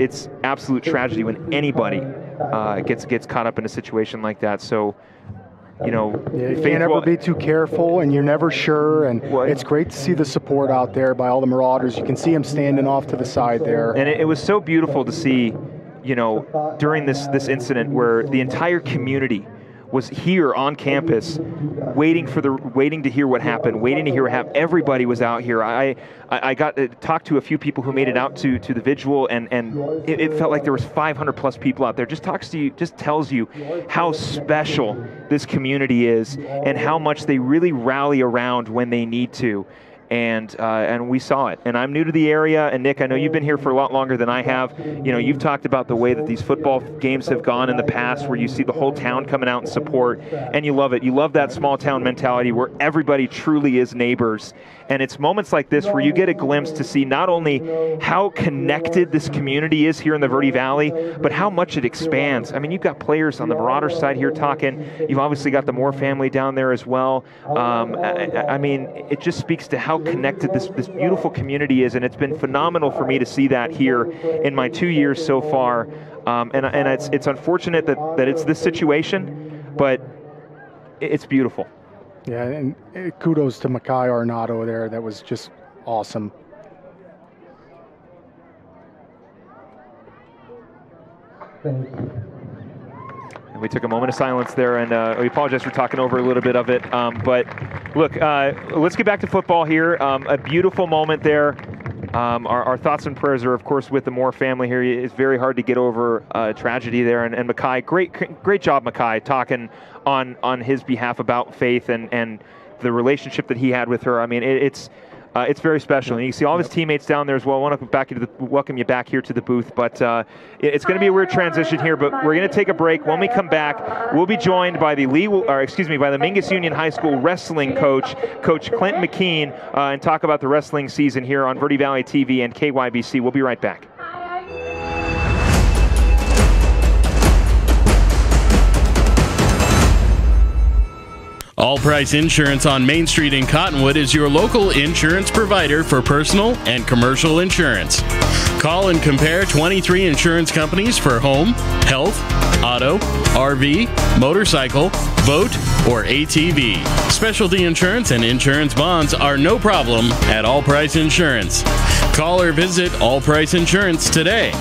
it's absolute tragedy when anybody gets caught up in a situation like that. So, you can't ever be too careful, and you're never sure. And it's great to see the support out there by all the Marauders. You can see them standing off to the side there. And it was so beautiful to see, during this incident where the entire community was here on campus, waiting to hear what happened, waiting to hear what happened. Everybody was out here. I got to talk to a few people who made it out to the vigil, and it felt like there was 500 plus people out there. Just tells you how special this community is and how much they really rally around when they need to. And we saw it. And I'm new to the area, and Nick, I know you've been here for a lot longer than I have. You've talked about the way that these football games have gone in the past, where you see the whole town coming out and support, and you love it. You love that small town mentality where everybody truly is neighbors. And it's moments like this where you get a glimpse to see not only how connected this community is here in the Verde Valley, but how much it expands. You've got players on the Marauder side here talking. You've obviously got the Moore family down there as well. It just speaks to how connected this beautiful community is, and it's been phenomenal for me to see that here in my 2 years so far. And it's unfortunate that it's this situation, but it's beautiful. Yeah, and kudos to Makai Arnado there. That was just awesome. Thank you. And we took a moment of silence there, and we apologize for talking over a little bit of it. But look, let's get back to football here. A beautiful moment there. Our thoughts and prayers are, of course, with the Moore family here. It's very hard to get over tragedy there. And Mackay, great job, Mackay, talking on his behalf about Faith and the relationship that he had with her. I mean, it's very special. And you can see all of his teammates down there as well. I want to welcome you back here to the booth. But it's going to be a weird transition here. But we're going to take a break. When we come back, we'll be joined by the Mingus Union High School wrestling coach, Coach Clint McKean, and talk about the wrestling season here on Verde Valley TV and KYBC. We'll be right back. All Price Insurance on Main Street in Cottonwood is your local insurance provider for personal and commercial insurance. Call and compare 23 insurance companies for home, health, auto, RV, motorcycle, boat, or ATV. Specialty insurance and insurance bonds are no problem at All Price Insurance. Call or visit All Price Insurance today.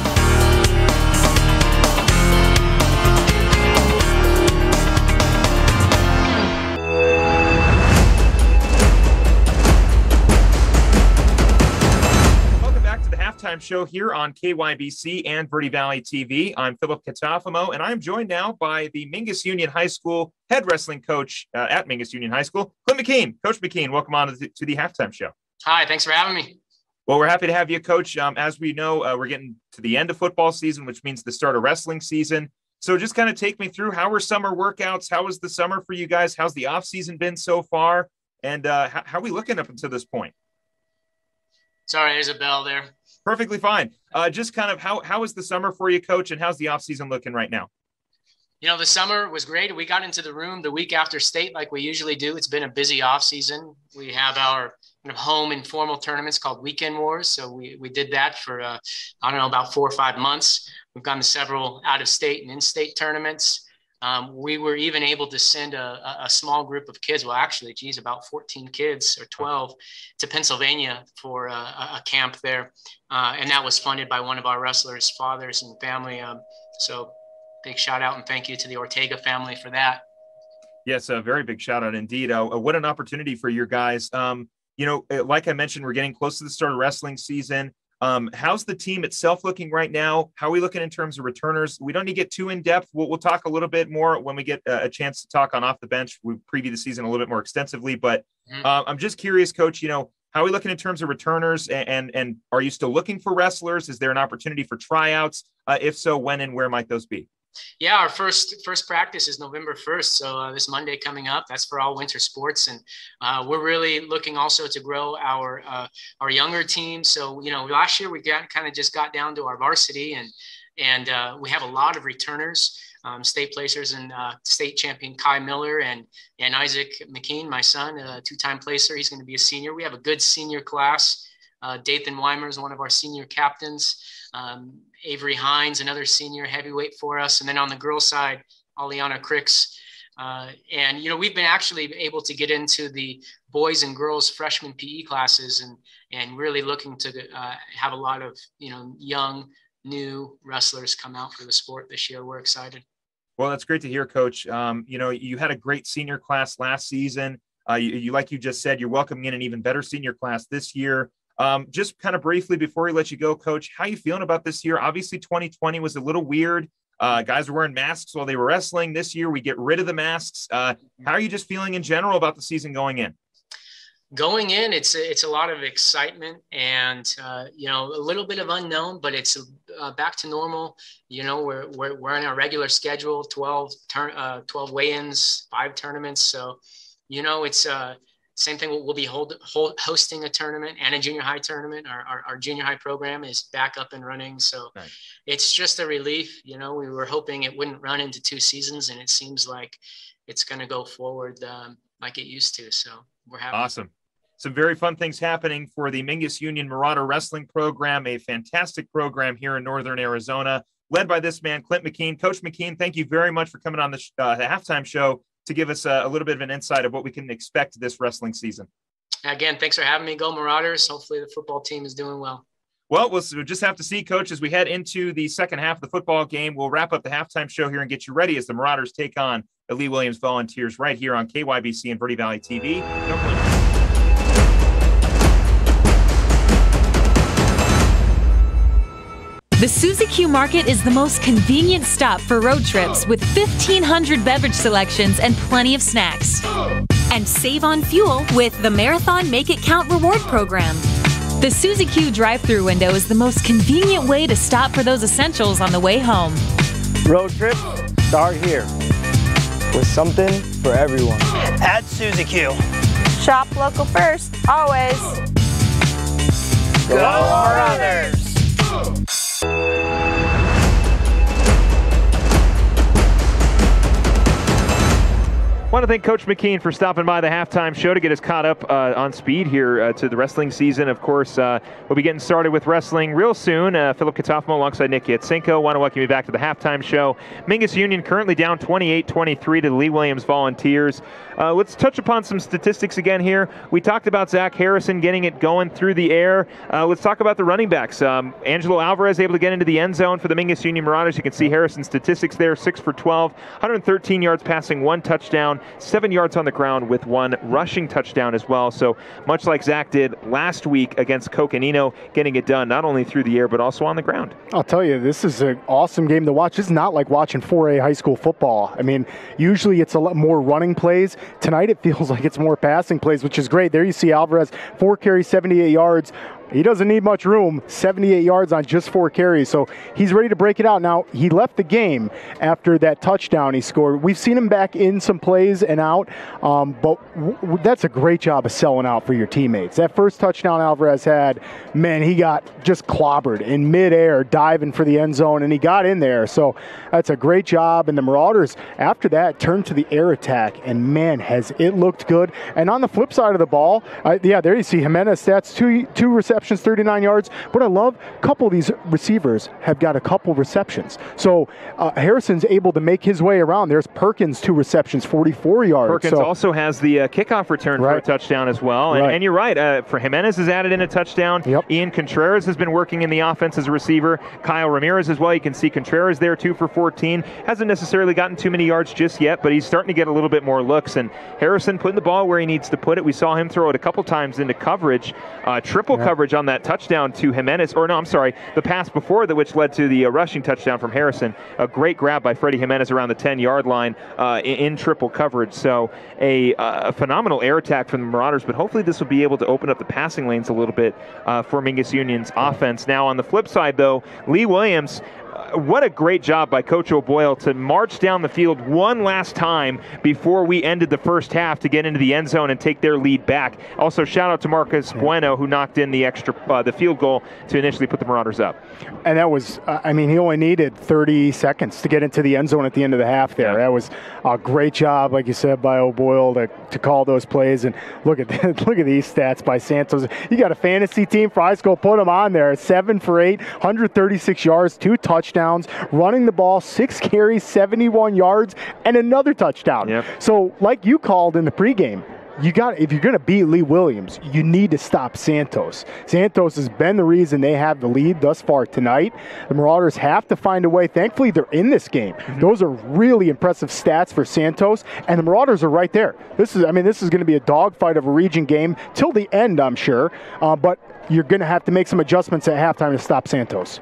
Show here on KYBC and Verde Valley TV. I'm Philip Catalfamo, and I'm joined now by the Mingus Union High School head wrestling coach at Mingus Union High School, Clint McKean. Coach McKean, welcome on to the halftime show. Hi, thanks for having me. Well, we're happy to have you, Coach. As we know, we're getting to the end of football season, which means the start of wrestling season. So just kind of take me through, how were summer workouts? How was the summer for you guys? How's the off season been so far? And how are we looking up until this point? Sorry, there's a bell there. Perfectly fine. Just kind of how was the summer for you, Coach, and how's the offseason looking right now? You know, the summer was great. We got into the room the week after state like we usually do. It's been a busy offseason. We have our home informal tournaments called Weekend Wars. So we did that for, about 4 or 5 months. We've gone to several out-of-state and in-state tournaments. We were even able to send a small group of kids, well, actually, about 14 kids or 12 to Pennsylvania for a camp there. And that was funded by one of our wrestlers' fathers and family. So big shout out and thank you to the Ortega family for that. Yes, a very big shout out indeed. What an opportunity for your guys. Like I mentioned, we're getting close to the start of wrestling season. How's the team itself looking right now? How are we looking in terms of returners? We don't need to get too in depth. We'll talk a little bit more when we get a chance to talk on Off the Bench. We preview the season a little bit more extensively, but I'm just curious, Coach, how are we looking in terms of returners, and are you still looking for wrestlers? Is there an opportunity for tryouts? If so, when and where might those be? Yeah, our first practice is November 1st. So this Monday coming up, that's for all winter sports. And we're really looking also to grow our younger team. So, last year we just got down to our varsity and we have a lot of returners, state placers and state champion Kai Miller and Isaac McKean, my son, a 2-time placer. He's going to be a senior. We have a good senior class. Dathan Weimer is one of our senior captains. Avery Hines, another senior heavyweight for us. And then on the girls' side, Aliana Cricks. And we've been actually able to get into the boys and girls freshman PE classes and really looking to have a lot of, young, new wrestlers come out for the sport this year. We're excited. Well, that's great to hear, Coach. You had a great senior class last season. You like you just said, you're welcoming in an even better senior class this year. Just kind of briefly before we let you go, Coach, how are you feeling about this year? Obviously, 2020 was a little weird. Guys were wearing masks while they were wrestling. This year, we get rid of the masks. How are you just feeling in general about the season going in? Going in, it's a lot of excitement and, a little bit of unknown, but it's back to normal. We're in our regular schedule, 12 weigh-ins, 5 tournaments. So, it's same thing. We'll be hosting a tournament and a junior high tournament. Our junior high program is back up and running. So nice. It's just a relief. We were hoping it wouldn't run into 2 seasons, and it seems like it's going to go forward like it used to. So we're happy. Awesome. Some very fun things happening for the Mingus Union Marauder Wrestling Program, a fantastic program here in Northern Arizona, led by this man, Clint McKean. Coach McKean, thank you very much for coming on the halftime show to give us a little bit of an insight of what we can expect this wrestling season. Again, thanks for having me. Go Marauders. Hopefully the football team is doing well. Well, we'll just have to see, Coach, as we head into the second half of the football game. We'll wrap up the halftime show here and get you ready as the Marauders take on the Lee Williams Volunteers right here on KYBC and Verde Valley TV. The Suzy Q Market is the most convenient stop for road trips with 1,500 beverage selections and plenty of snacks. And save on fuel with the Marathon Make It Count reward program. The Suzy Q drive-thru window is the most convenient way to stop for those essentials on the way home. Road trips start here with something for everyone. At Suzy Q. Shop local first, always. Go Marauders! I want to thank Coach McKean for stopping by the halftime show to get us caught up on speed here to the wrestling season. Of course, we'll be getting started with wrestling real soon. Philip Catalfamo alongside Nick Yatsinko. Want to welcome you back to the halftime show. Mingus Union currently down 28-23 to the Lee Williams Volunteers. Let's touch upon some statistics again here. We talked about Zach Harrison getting it going through the air. Let's talk about the running backs. Angelo Alvarez able to get into the end zone for the Mingus Union Marauders. You can see Harrison's statistics there, 6 for 12, 113 yards passing, 1 touchdown. 7 yards on the ground with 1 rushing touchdown as well. So much like Zach did last week against Coconino, getting it done not only through the air but also on the ground. I'll tell you, this is an awesome game to watch. It's not like watching 4A high school football. I mean, usually it's a lot more running plays. Tonight it feels like it's more passing plays, which is great. There you see Alvarez, 4 carries, 78 yards. He doesn't need much room, 78 yards on just 4 carries, so he's ready to break it out. Now, he left the game after that touchdown he scored. We've seen him back in some plays and out, but that's a great job of selling out for your teammates. That first touchdown Alvarez had, man, he got just clobbered in midair, diving for the end zone, and he got in there, so that's a great job. And the Marauders, after that, turned to the air attack, and man, has it looked good. And on the flip side of the ball, there you see Jimenez stats, two receptions, 39 yards. But I love a couple of these receivers have got a couple receptions. So Harrison's able to make his way around. There's Perkins, 2 receptions, 44 yards. Perkins also has the kickoff return for a touchdown as well. And you're right. For Jimenez has added in a touchdown. Ian Contreras has been working in the offense as a receiver. Kyle Ramirez as well. You can see Contreras there, 2 for 14. Hasn't necessarily gotten too many yards just yet, but he's starting to get a little bit more looks. And Harrison putting the ball where he needs to put it. We saw him throw it a couple times into coverage, triple coverage on that touchdown to Jimenez, the pass before that, which led to the rushing touchdown from Harrison. A great grab by Freddie Jimenez around the 10-yard line in triple coverage. So a phenomenal air attack from the Marauders, but hopefully this will be able to open up the passing lanes a little bit for Mingus Union's offense. Now on the flip side, though, Lee Williams, what a great job by Coach O'Boyle to march down the field one last time before we ended the first half to get into the end zone and take their lead back. Also, shout out to Marcus Bueno, who knocked in the field goal to initially put the Marauders up. And that was, he only needed 30 seconds to get into the end zone at the end of the half there. That was a great job, like you said, by O'Boyle to call those plays. And look at these stats by Santos. You got a fantasy team for high school, put them on there. 7 for 8, 136 yards, 2 touchdowns, running the ball, 6 carries, 71 yards, and another touchdown. So, like you called in the pregame, if you're going to beat Lee Williams, you need to stop Santos. Santos has been the reason they have the lead thus far tonight. The Marauders have to find a way. Thankfully, they're in this game. Those are really impressive stats for Santos, and the Marauders are right there. This is going to be a dogfight of a region game till the end, I'm sure, but you're going to have to make some adjustments at halftime to stop Santos.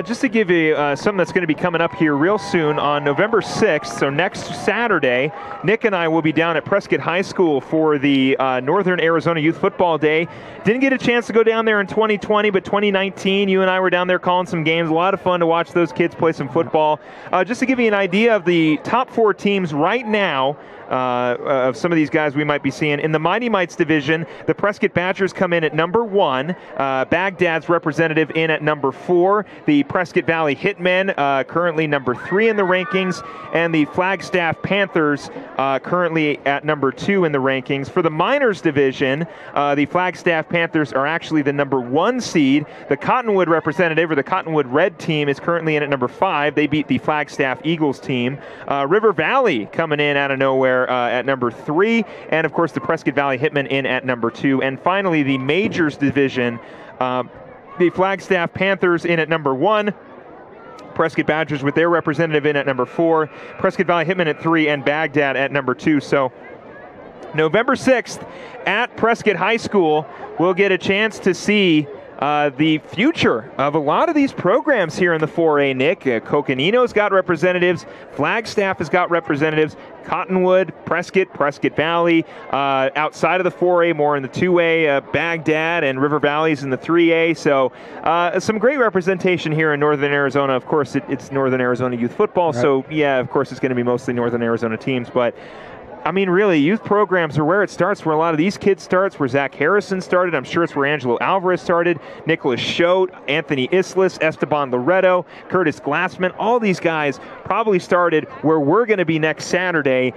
Just to give you something that's going to be coming up here real soon on November 6th, so next Saturday, Nick and I will be down at Prescott High School for the Northern Arizona Youth Football Day. Didn't get a chance to go down there in 2020, but 2019, you and I were down there calling some games. A lot of fun to watch those kids play some football. Just to give you an idea of the top 4 teams right now, of some of these guys we might be seeing. In the Mighty Mites division, the Prescott Badgers come in at number 1. Baghdad's representative in at number 4. The Prescott Valley Hitmen currently number 3 in the rankings. And the Flagstaff Panthers currently at number 2 in the rankings. For the Minors division, the Flagstaff Panthers are actually the number 1 seed. The Cottonwood representative, or the Cottonwood Red team, is currently in at number 5. They beat the Flagstaff Eagles team. River Valley coming in out of nowhere at number 3, and of course the Prescott Valley Hitmen in at number 2. And finally, the Majors division, The Flagstaff Panthers in at number 1. Prescott Badgers with their representative in at number 4. Prescott Valley Hitmen at 3, and Baghdad at number 2. So November 6th at Prescott High School, we'll get a chance to see the future of a lot of these programs here in the 4A, Nick. Coconino's got representatives. Flagstaff has got representatives. Cottonwood, Prescott Valley. Outside of the 4A, more in the 2A, Baghdad and River Valley's in the 3A. So some great representation here in Northern Arizona. Of course, it's Northern Arizona youth football. Right. So, yeah, of course, it's going to be mostly Northern Arizona teams. But I mean, really, youth programs are where it starts, where a lot of these kids starts, where Zach Harrison started. I'm sure it's where Angelo Alvarez started, Nicholas Schote, Anthony Islis, Esteban Loreto, Curtis Glassman. All these guys probably started where we're going to be next Saturday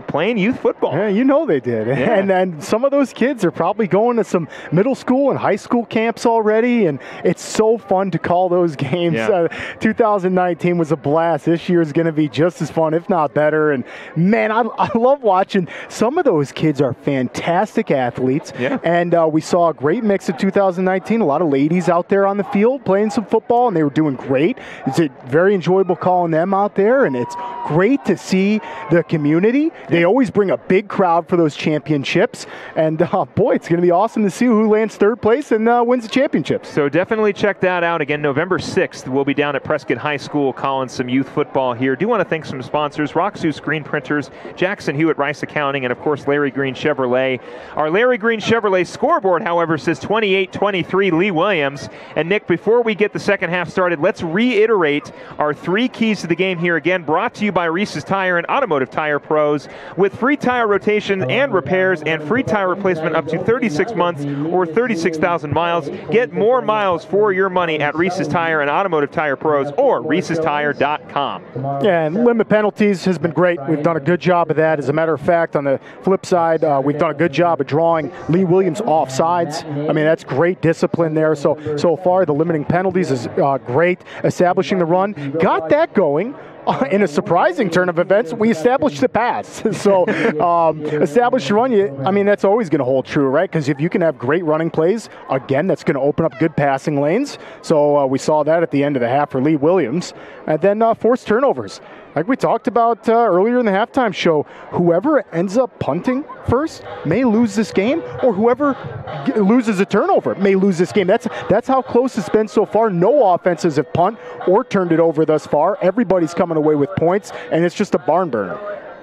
playing youth football. Yeah, you know they did. Yeah. And then some of those kids are probably going to some middle school and high school camps already, and it's so fun to call those games. Yeah. 2019 was a blast. This year is going to be just as fun, if not better. And, man, I love watching. Some of those kids are fantastic athletes. Yeah. And we saw a great mix of 2019. A lot of ladies out there on the field playing some football, and they were doing great. It's very enjoyable calling them out there, and it's great to see the community. They always bring a big crowd for those championships. And, boy, it's going to be awesome to see who lands third place and wins the championship. So definitely check that out. Again, November 6th, we'll be down at Prescott High School calling some youth football here. Do want to thank some sponsors, Roxu Screen Printers, Jackson Hewitt Rice Accounting, and of course Larry Green Chevrolet. Our Larry Green Chevrolet scoreboard, however, says 28-23 Lee Williams. And Nick, before we get the second half started, let's reiterate our 3 keys to the game here again, brought to you by Reese's Tire and Automotive Tire Pros, with free tire rotation and repairs and free tire replacement up to 36 months or 36,000 miles. Get more miles for your money at Reese's Tire and Automotive Tire Pros or reesestire.com. Yeah, and limit penalties has been great. We've done a good job of that. As a matter of fact, on the flip side, we've done a good job of drawing Lee Williams off sides. I mean, that's great discipline there. So far, the limiting penalties is great. Establishing the run, got that going. In a surprising turn of events, we established the pass. So establish the run, I mean, that's always going to hold true, right? Because if you can have great running plays, again, that's going to open up good passing lanes. So we saw that at the end of the half for Lee Williams. And then forced turnovers. Like we talked about earlier in the halftime show, whoever ends up punting first may lose this game, or whoever loses a turnover may lose this game. That's how close it's been so far. No offenses have punt or turned it over thus far. Everybody's coming away with points, and it's just a barn burner.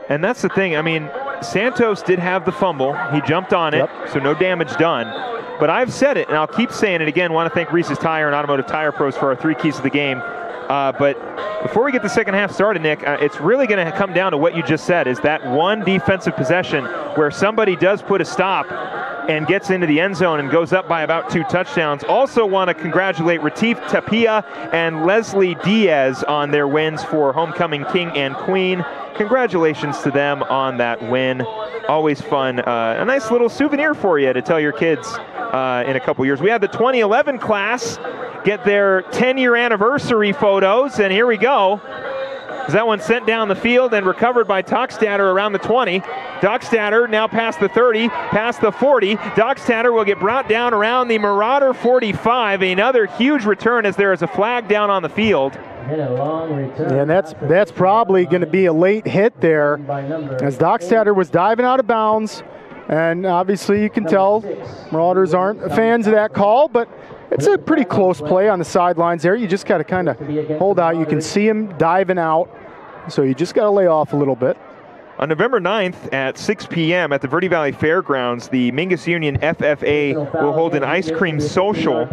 And that's the thing. I mean, Santos did have the fumble. He jumped on it, so no damage done. But I've said it, and I'll keep saying it again. Want to thank Reese's Tire and Automotive Tire Pros for our 3 keys to the game. But before we get the second half started, Nick, it's really going to come down to what you just said, is that one defensive possession where somebody does put a stop and gets into the end zone and goes up by about 2 touchdowns. Also want to congratulate Retief Tapia and Leslie Diaz on their wins for Homecoming King and Queen. Congratulations to them on that win. Always fun. A nice little souvenir for you to tell your kids in a couple years. We had the 2011 class get their 10-year anniversary photos, and here we go. That one sent down the field and recovered by Dockstader around the 20. Dockstader now past the 30, past the 40. Dockstader will get brought down around the Marauder 45. Another huge return as there is a flag down on the field. And that's probably going to be a late hit there, as Dockstader was diving out of bounds. And obviously you can tell Marauders aren't fans of that call, but it's a pretty close play on the sidelines there. You just got to kind of hold out. You can see him diving out, so you just got to lay off a little bit. On November 9th at 6 p.m. at the Verde Valley Fairgrounds, the Mingus Union FFA will hold an ice cream social.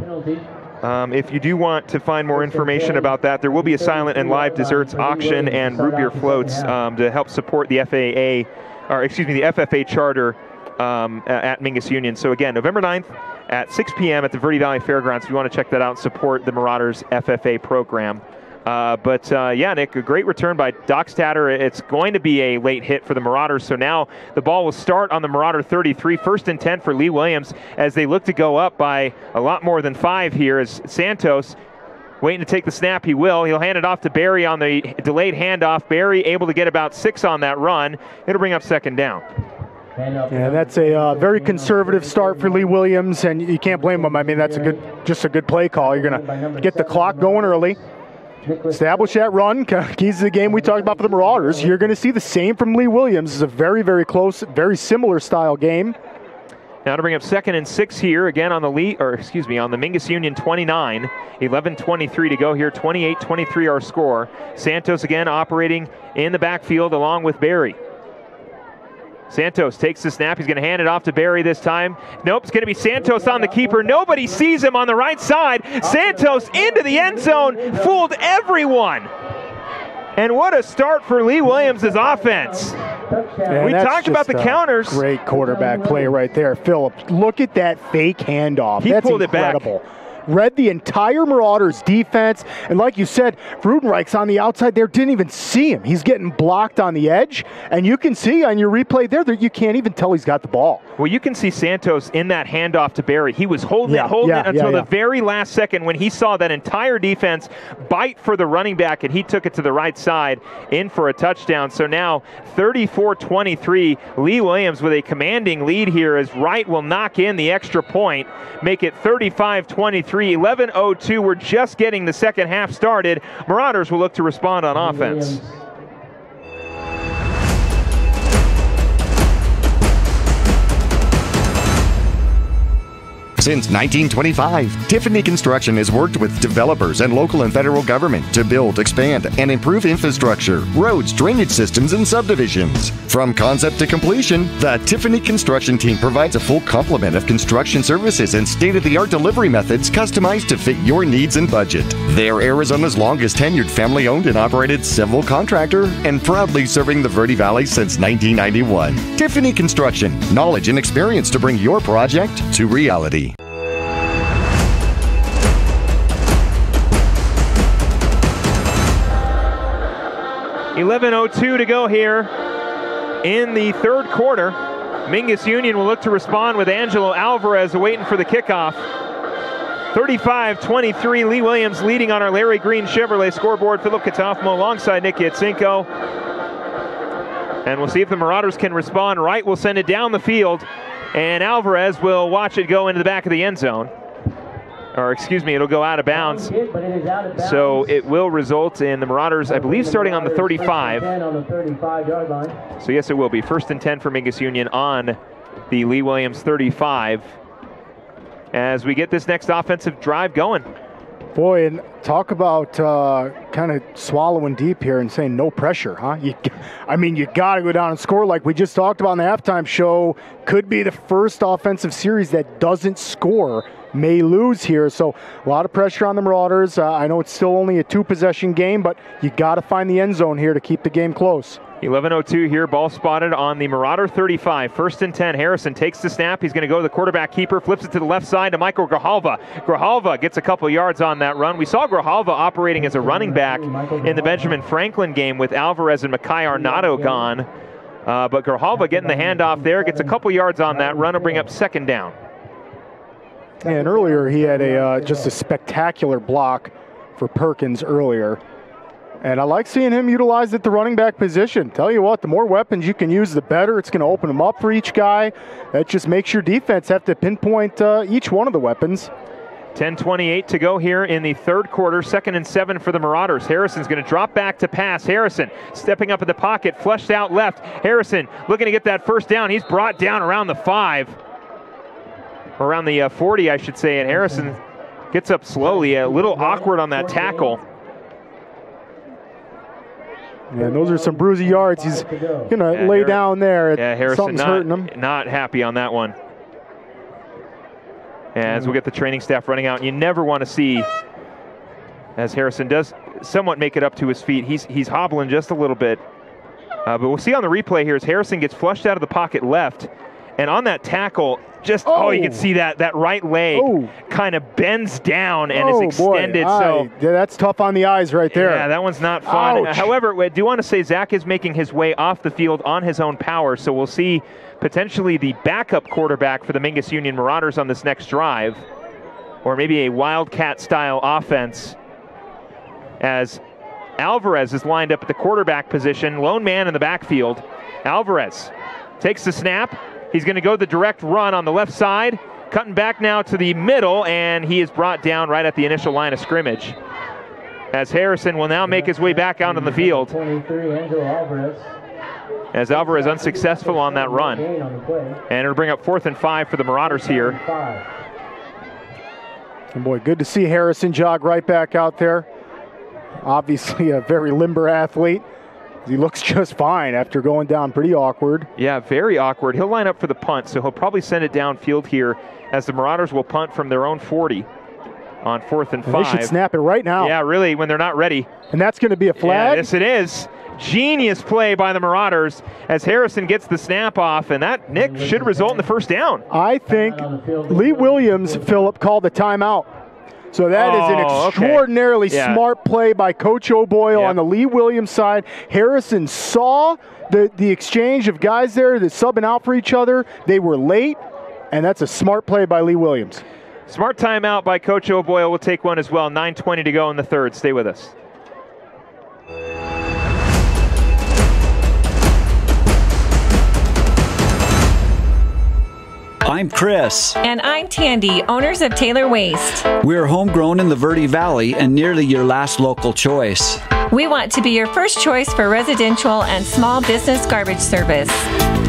If you do want to find more information about that, there will be a silent and live desserts auction and root beer floats to help support the the FFA charter at Mingus Union. So again, November 9th at 6 p.m. at the Verde Valley Fairgrounds. If you want to check that out and support the Marauders FFA program. Yeah, Nick, a great return by Dockstader. It's going to be a late hit for the Marauders. So now the ball will start on the Marauder 33. 1st and 10 for Lee Williams as they look to go up by a lot more than 5 here, as Santos waiting to take the snap. He will. He'll hand it off to Barry on the delayed handoff. Barry able to get about 6 on that run. It'll bring up 2nd down. Yeah, that's a very conservative start for Lee Williams, and you can't blame him. I mean, that's just a good play call. You're going to get the clock going early, establish that run. Keys to the game we talked about for the Marauders. You're going to see the same from Lee Williams. It's a very, very close, very similar style game. Now to bring up 2nd and 6 here, again on the on the Mingus Union 29, 11:23 to go here, 28-23 our score. Santos again operating in the backfield along with Barry. Santos takes the snap. He's going to hand it off to Barry this time. Nope, it's going to be Santos on the keeper. Nobody sees him on the right side. Santos into the end zone, fooled everyone. And what a start for Lee Williams' offense. Yeah, we talked about the counters. Great quarterback play right there. Philip, look at that fake handoff. He pulled incredible. It back. Read the entire Marauders defense, and like you said, Frudenreich's on the outside there, didn't even see him. He's getting blocked on the edge, and you can see on your replay there that you can't even tell he's got the ball. Well, you can see Santos in that handoff to Barry. He was holding it until the very last second when he saw that entire defense bite for the running back, and he took it to the right side in for a touchdown. So now 34-23, Lee Williams with a commanding lead here as Wright will knock in the extra point, make it 35-23. 11:02. We're just getting the second half started. Marauders will look to respond on offense. Since 1925, Tiffany Construction has worked with developers and local and federal government to build, expand, and improve infrastructure, roads, drainage systems, and subdivisions. From concept to completion, the Tiffany Construction team provides a full complement of construction services and state-of-the-art delivery methods customized to fit your needs and budget. They're Arizona's longest tenured family-owned and operated civil contractor and proudly serving the Verde Valley since 1991. Tiffany Construction, knowledge and experience to bring your project to reality. 11:02 to go here in the third quarter. Mingus Union will look to respond with Angelo Alvarez waiting for the kickoff. 35-23, Lee Williams leading on our Larry Green Chevrolet scoreboard. Philip Catalfamo alongside Nick Yatsinko. And we'll see if the Marauders can respond. Wright will send it down the field, and Alvarez will watch it go into the back of the end zone. Or excuse me, it'll go out of bounds. So it will result in the Marauders, I believe, starting on the 35. So yes, it will be 1st and 10 for Mingus Union on the Lee Williams 35 as we get this next offensive drive going. Boy, and talk about kind of swallowing deep here and saying no pressure, huh? You got to go down and score like we just talked about in the halftime show. Could be the first offensive series that doesn't score. May lose here, so a lot of pressure on the Marauders. I know it's still only a 2-possession game, but you got to find the end zone here to keep the game close. 11:02 here, ball spotted on the Marauder 35. 1st and 10, Harrison takes the snap. He's going to go to the quarterback keeper, flips it to the left side to Michael Grijalva. Grijalva gets a couple yards on that run. We saw Grijalva operating as a running back in the Benjamin Franklin game with Alvarez and Makai Arnado gone. But Grijalva getting the handoff there, gets a couple yards on that run, will bring up 2nd down. And earlier he had just a spectacular block for Perkins earlier. And I like seeing him utilized at the running back position. Tell you what, the more weapons you can use, the better. It's going to open them up for each guy. That just makes your defense have to pinpoint each one of the weapons. 10:28 to go here in the third quarter. 2nd and 7 for the Marauders. Harrison's going to drop back to pass. Harrison stepping up in the pocket, flushed out left. Harrison looking to get that first down. He's brought down around the 5. Around the 40, I should say, and Harrison gets up slowly, a little awkward on that tackle. Yeah, those are some bruisey yards. He's going to lay down there. Yeah, Harrison hurting him. Not happy on that one. As we'll get the training staff running out. You never want to see, as Harrison does somewhat make it up to his feet, he's hobbling just a little bit. But we'll see on the replay here as Harrison gets flushed out of the pocket left. And on that tackle, you can see that right leg kind of bends down and is extended. So yeah, that's tough on the eyes right there. Yeah, that one's not fun. However, I do want to say Zach is making his way off the field on his own power. So we'll see potentially the backup quarterback for the Mingus Union Marauders on this next drive, or maybe a Wildcat-style offense, as Alvarez is lined up at the quarterback position, lone man in the backfield. Alvarez takes the snap. He's going to go the direct run on the left side, cutting back now to the middle, and he is brought down right at the initial line of scrimmage. As Harrison will now make his way back out on the field. As Alvarez unsuccessful on that run. And it'll bring up 4th and 5 for the Marauders here. And boy, good to see Harrison jog right back out there. Obviously a very limber athlete. He looks just fine after going down pretty awkward. Yeah, very awkward. He'll line up for the punt, so he'll probably send it downfield here as the Marauders will punt from their own 40 on 4th and 5. They should snap it right now. Yeah, really, when they're not ready. And that's going to be a flag? Yeah, yes, it is. Genius play by the Marauders as Harrison gets the snap off, and that, Nick, should result in the first down. I think Lee Williams, Philip, called the timeout. So that is an extraordinarily smart play by Coach O'Boyle on the Lee Williams side. Harrison saw the exchange of guys there that subbing out for each other. They were late, and that's a smart play by Lee Williams. Smart timeout by Coach O'Boyle. We'll take one as well. 9:20 to go in the third. Stay with us. I'm Chris. And I'm Tandy, owners of Taylor Waste. We're homegrown in the Verde Valley and nearly your last local choice. We want to be your first choice for residential and small business garbage service.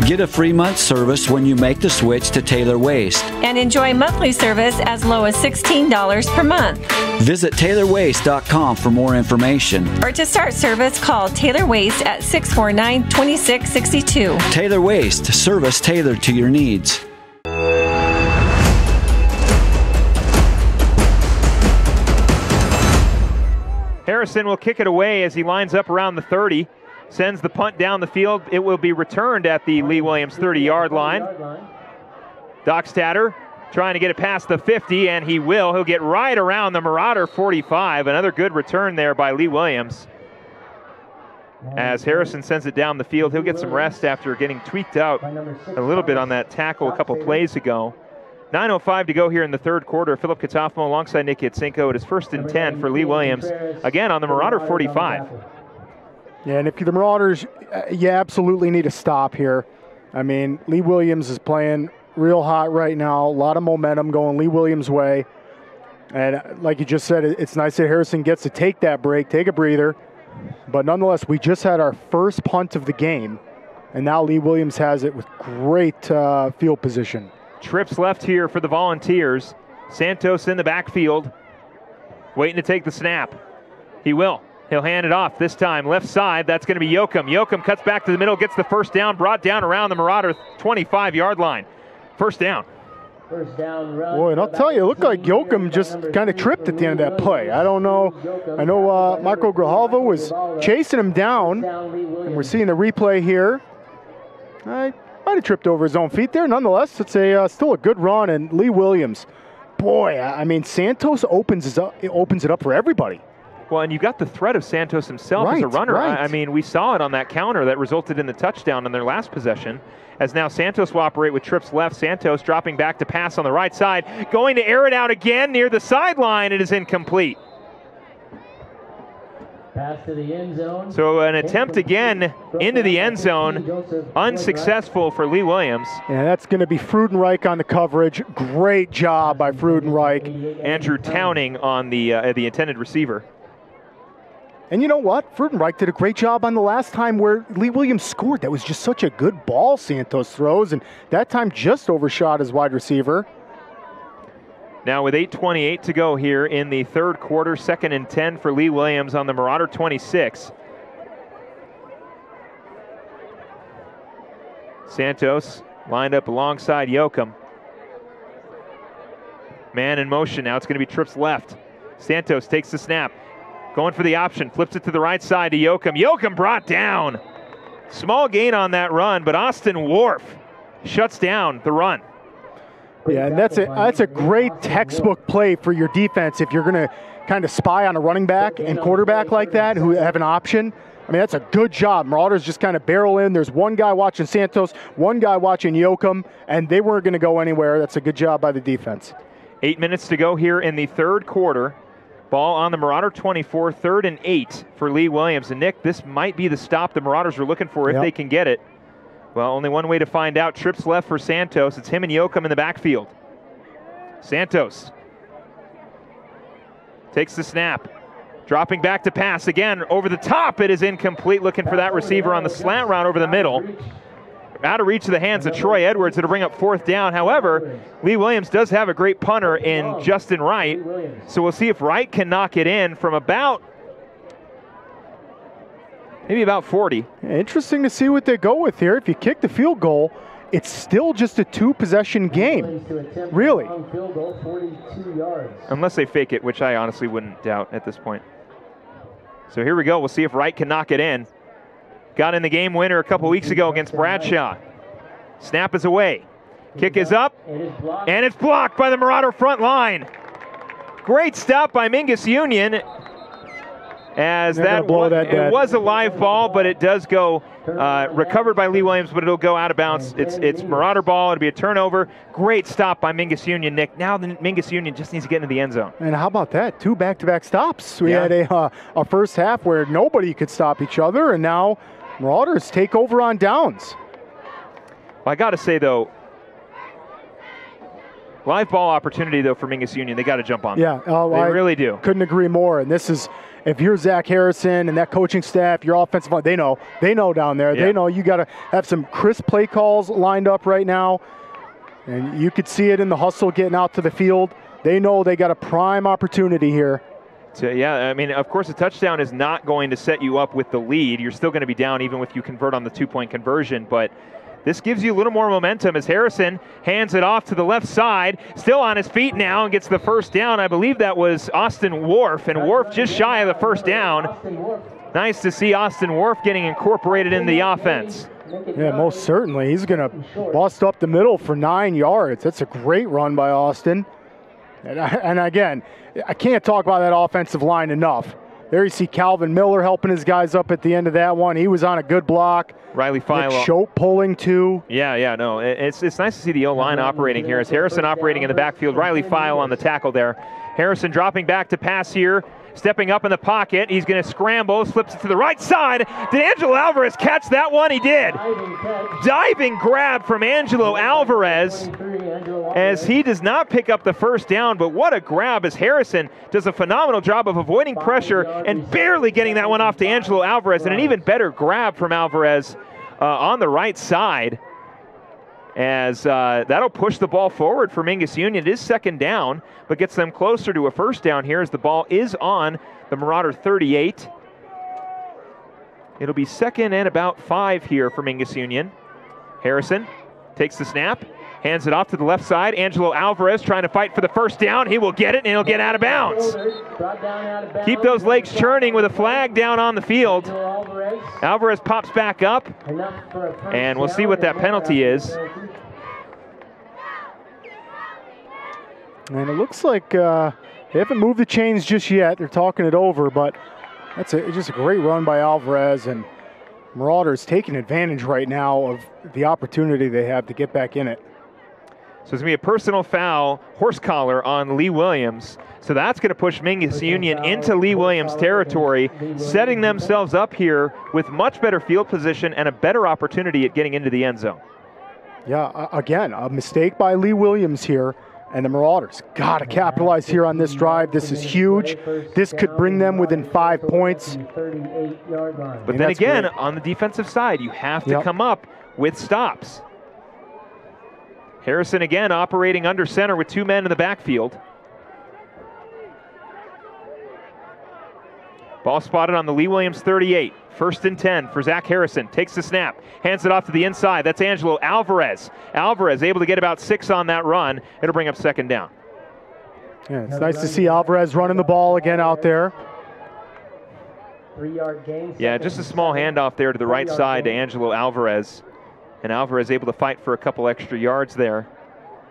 Get a free month service when you make the switch to Taylor Waste. And enjoy monthly service as low as $16 per month. Visit TaylorWaste.com for more information. Or to start service, call Taylor Waste at 649-2662. Taylor Waste, service tailored to your needs. Harrison will kick it away as he lines up around the 30, sends the punt down the field. It will be returned at the Lee Williams 30-yard line. Dockstader trying to get it past the 50, and he will. He'll get right around the Marauder 45. Another good return there by Lee Williams. As Harrison sends it down the field, he'll get some rest after getting tweaked out a little bit on that tackle a couple plays ago. 9:05 to go here in the third quarter. Philip Catalfamo alongside Nick Yatsinko. It is 1st and 10 for Lee Williams. Again on the Marauder 45. Yeah, and if you're the Marauders, you absolutely need to stop here. I mean, Lee Williams is playing real hot right now. A lot of momentum going Lee Williams' way. And like you just said, it's nice that Harrison gets to take that break, take a breather. But nonetheless, we just had our first punt of the game. And now Lee Williams has it with great field position. Trips left here for the Volunteers. Santos in the backfield, waiting to take the snap. He will. He'll hand it off this time. Left side, that's going to be Yoakum. Yoakum cuts back to the middle, gets the first down, brought down around the Marauder 25-yard line. First down. Boy, and I'll tell you, it looked like Yoakum just kind of tripped at the end of that play. I don't know. I know Marco Grijalva was chasing him down, and we're seeing the replay here. Might have tripped over his own feet there. Nonetheless, it's still a good run, and Lee Williams, boy, I mean, Santos opens it up for everybody. Well, and you got the threat of Santos himself as a runner. I mean, we saw it on that counter that resulted in the touchdown on their last possession. As now Santos will operate with trips left. Santos dropping back to pass on the right side. Going to air it out again near the sideline. It is incomplete. Pass to the end zone. So an attempt again into the end zone. Unsuccessful for Lee Williams. Yeah, that's going to be Freudenreich on the coverage. Great job by Freudenreich. Andrew Towning on the intended receiver. And you know what? Freudenreich did a great job on the last time where Lee Williams scored. That was just such a good ball Santos throws, and that time just overshot his wide receiver. Now with 8:28 to go here in the third quarter, 2nd and 10 for Lee Williams on the Marauder 26. Santos lined up alongside Yoakum. Man in motion now. It's going to be trips left. Santos takes the snap. Going for the option, flips it to the right side to Yoakum. Yoakum brought down. Small gain on that run, but Austin Wharf shuts down the run. Yeah, and that's a great textbook play for your defense if you're going to kind of spy on a running back and quarterback like that who have an option. I mean, that's a good job. Marauders just kind of barrel in. There's one guy watching Santos, one guy watching Yoakum, and they weren't going to go anywhere. That's a good job by the defense. 8 minutes to go here in the third quarter. Ball on the Marauder 24, 3rd and 8 for Lee Williams. And Nick, this might be the stop the Marauders were looking for if they can get it. Well, only one way to find out. Trips left for Santos. It's him and Yoakum in the backfield. Santos takes the snap. Dropping back to pass again over the top. It is incomplete. Looking for that receiver on the slant route over the middle. Out of reach of the hands of Troy Edwards. It'll bring up 4th down. However, Lee Williams does have a great punter in Justin Wright. So we'll see if Wright can knock it in from maybe about 40. Interesting to see what they go with here. If you kick the field goal, it's still just a 2-possession game. Really. Unless they fake it, which I honestly wouldn't doubt at this point. So here we go. We'll see if Wright can knock it in. Got in the game winner a couple weeks ago against Bradshaw. Snap is away. Kick is up, and it's blocked by the Marauder front line. Great stop by Mingus Union. As it was a live ball, but it does go recovered by Lee Williams, but it'll go out of bounds. It's Marauder ball. It'll be a turnover. Great stop by Mingus Union, Nick. Now the Mingus Union just needs to get into the end zone. And how about that? 2 back-to-back stops. We had a first half where nobody could stop each other, and now Marauders take over on downs. Well, I got to say, though, live ball opportunity, though, for Mingus Union. They got to jump on. Yeah. They really do. Couldn't agree more. And this is, if you're Zach Harrison and that coaching staff, your offensive line, they know down there. Yeah. They know you got to have some crisp play calls lined up right now. And you could see it in the hustle getting out to the field. They know they got a prime opportunity here. So, yeah, I mean, of course, a touchdown is not going to set you up with the lead. You're still going to be down even if you convert on the 2-point conversion. But this gives you a little more momentum as Harrison hands it off to the left side. Still on his feet now and gets the first down. I believe that was Austin Wharf, and Wharf just shy of the first down. Nice to see Austin Wharf getting incorporated in the offense. Yeah, most certainly. He's going to bust up the middle for 9 yards. That's a great run by Austin. And again, I can't talk about that offensive line enough. There you see Calvin Miller helping his guys up at the end of that one. He was on a good block. Riley Philo. Nick Schopp pulling too. Yeah, no. It's nice to see the O-line operating here. As Harrison operating in the backfield. Riley Philo on the tackle there. Harrison dropping back to pass here. Stepping up in the pocket. He's going to scramble. Slips it to the right side. Did Angelo Alvarez catch that one? He did. Diving grab from Angelo Alvarez as he does not pick up the first down, but what a grab as Harrison does a phenomenal job of avoiding pressure and barely getting that one off to Angelo Alvarez, and an even better grab from Alvarez on the right side as that'll push the ball forward for Mingus Union. It is second down, but gets them closer to a first down here as the ball is on the Marauder 38. It'll be second and about 5 here for Mingus Union. Harrison takes the snap, hands it off to the left side. Angelo Alvarez trying to fight for the first down. He will get it, and he'll get out of bounds. Keep those legs churning with a flag down on the field. Alvarez pops back up, and we'll see what that penalty is. And it looks like they haven't moved the chains just yet. They're talking it over, but that's just a great run by Alvarez, and Marauders taking advantage right now of the opportunity they have to get back in it. So it's going to be a personal foul, horse collar on Lee Williams. So that's going to push Mingus Union into Lee Williams territory, setting themselves up here with much better field position and a better opportunity at getting into the end zone. Yeah, again, a mistake by Lee Williams here. And the Marauders got to capitalize here on this drive. This is huge. This could bring them within 5 points. But then again, on the defensive side, you have to come up with stops. Harrison again operating under center with 2 men in the backfield. Ball spotted on the Lee Williams 38. First and 10 for Zach Harrison. Takes the snap, hands it off to the inside. That's Angelo Alvarez. Alvarez able to get about 6 on that run. It'll bring up second down. Yeah, it's nice to see Alvarez running the ball again out there. 3-yard gain. Yeah, just a small handoff there to the right side to Angelo Alvarez. And Alvarez able to fight for a couple extra yards there.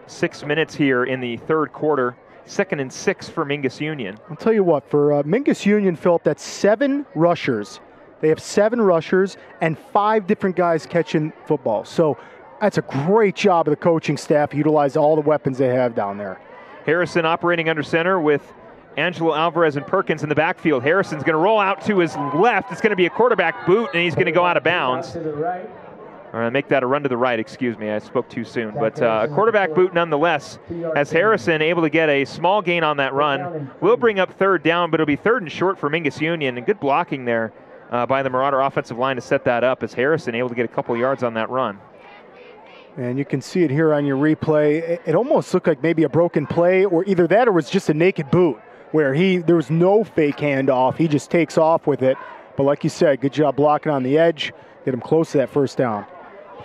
6 minutes here in the third quarter. 2nd and 6 for Mingus Union. I'll tell you what, for Mingus Union, Philip, that's 7 rushers. They have 7 rushers and 5 different guys catching football. So that's a great job of the coaching staff. Utilize all the weapons they have down there. Harrison operating under center with Angelo Alvarez and Perkins in the backfield. Harrison's going to roll out to his left. It's going to be a quarterback boot, and he's going to go out of bounds. Or make that a run to the right, excuse me, I spoke too soon. But a quarterback boot nonetheless, as Harrison able to get a small gain on that run. Will bring up third down, but it'll be third and short for Mingus Union. And good blocking there by the Marauder offensive line to set that up, as Harrison able to get a couple yards on that run. And you can see it here on your replay. It almost looked like maybe a broken play, or either that or was just a naked boot, where there was no fake handoff. He just takes off with it. But like you said, good job blocking on the edge. Get him close to that first down.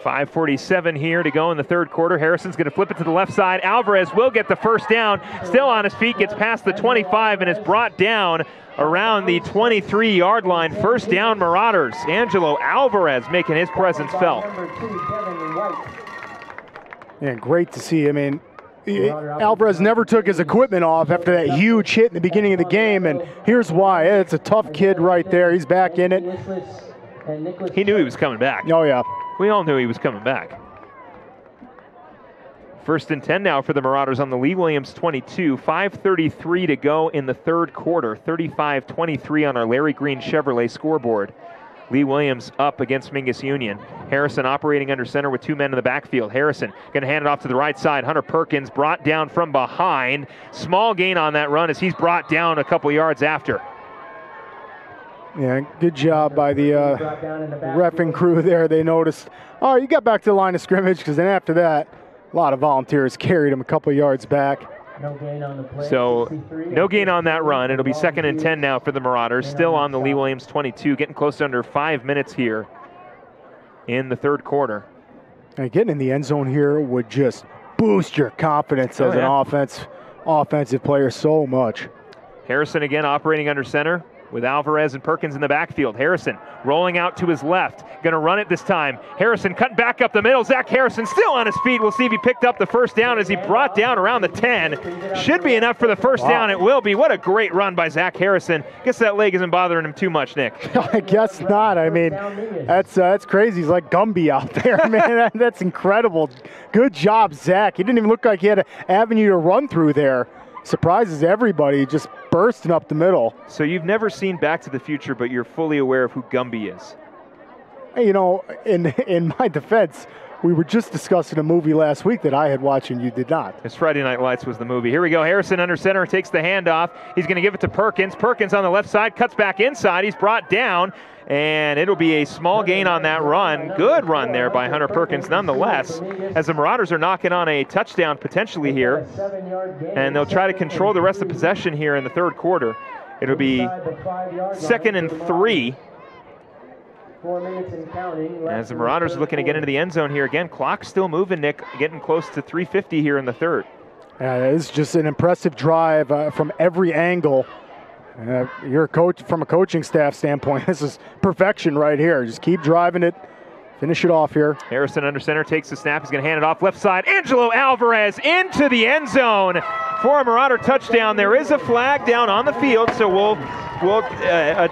5:47 here to go in the third quarter. Harrison's going to flip it to the left side. Alvarez will get the first down. Still on his feet, gets past the 25 and is brought down around the 23-yard line. First down, Marauders. Angelo Alvarez making his presence felt. And great to see. I mean, Alvarez never took his equipment off after that huge hit in the beginning of the game, and here's why. It's a tough kid right there. He's back in it. He knew he was coming back. Oh, yeah. We all knew he was coming back. First and 10 now for the Marauders on the Lee Williams 22. 5:33 to go in the third quarter. 35-23 on our Larry Green Chevrolet scoreboard. Lee Williams up against Mingus Union. Harrison operating under center with two men in the backfield. Harrison going to hand it off to the right side. Hunter Perkins brought down from behind. Small gain on that run as he's brought down a couple yards after. Yeah, good job by the reffing crew there. They noticed, all right, you got back to the line of scrimmage, because then after that, a lot of volunteers carried him a couple yards back. No gain on the play. So no gain on that run. It'll be second and 10 now for the Marauders. Still on the Lee Williams 22, getting close to under 5 minutes here in the third quarter. And getting in the end zone here would just boost your confidence as an offensive player so much. Harrison again operating under center with Alvarez and Perkins in the backfield. Harrison rolling out to his left. Going to run it this time. Harrison cutting back up the middle. Zach Harrison still on his feet. We'll see if he picked up the first down as he brought down around the 10. Should be enough for the first down. It will be. What a great run by Zach Harrison. Guess that leg isn't bothering him too much, Nick. I guess not. I mean, that's crazy. He's like Gumby out there, man. That's incredible. Good job, Zach. He didn't even look like he had an avenue to run through there. Surprises everybody, just bursting up the middle. So you've never seen Back to the Future, but you're fully aware of who Gumby is. Hey, you know, in my defense, we were just discussing a movie last week that I had watched and you did not. It's Friday Night Lights was the movie. Here we go. Harrison under center takes the handoff. He's going to give it to Perkins. Perkins on the left side, cuts back inside. He's brought down, and it'll be a small gain on that run. Good run there by Hunter Perkins nonetheless, as the Marauders are knocking on a touchdown potentially here, and they'll try to control the rest of possession here in the third quarter. It'll be second and 3. 4 minutes and counting. As the Marauders are looking to get into the end zone here again. Clock still moving, Nick, getting close to 3:50 here in the third. It's just an impressive drive from every angle. You're a coach from a coaching staff standpoint. This is perfection right here. Just keep driving it. Finish it off here. Harrison under center takes the snap. He's going to hand it off left side. Angelo Alvarez into the end zone for a Marauder touchdown. There is a flag down on the field, so we'll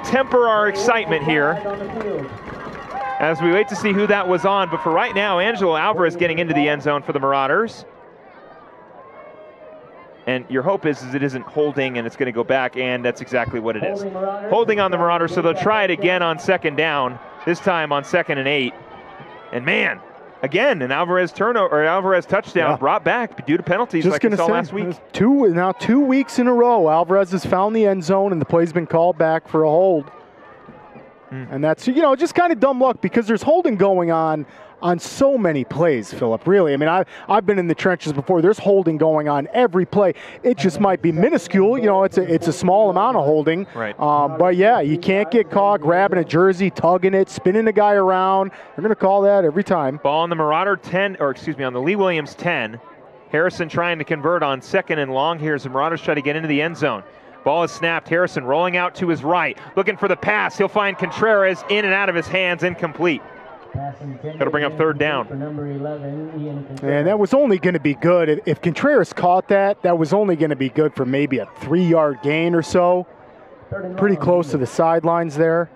temper our excitement here as we wait to see who that was on. But for right now, Angelo Alvarez getting into the end zone for the Marauders. And your hope is it isn't holding and it's going to go back, and that's exactly what it is. Holding on the Marauders, so they'll try it again on second down, this time on 2nd and 8. And man, again, an Alvarez turnover or Alvarez touchdown brought back due to penalties like we saw last week. 2 weeks in a row, Alvarez has found the end zone and the play's been called back for a hold. And that's, you know, just kind of dumb luck because there's holding going on so many plays, Philip, really. I mean, I've been in the trenches before. There's holding going on every play. It just might be minuscule. You know, it's a small amount of holding. Right. But, yeah, you can't get caught grabbing a jersey, tugging it, spinning a guy around. They're going to call that every time. Ball on the Marauder 10, or excuse me, on the Lee Williams 10. Harrison trying to convert on 2nd and long here as the Marauders try to get into the end zone. Ball is snapped. Harrison rolling out to his right, looking for the pass. He'll find Contreras in and out of his hands, incomplete. That'll bring up third down. And that was only going to be good. If Contreras caught that was only going to be good for maybe a 3-yard gain or so. Pretty close to the sidelines there.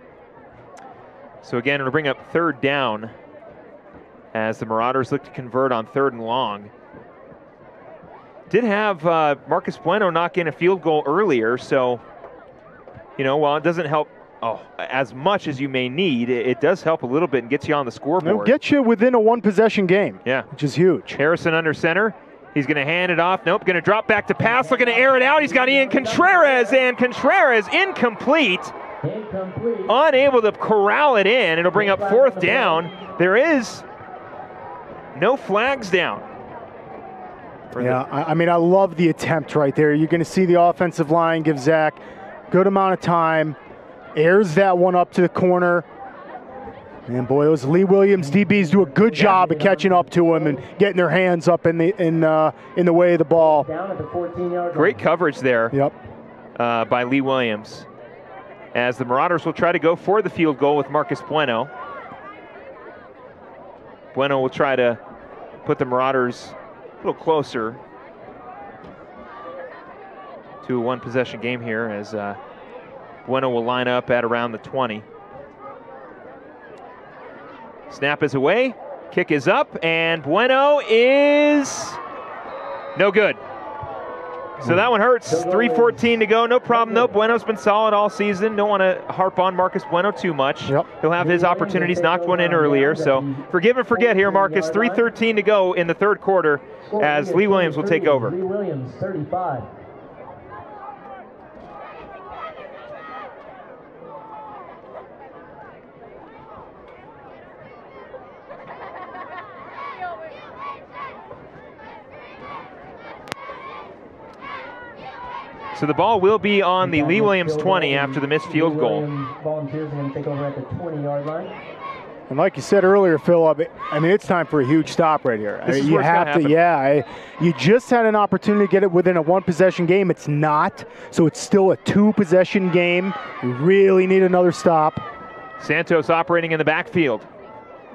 So again, it'll bring up third down as the Marauders look to convert on 3rd and long. Did have Marcus Bueno knock in a field goal earlier, so, you know, while it doesn't help as much as you may need, it does help a little bit and gets you on the scoreboard. It'll get you within a one-possession game, which is huge. Harrison under center. He's going to hand it off. Nope, going to drop back to pass. Looking to air it out. He's got Ian Contreras, and Contreras incomplete. Unable to corral it in. It'll bring up 4th down. There is no flags down. I mean, I love the attempt right there. You're going to see the offensive line give Zach good amount of time. Airs that one up to the corner. And boy, those Lee Williams DBs do a good job of catching up to him and getting their hands up in the way of the ball. Great coverage there by Lee Williams. As the Marauders will try to go for the field goal with Marcus Bueno. Bueno will try to put the Marauders a little closer to a one-possession game here, as Bueno will line up at around the 20. Snap is away, kick is up, and Bueno is no good. So that one hurts. 3:14 to go, no problem though. Bueno's been solid all season. Don't want to harp on Marcus Bueno too much. He'll have his opportunities, knocked one in earlier. So forgive and forget here, Marcus. 3:13 to go in the third quarter as Lee Williams will take over. Lee Williams, 35. So the ball will be on the Lee Williams 20 after the missed field goal. Volunteers are going to take over at the 20-yard line. And like you said earlier, Phil, I mean, it's time for a huge stop right here. This is where it's gonna happen. You just had an opportunity to get it within a one-possession game. It's not, so it's still a two-possession game. You really need another stop. Santos operating in the backfield,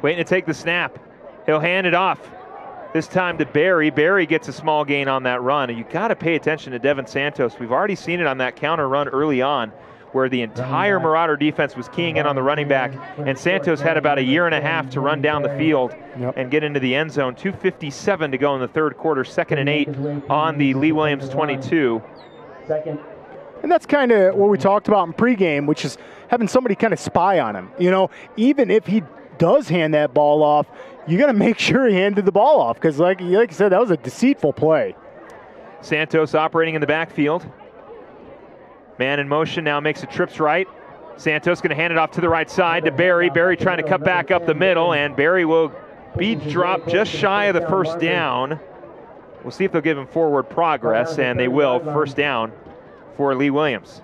waiting to take the snap. He'll hand it off. This time to Barry. Barry gets a small gain on that run. And you got to pay attention to Devin Santos. We've already seen it on that counter run early on where the entire Marauder defense was keying in on the running back. And Santos had about a year and a half to run down the field and get into the end zone. 2:57 to go in the third quarter. 2nd and 8 on the Lee Williams 22. And that's kind of what we talked about in pregame, which is having somebody kind of spy on him. You know, even if he does hand that ball off, you got to make sure he handed the ball off because, like you said, that was a deceitful play. Santos operating in the backfield. Man in motion now makes a trips right. Santos going to hand it off to the right side to Barry. Barry trying to cut back up the middle, and Barry will be dropped just shy of the first down. We'll see if they'll give him forward progress, and they will. First down for Lee Williams.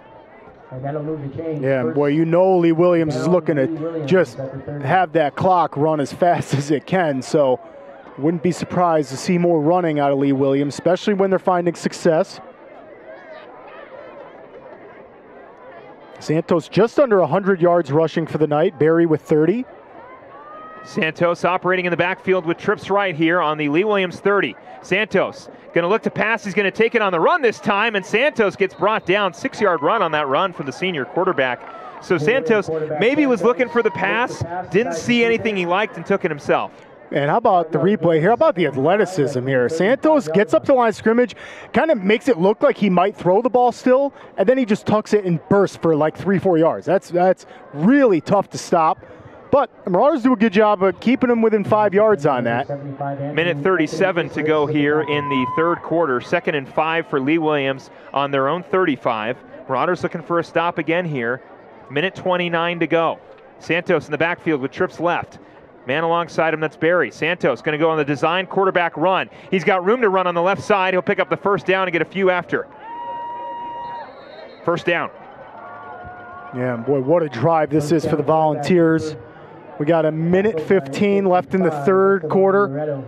Yeah, boy, you know Lee Williams is looking to just have that clock run as fast as it can, so wouldn't be surprised to see more running out of Lee Williams, especially when they're finding success. Santos just under 100 yards rushing for the night, Barry with 30. Santos operating in the backfield with trips right here on the Lee Williams 30. Santos going to look to pass. He's going to take it on the run this time, and Santos gets brought down. 6-yard run on that run from the senior quarterback. So Santos maybe was looking for the pass, didn't see anything he liked, and took it himself. And how about the replay here? How about the athleticism here? Santos gets up to the line of scrimmage, kind of makes it look like he might throw the ball still, and then he just tucks it and bursts for like 3-4 yards. That's really tough to stop. But the Marauders do a good job of keeping them within 5 yards on that. Minute 37 to go here in the third quarter. 2nd and 5 for Lee Williams on their own 35. Marauders looking for a stop again here. Minute 29 to go. Santos in the backfield with trips left. Man alongside him, that's Barry. Santos going to go on the design quarterback run. He's got room to run on the left side. He'll pick up the first down and get a few after. First down. Yeah, boy, what a drive this is for the Volunteers. We got a minute 15 left in the third quarter.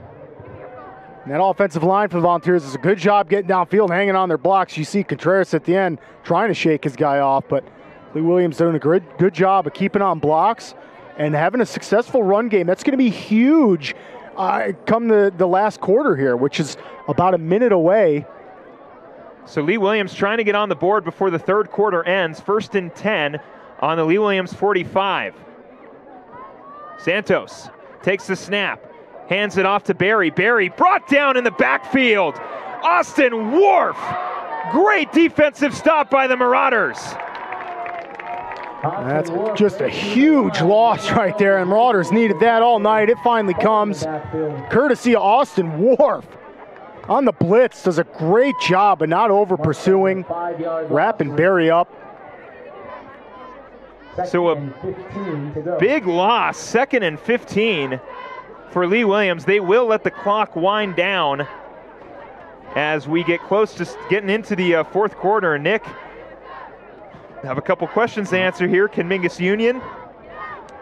And that offensive line for the Volunteers does a good job getting downfield, hanging on their blocks. You see Contreras at the end trying to shake his guy off, but Lee Williams doing a good job of keeping on blocks and having a successful run game. That's going to be huge come the last quarter here, which is about a minute away. So Lee Williams trying to get on the board before the third quarter ends. 1st and 10 on the Lee Williams 45. Santos takes the snap, hands it off to Barry. Barry brought down in the backfield. Austin Wharf. Great defensive stop by the Marauders. That's just a huge loss right there, and Marauders needed that all night. It finally comes, courtesy of Austin Wharf. On the blitz, does a great job, but not over pursuing. Wrapping Barry up. So a big loss, 2nd and 15 for Lee Williams. They will let the clock wind down as we get close to getting into the fourth quarter. Nick, I have a couple questions to answer here. Can Mingus Union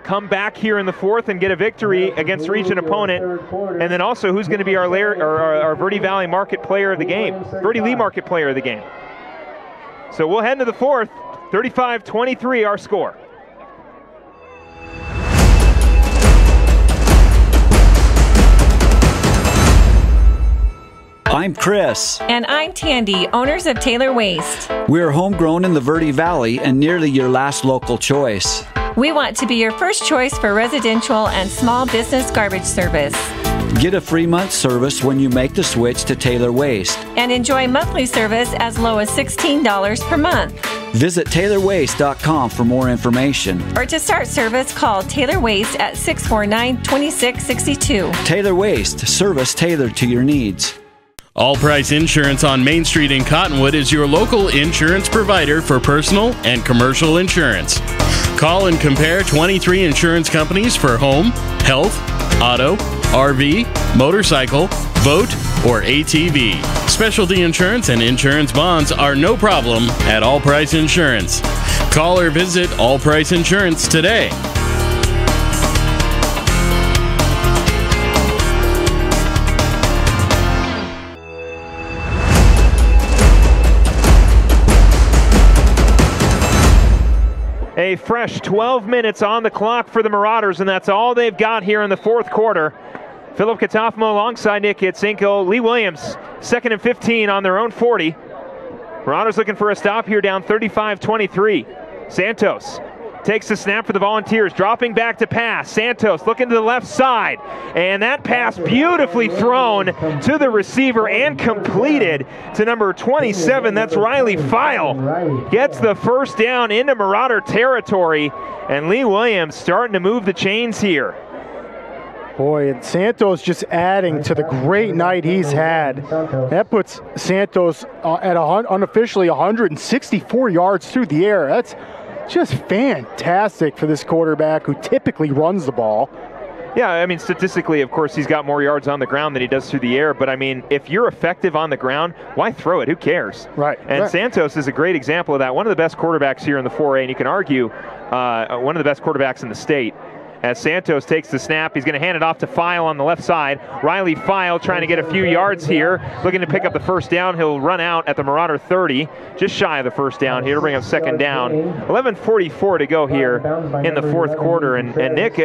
come back here in the fourth and get a victory against region opponent? And then also, who's going to be our Verde Valley Market Player of the game? Verde Lee Market Player of the game. So we'll head into the fourth. 35-23 our score. I'm Chris. And I'm Tandy, owners of Taylor Waste. We're homegrown in the Verde Valley and nearly your last local choice. We want to be your first choice for residential and small business garbage service. Get a free month service when you make the switch to Taylor Waste. And enjoy monthly service as low as $16 per month. Visit TaylorWaste.com for more information. Or to start service, call Taylor Waste at 649-2662. Taylor Waste, service tailored to your needs. All Price Insurance on Main Street in Cottonwood is your local insurance provider for personal and commercial insurance. Call and compare 23 insurance companies for home, health, auto, RV, motorcycle, boat, or ATV. Specialty insurance and insurance bonds are no problem at All Price Insurance. Call or visit All Price Insurance today. A fresh 12 minutes on the clock for the Marauders, and that's all they've got here in the fourth quarter. Philip Catalfamo alongside Nick Yatsinko. Lee Williams, 2nd and 15 on their own 40. Marauders looking for a stop here, down 35-23. Santos takes the snap for the Volunteers, dropping back to pass. Santos looking to the left side, and that pass beautifully thrown to the receiver and completed to number 27. That's Riley File. Gets the first down into Marauder territory, and Lee Williams starting to move the chains here. Boy, and Santos just adding to the great night he's had. That puts Santos at unofficially 164 yards through the air. That's just fantastic for this quarterback who typically runs the ball. Yeah, I mean, statistically, of course, he's got more yards on the ground than he does through the air. But, I mean, if you're effective on the ground, why throw it? Who cares? Right. And right. Santos is a great example of that. One of the best quarterbacks here in the 4A, and you can argue one of the best quarterbacks in the state. As Santos takes the snap, he's going to hand it off to File on the left side. Riley File trying to get a few yards here, looking to pick up the first down. He'll run out at the Marauder 30, just shy of the first down here to bring up second down. 11:44 to go here in the fourth quarter, and Nick,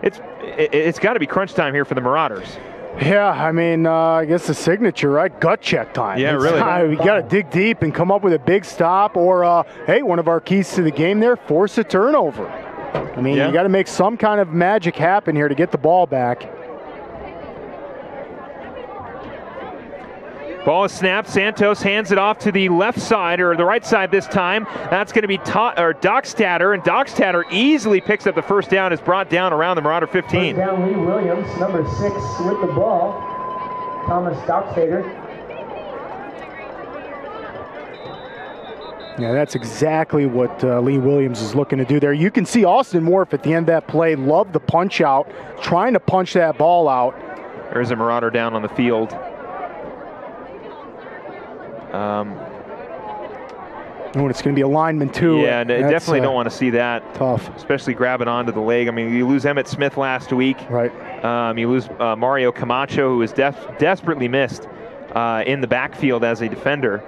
it's got to be crunch time here for the Marauders. Yeah, I mean, I guess the signature, right? Gut check time. Yeah, really. We got to dig deep and come up with a big stop, or, hey, one of our keys to the game there, force a turnover. I mean, you got to make some kind of magic happen here to get the ball back. Ball is snapped. Santos hands it off to the left side, or the right side this time. That's going to be Dockstader, and Dockstader easily picks up the first down. Is brought down around the Marauder 15. First down, Lee Williams, number 6 with the ball. Thomas Dockstader. Yeah, that's exactly what Lee Williams is looking to do there. You can see Austin Wharf at the end of that play, loved the punch out, trying to punch that ball out. There's a Marauder down on the field. It's going to be a lineman too. Yeah, definitely don't want to see that. Tough. Especially grabbing onto the leg. I mean, you lose Emmett Smith last week. Right. You lose Mario Camacho, who was desperately missed in the backfield as a defender.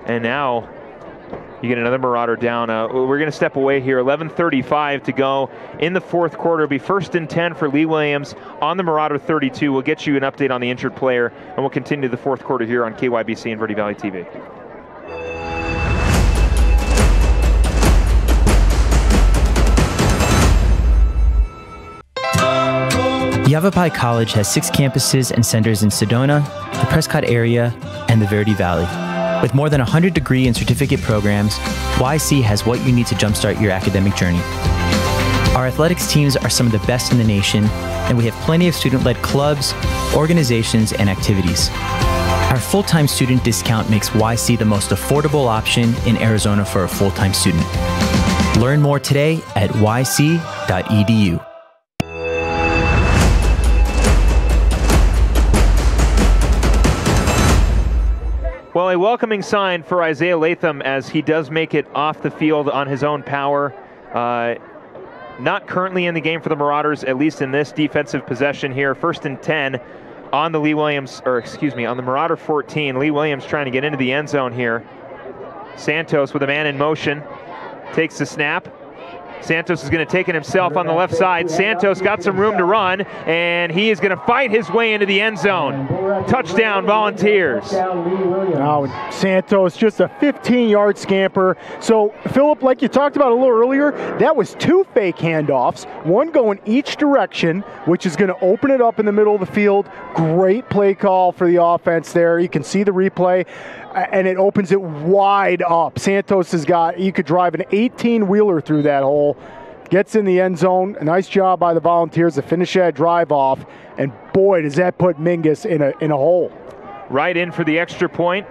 And now you get another Marauder down. We're going to step away here. 11:35 to go in the fourth quarter. It'll be 1st and 10 for Lee Williams on the Marauder 32. We'll get you an update on the injured player, and we'll continue the fourth quarter here on KYBC and Verde Valley TV. Yavapai College has 6 campuses and centers in Sedona, the Prescott area, and the Verde Valley. With more than 100 degree and certificate programs, YC has what you need to jumpstart your academic journey. Our athletics teams are some of the best in the nation, and we have plenty of student-led clubs, organizations, and activities. Our full-time student discount makes YC the most affordable option in Arizona for a full-time student. Learn more today at yc.edu. Well, a welcoming sign for Isaiah Latham as he does make it off the field on his own power. Not currently in the game for the Marauders, at least in this defensive possession here. 1st and 10 on the on the Marauder 14. Lee Williams trying to get into the end zone here. Santos with a man in motion, takes the snap. Santos is going to take it himself on the left side. Santos got some room to run, and he is going to fight his way into the end zone. Touchdown, Volunteers. Now, Santos, just a 15-yard scamper. So, Philip, like you talked about a little earlier, that was 2 fake handoffs, one going each direction, which is going to open it up in the middle of the field. Great play call for the offense there. You can see the replay, and it opens it wide up. Santos has got, you could drive an 18-wheeler through that hole. Gets in the end zone. A nice job by the Volunteers to finish that drive off. And boy, does that put Mingus in a hole. Right in for the extra point.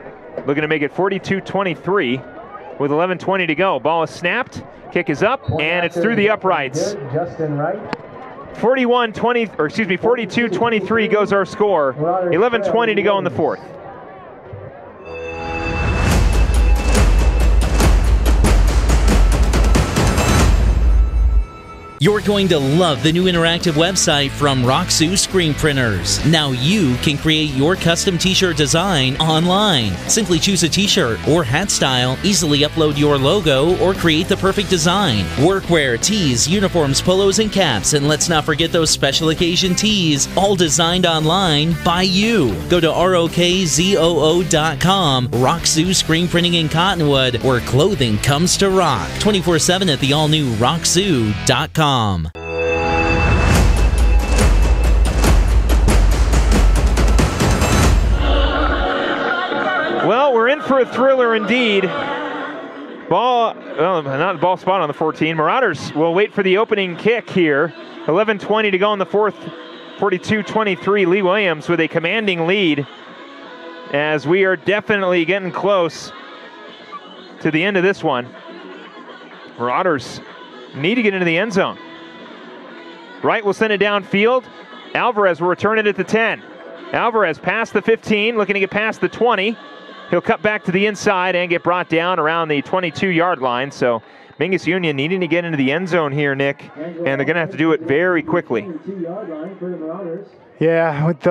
Looking to make it 42-23 with 11:20 to go. Ball is snapped. Kick is up, and it's through the uprights. Justin Wright. 42-23 goes our score. 11:20 to go in the fourth. You're going to love the new interactive website from Roxu Screen Printers. Now you can create your custom t-shirt design online. Simply choose a t-shirt or hat style, easily upload your logo, or create the perfect design. Workwear, tees, uniforms, polos, and caps, and let's not forget those special occasion tees, all designed online by you. Go to ROKZOO.com, Roxu Screen Printing in Cottonwood, where clothing comes to rock. 24/7 at the all-new Roxu.com. Well, we're in for a thriller indeed. Ball, well, not the ball spot on the 14. Marauders will wait for the opening kick here. 11:20 to go in the fourth. 42-23. Lee Williams with a commanding lead as we are definitely getting close to the end of this one. Marauders need to get into the end zone. Wright will send it downfield. Alvarez will return it at the 10. Alvarez past the 15, looking to get past the 20. He'll cut back to the inside and get brought down around the 22-yard line. So Mingus Union needing to get into the end zone here, Nick, and they're going to have to do it very quickly. Yeah, with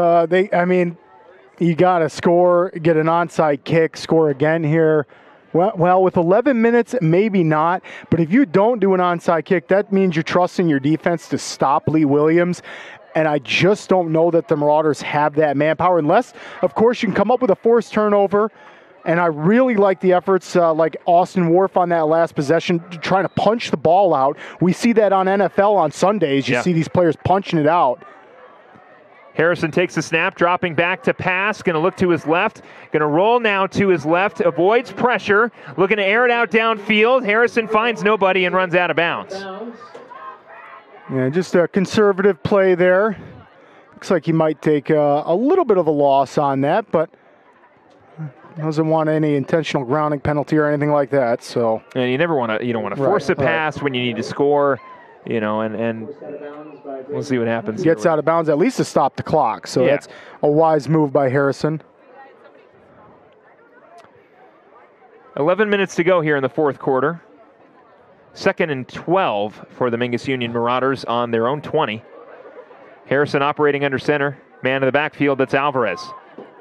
you got to score, get an onside kick, score again here. Well, with 11 minutes, maybe not. But if you don't do an onside kick, that means you're trusting your defense to stop Lee Williams. And I just don't know that the Marauders have that manpower, unless, of course, you can come up with a forced turnover. And I really like the efforts like Austin Wharf on that last possession, trying to punch the ball out. We see that on NFL on Sundays. You see these players punching it out. Harrison takes the snap, dropping back to pass, going to look to his left, going to roll now to his left, avoids pressure, looking to air it out downfield. Harrison finds nobody and runs out of bounds. Yeah, just a conservative play there. Looks like he might take a little bit of a loss on that, but doesn't want any intentional grounding penalty or anything like that. So, and you don't want to force a pass when you need to score. And we'll see what happens. Gets out of bounds at least to stop the clock. So that's a wise move by Harrison. 11 minutes to go here in the fourth quarter. 2nd and 12 for the Mingus Union Marauders on their own 20. Harrison operating under center. Man in the backfield, that's Alvarez.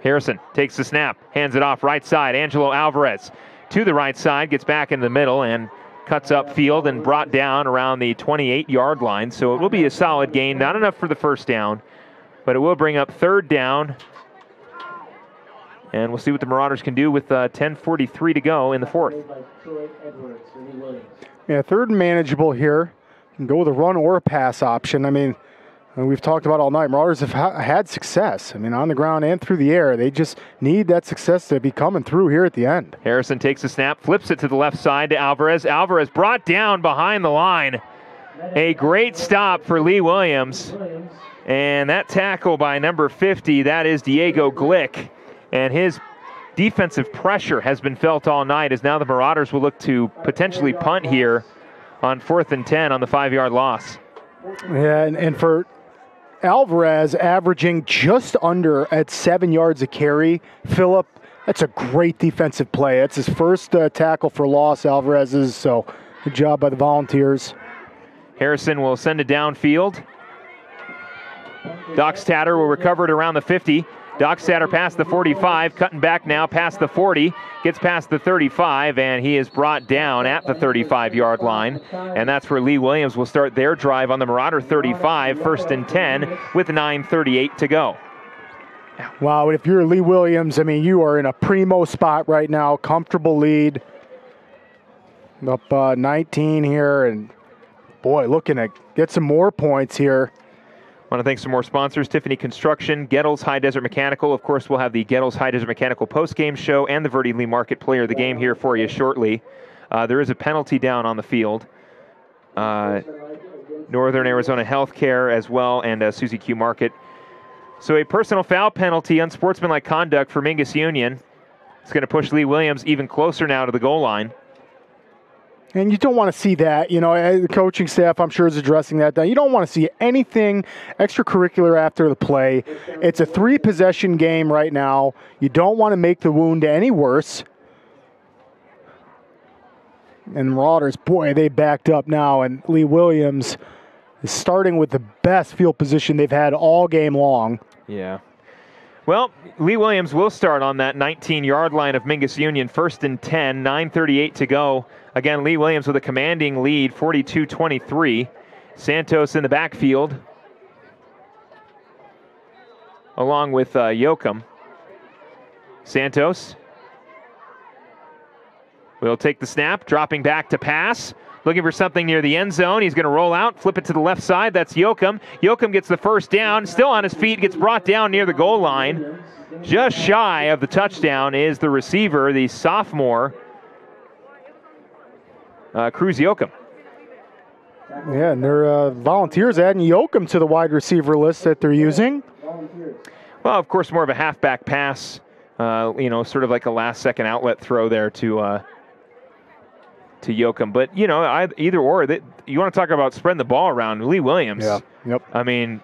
Harrison takes the snap, hands it off right side. Angelo Alvarez to the right side, gets back in the middle and cuts up field and brought down around the 28-yard line. So it will be a solid gain. Not enough for the first down, but it will bring up 3rd down. And we'll see what the Marauders can do with 10:43 to go in the fourth. Yeah, 3rd and manageable here. You can go with a run or a pass option. I mean, And we've talked about all night, Marauders have had success. I mean, on the ground and through the air. They just need that success to be coming through here at the end. Harrison takes the snap, flips it to the left side to Alvarez. Alvarez brought down behind the line. A great stop for Lee Williams. And that tackle by number 50, that is Diego Glick. And his defensive pressure has been felt all night, as now the Marauders will look to potentially punt here on 4th and 10 on the 5-yard loss. Yeah, and for Alvarez averaging just under at 7 yards a carry, Phillip, that's a great defensive play. That's his first tackle for loss, Alvarez's, so good job by the Volunteers. Harrison will send it downfield. Dockstader will recover it around the 50. Dockstader past the 45, cutting back now past the 40, gets past the 35, and he is brought down at the 35-yard line. And that's where Lee Williams will start their drive on the Marauder 35, 1st and 10, with 9:38 to go. Wow, if you're Lee Williams, I mean, you are in a primo spot right now, comfortable lead. Up 19 here, and boy, looking to get some more points here. I want to thank some more sponsors: Tiffany Construction, Gettles High Desert Mechanical. Of course, we'll have the Gettles High Desert Mechanical post-game show and the Verde Lee Market Player of the Game here for you shortly. There is a penalty down on the field. Northern Arizona Healthcare as well, and Suzy Q Market. So a personal foul penalty, unsportsmanlike conduct for Mingus Union. It's going to push Lee Williams even closer now to the goal line. And you don't want to see that. You know, the coaching staff, I'm sure, is addressing that. You don't want to see anything extracurricular after the play. It's a 3-possession game right now. You don't want to make the wound any worse. And Marauders, boy, they backed up now. And Lee Williams is starting with the best field position they've had all game long. Yeah. Well, Lee Williams will start on that 19-yard line of Mingus Union, 1st and 10, 9:38 to go. Again, Lee Williams with a commanding lead, 42-23. Santos in the backfield, along with Yoakum. Santos will take the snap, dropping back to pass. Looking for something near the end zone. He's going to roll out, flip it to the left side. That's Yoakum. Yoakum gets the first down, still on his feet, gets brought down near the goal line. Just shy of the touchdown is the receiver, the sophomore, Cruz Yoakum. Yeah, and they're Volunteers adding Yoakum to the wide receiver list that they're using. Well, of course, more of a halfback pass, you know, sort of like a last-second outlet throw there to Yoakum. But, you know, either or, you want to talk about spreading the ball around. Lee Williams, yeah. Yep. I mean,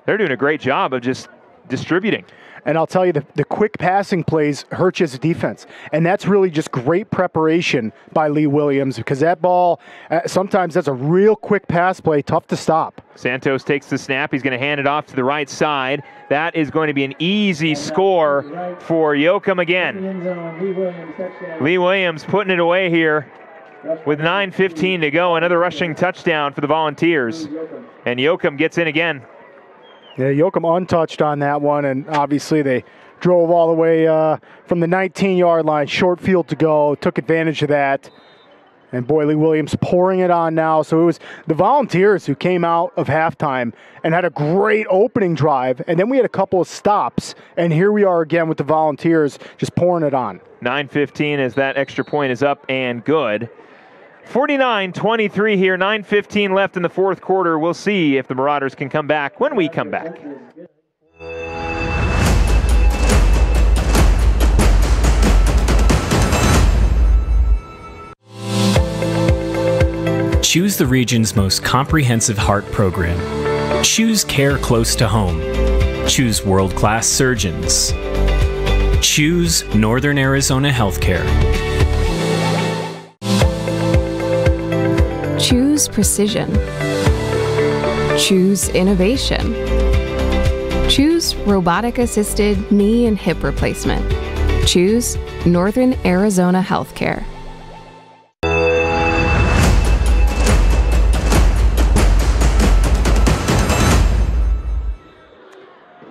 they're doing a great job of just distributing. And I'll tell you, the quick passing plays hurt his defense. And that's really just great preparation by Lee Williams, because that ball, sometimes that's a real quick pass play, tough to stop. Santos takes the snap. He's going to hand it off to the right side. That is going to be an easy score for Yoakum again. Lee Williams putting it away here with 9:15 to go. Another rushing touchdown for the Volunteers. And Yoakum gets in again. Yeah, Yoakum untouched on that one, and obviously they drove all the way from the 19-yard line, short field to go, took advantage of that. And boy, Lee Williams pouring it on now. So it was the Volunteers who came out of halftime and had a great opening drive, and then we had a couple of stops, and here we are again with the Volunteers just pouring it on. 9:15 as that extra point is up and good. 49-23 here, 9:15 left in the fourth quarter. We'll see if the Marauders can come back when we come back. Choose the region's most comprehensive heart program. Choose care close to home. Choose world-class surgeons. Choose Northern Arizona Healthcare. Choose precision. Choose innovation. Choose robotic-assisted knee and hip replacement. Choose Northern Arizona Healthcare.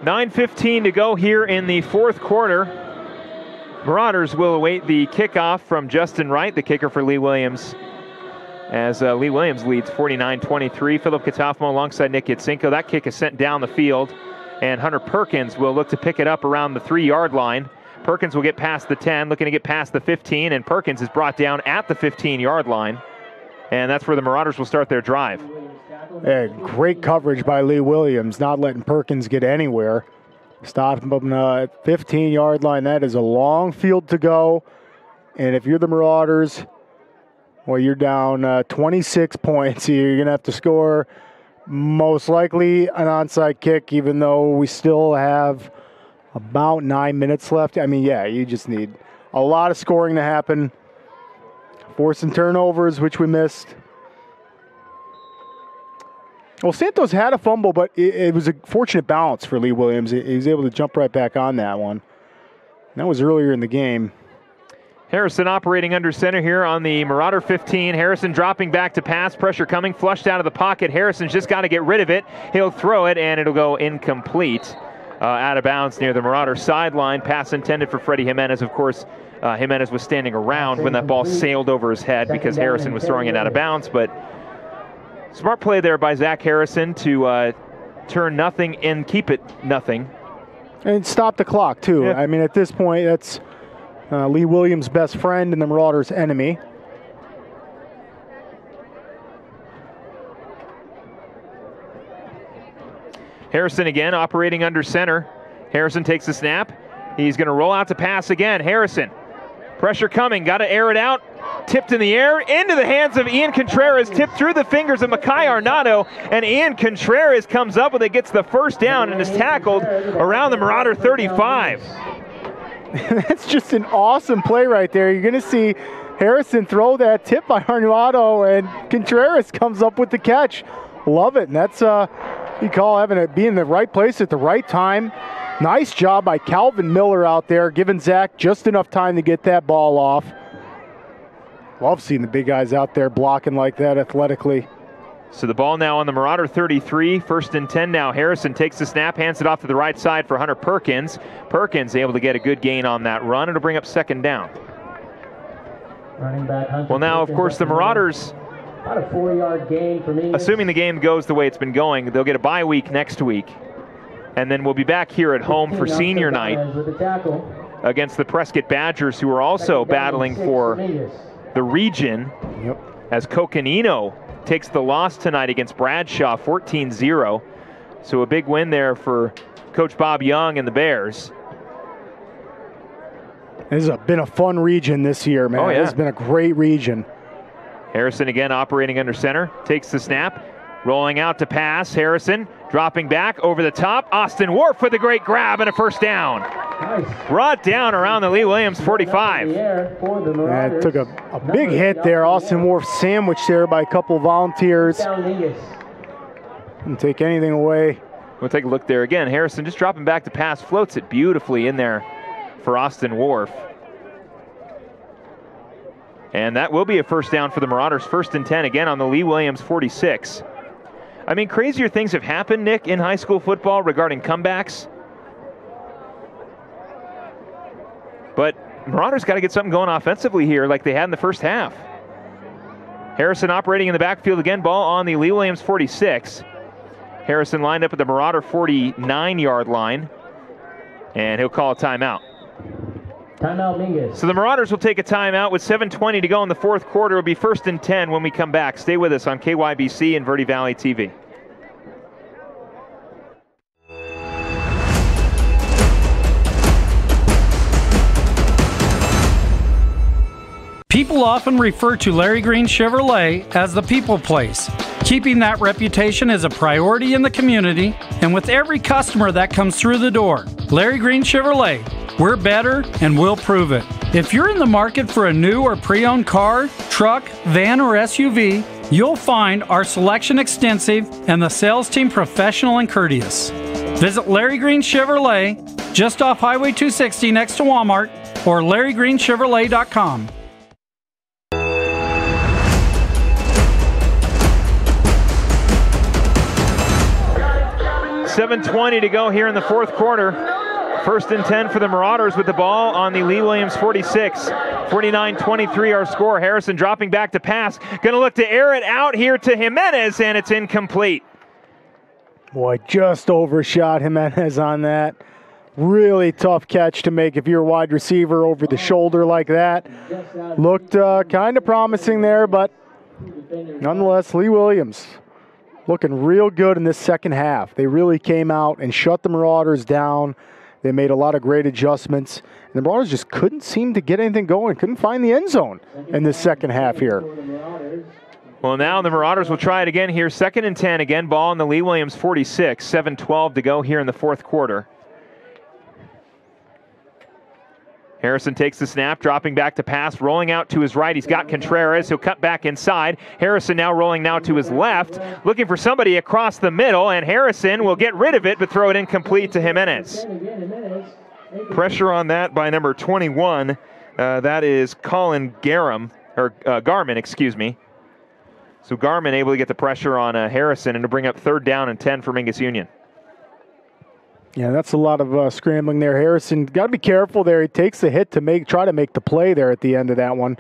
$9:15 to go here in the fourth quarter. Marauders will await the kickoff from Justin Wright, the kicker for Lee Williams. as Lee Williams leads 49-23. Philip Catalfamo alongside Nick Yatsinko. That kick is sent down the field, and Hunter Perkins will look to pick it up around the 3-yard line. Perkins will get past the 10, looking to get past the 15, and Perkins is brought down at the 15-yard line. And that's where the Marauders will start their drive. Yeah, great coverage by Lee Williams, not letting Perkins get anywhere. Stopped him at 15-yard line. That is a long field to go. And if you're the Marauders, well, you're down 26 points. You're going to have to score most likely an onside kick, even though we still have about 9 minutes left. I mean, yeah, you just need a lot of scoring to happen. Forcing turnovers, which we missed. Well, Santos had a fumble, but it was a fortunate bounce for Lee Williams. He was able to jump right back on that one. That was earlier in the game. Harrison operating under center here on the Marauder 15. Harrison dropping back to pass. Pressure coming, flushed out of the pocket. Harrison's just got to get rid of it. He'll throw it, and it'll go incomplete. Out of bounds near the Marauder sideline. Pass intended for Freddie Jimenez. Of course, Jimenez was standing around when that ball sailed over his head because Harrison was throwing it out of bounds. But smart play there by Zach Harrison to turn nothing and keep it nothing. And stop the clock, too. Yeah. I mean, at this point, that's Lee Williams' best friend and the Marauders' enemy. Harrison again operating under center. Harrison takes the snap. He's going to roll out to pass again. Harrison, pressure coming, got to air it out. Tipped in the air, into the hands of Ian Contreras, tipped through the fingers of Makai Arnado, and Ian Contreras comes up with it, gets the first down, and is tackled around the Marauder 35. That's just an awesome play right there. You're going to see Harrison throw that tip by Arnado, and Contreras comes up with the catch. Love it, and that's you call be in the right place at the right time. Nice job by Calvin Miller out there, giving Zach just enough time to get that ball off. Love seeing the big guys out there blocking like that athletically. So the ball now on the Marauder 33, 1st and 10 now. Harrison takes the snap, hands it off to the right side for Hunter Perkins. Perkins able to get a good gain on that run. It'll bring up 2nd down. Running back Hunter well, now, of course, the Marauders, about a 4-yard gain for me. Assuming the game goes the way it's been going, they'll get a bye week next week. And then we'll be back here at home for senior night against the Prescott Badgers, who are also battling for the region. Yep. As Coconino takes the loss tonight against Bradshaw, 14-0. So a big win there for Coach Bob Young and the Bears. This has been a fun region this year, man. Oh, yeah. It's been a great region. Harrison again operating under center, takes the snap, rolling out to pass. Harrison dropping back over the top. Austin Worf with a great grab and a 1st down. Nice. Brought down around the Lee Williams 45. Yeah, it took a big hit there. Austin Worf sandwiched there by a couple of volunteers. Didn't take anything away. We'll take a look there again. Harrison just dropping back to pass, floats it beautifully in there for Austin Worf. And that will be a 1st down for the Marauders. 1st and 10 again on the Lee Williams 46. I mean, crazier things have happened, Nick, in high school football regarding comebacks. But Marauders got to get something going offensively here like they had in the first half. Harrison operating in the backfield again, ball on the Lee Williams 46. Harrison lined up at the Marauder 49-yard line, and he'll call a timeout. Timeout, Mingus. So the Marauders will take a timeout with 7:20 to go in the 4th quarter. It'll be 1st and 10 when we come back. Stay with us on KYBC and Verde Valley TV. People often refer to Larry Green Chevrolet as the people place. Keeping that reputation is a priority in the community and with every customer that comes through the door. Larry Green Chevrolet, we're better and we'll prove it. If you're in the market for a new or pre-owned car, truck, van, or SUV, you'll find our selection extensive and the sales team professional and courteous. Visit Larry Green Chevrolet just off Highway 260 next to Walmart or LarryGreenChevrolet.com. 7:20 to go here in the 4th quarter. First and 10 for the Marauders with the ball on the Lee Williams 46. 49-23 our score. Harrison dropping back to pass. Going to look to air it out here to Jimenez, and it's incomplete. Boy, just overshot Jimenez on that. Really tough catch to make if you're a wide receiver over the shoulder like that. Looked kind of promising there, but nonetheless, Lee Williams looking real good in this second half. They really came out and shut the Marauders down. They made a lot of great adjustments. And the Marauders just couldn't seem to get anything going, couldn't find the end zone in this second half here. Well, now the Marauders will try it again here. 2nd and 10 again, ball on the Lee Williams 46. 7:12 to go here in the fourth quarter. Harrison takes the snap, dropping back to pass, rolling out to his right. He's got Contreras. He'll cut back inside. Harrison now rolling now to his left, looking for somebody across the middle, and Harrison will get rid of it but throw it incomplete to Jimenez. Pressure on that by number 21. That is Colin Garman, excuse me. So Garman able to get the pressure on Harrison and to bring up 3rd down and 10 for Mingus Union. Yeah, that's a lot of scrambling there. Harrison got to be careful there. He takes the hit to try to make the play there at the end of that one.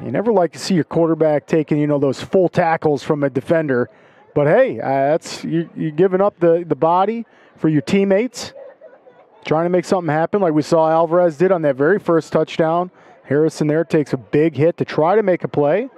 You never like to see your quarterback taking, those full tackles from a defender. But hey, that's you're giving up the body for your teammates, trying to make something happen like we saw Alvarez did on that very first touchdown. Harrison there takes a big hit to try to make a play.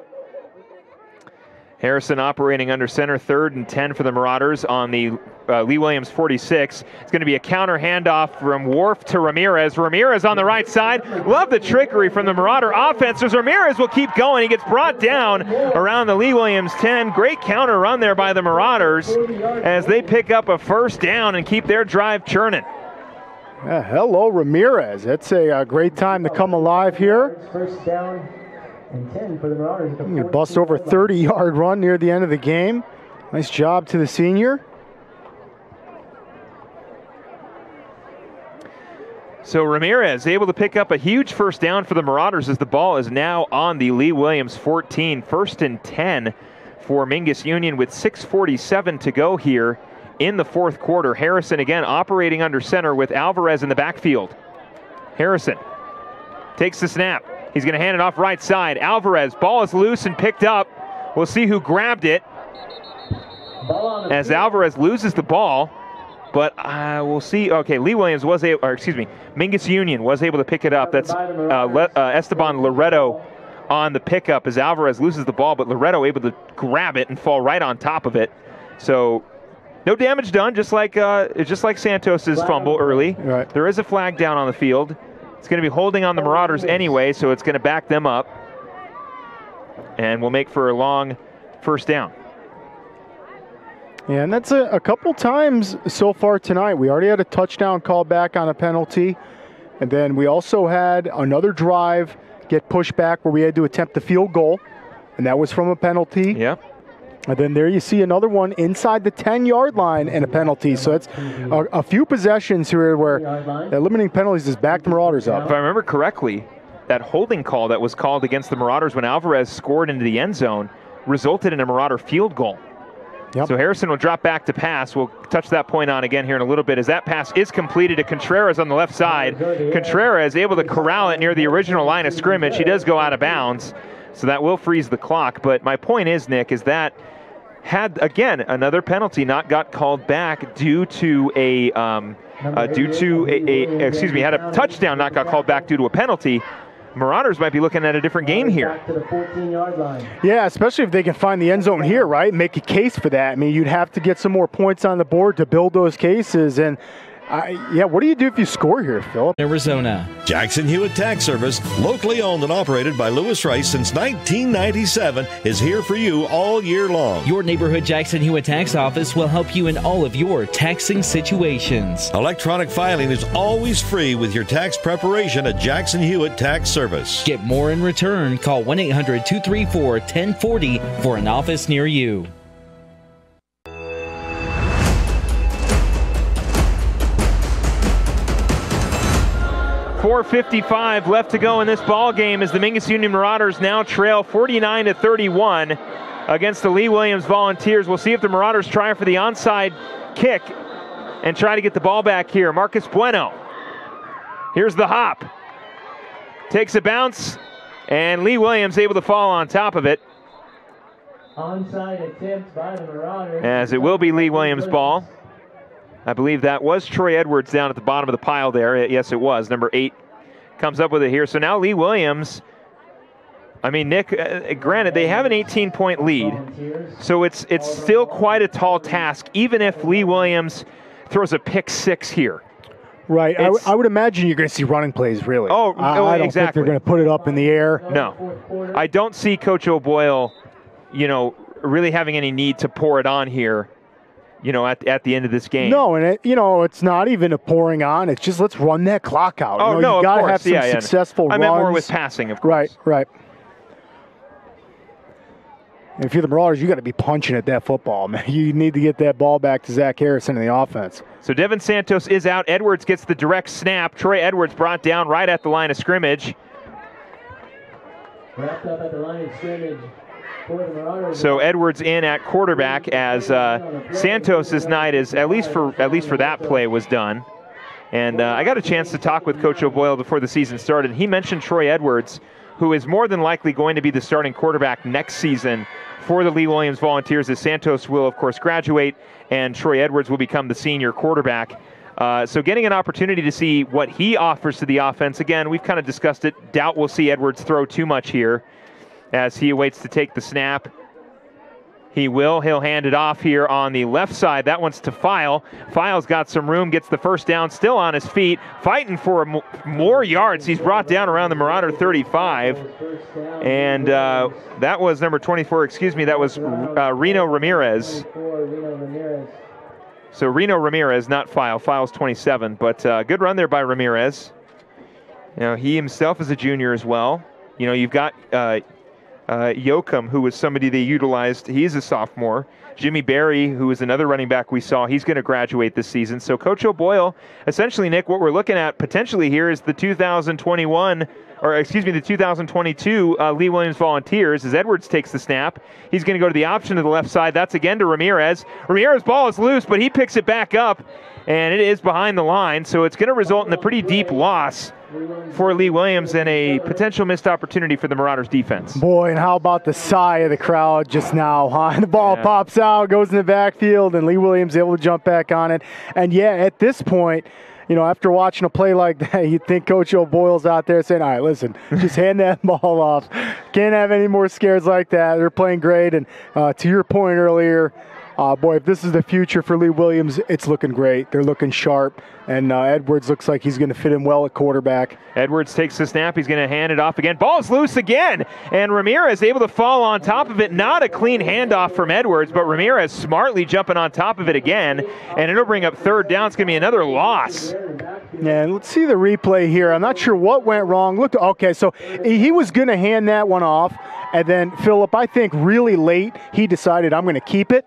Harrison operating under center, 3rd and 10 for the Marauders on the Lee Williams 46. It's going to be a counter handoff from Wharf to Ramirez. Ramirez on the right side. Love the trickery from the Marauder offense. Ramirez will keep going. He gets brought down around the Lee Williams 10. Great counter run there by the Marauders as they pick up a 1st down and keep their drive churning. Hello, Ramirez. It's a great time to come alive here. 1st down. And 10 for the Marauders. You bust over a 30-yard run near the end of the game. Nice job to the senior. So Ramirez able to pick up a huge 1st down for the Marauders as the ball is now on the Lee Williams 14. 1st and 10 for Mingus Union with 6:47 to go here in the fourth quarter. Harrison again operating under center with Alvarez in the backfield. Harrison takes the snap. He's going to hand it off right side. Alvarez, ball is loose and picked up. We'll see who grabbed it as Alvarez loses the ball. But we'll see. Okay, Lee Williams was able, Mingus Union was able to pick it up. That's Esteban Loreto on the pickup as Alvarez loses the ball, but Loreto able to grab it and fall right on top of it. So no damage done, just like Santos's fumble early. Right. There is a flag down on the field. It's going to be holding on the Marauders anyway, so it's going to back them up. And we'll make for a long 1st down. Yeah, and that's a couple times so far tonight. We already had a touchdown call back on a penalty. And then we also had another drive get pushed back where we had to attempt the field goal. And that was from a penalty. Yeah. And then there you see another one inside the 10-yard line and a penalty. So it's a few possessions here where limiting penalties has backed the Marauders up. If I remember correctly, that holding call that was called against the Marauders when Alvarez scored into the end zone resulted in a Marauder field goal. Yep. So Harrison will drop back to pass. We'll touch that point on again here in a little bit as that pass is completed to Contreras on the left side. Contreras able to corral it near the original line of scrimmage. He does go out of bounds, so that will freeze the clock. But my point is, Nick, is that had again another penalty not got called back due to had a touchdown not got called back due to a penalty. Marauders might be looking at a different game here. To the 14-yard line. Yeah, especially if they can find the end zone here, right? Make a case for that. I mean, you'd have to get some more points on the board to build those cases. And what do you do if you score here, Philip? Arizona. Jackson Hewitt Tax Service, locally owned and operated by Lewis Rice since 1997, is here for you all year long. Your neighborhood Jackson Hewitt Tax Office will help you in all of your taxing situations. Electronic filing is always free with your tax preparation at Jackson Hewitt Tax Service. Get more in return. Call 1-800-234-1040 for an office near you. 4:55 left to go in this ball game as the Mingus Union Marauders now trail 49-31 against the Lee Williams Volunteers. We'll see if the Marauders try for the onside kick and try to get the ball back here. Marcus Bueno. Here's the hop. Takes a bounce, and Lee Williams able to fall on top of it. Onside attempt by the Marauders. As it will be Lee Williams' ball. I believe that was Troy Edwards down at the bottom of the pile there. Yes, it was. Number 8 comes up with it here. So now Lee Williams, I mean, Nick, granted, they have an 18-point lead. So it's still quite a tall task, even if Lee Williams throws a pick 6 here. Right. I would imagine you're going to see running plays, really. I don't think they're going to put it up in the air. No. I don't see Coach O'Boyle, really having any need to pour it on here, at the end of this game. No, and it's not even a pouring on. It's just let's run that clock out. Oh, you got to have some successful runs. I meant more with passing, of course. Right. And if you're the Marauders, you got to be punching at that football, man. You need to get that ball back to Zach Harrison in the offense. So Devin Santos is out. Edwards gets the direct snap. Troy Edwards brought down right at the line of scrimmage. Wrapped up at the line of scrimmage for the Marauders. So Edwards in at quarterback as Santos's night is at least for that play was done. And I got a chance to talk with Coach O'Boyle before the season started. He mentioned Troy Edwards, who is more than likely going to be the starting quarterback next season for the Lee Williams Volunteers, as Santos will, of course, graduate, and Troy Edwards will become the senior quarterback. So getting an opportunity to see what he offers to the offense. Again, we've kind of discussed it. Doubt we'll see Edwards throw too much here as he awaits to take the snap. He'll hand it off here on the left side. That one's to File. File's got some room, gets the first down, still on his feet, fighting for more yards. He's brought down around the Marauder 35. And that was number 24, that was Reno Ramirez. So Reno Ramirez, not File. File's 27, but good run there by Ramirez. He himself is a junior as well. You've got Yoakum, who was somebody they utilized. He's a sophomore. Jimmy Berry, who is another running back we saw, he's going to graduate this season. So Coach O'Boyle, essentially, Nick, what we're looking at potentially here is the 2022 Lee Williams Volunteers as Edwards takes the snap. He's going to go to the option to the left side. That's again to Ramirez. Ramirez's ball is loose, but he picks it back up, and it is behind the line. So it's going to result in a pretty deep loss for Lee Williams and a potential missed opportunity for the Marauders defense. Boy, and how about the sigh of the crowd just now, huh? The ball pops out, goes in the backfield, and Lee Williams able to jump back on it. And at this point, after watching a play like that, you'd think Coach O'Boyle's out there saying, all right, listen, just hand that ball off. Can't have any more scares like that. They're playing great. And to your point earlier, boy, if this is the future for Lee Williams, it's looking great. They're looking sharp, and Edwards looks like he's going to fit in well at quarterback. Edwards takes the snap. He's going to hand it off again. Ball's loose again, and Ramirez able to fall on top of it. Not a clean handoff from Edwards, but Ramirez smartly jumping on top of it again, and it'll bring up third down. It's going to be another loss. Yeah, let's see the replay here. I'm not sure what went wrong. Look, okay, so he was going to hand that one off, and then Phillip, I think really late, he decided I'm going to keep it.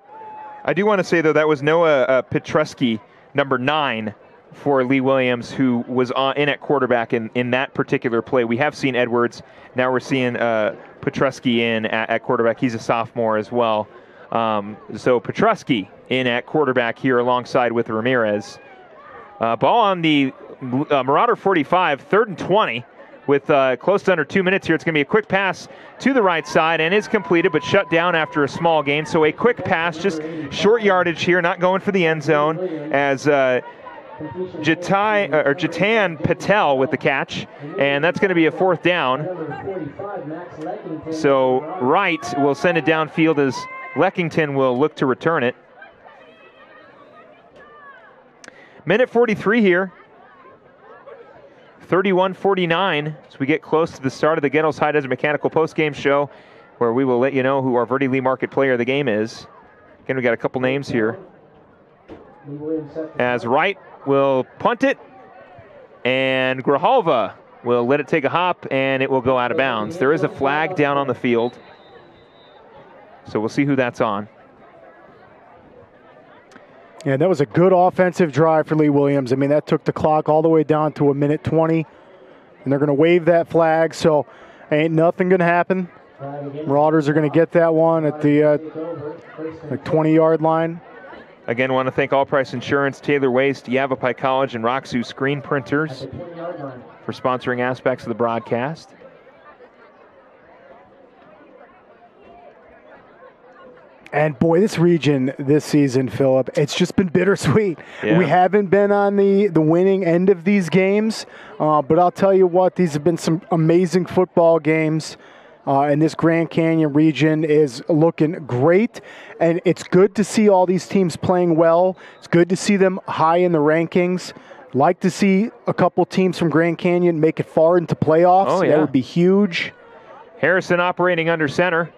I do want to say, though, that was Noah Petruski, number 9, for Lee Williams, who was in at quarterback in that particular play. We have seen Edwards. Now we're seeing Petruski in at quarterback. He's a sophomore as well. So Petruski in at quarterback here alongside with Ramirez. Ball on the Marauder 45, 3rd and 20. With close to under 2 minutes here. It's going to be a quick pass to the right side and is completed but shut down after a small gain. So a quick pass, just short yardage here, not going for the end zone as Jatan Patel with the catch, and that's going to be a 4th down. So Wright will send it downfield as Leckington will look to return it. Minute 43 here. 31-49 as we get close to the start of the Gettles High Desert Mechanical postgame show, where we will let you know who our Verde Lee Market player of the game is. Again, we got a couple names here. As Wright will punt it, and Grijalva will let it take a hop, and it will go out of bounds. There is a flag down on the field, so we'll see who that's on. Yeah, that was a good offensive drive for Lee Williams. I mean, that took the clock all the way down to 1:20, and they're going to wave that flag, so ain't nothing going to happen. Marauders are going to get that one at the 20-yard line. Again, want to thank All Price Insurance, Taylor Waste, Yavapai College, and Roxu Screen Printers for sponsoring aspects of the broadcast. And boy, this region this season, Philip, it's just been bittersweet. Yeah. We haven't been on the winning end of these games, but I'll tell you what, these have been some amazing football games. And this Grand Canyon region is looking great, and it's good to see all these teams playing well. It's good to see them high in the rankings. Like to see a couple teams from Grand Canyon make it far into playoffs. Oh, yeah. That would be huge. Harrison operating under center.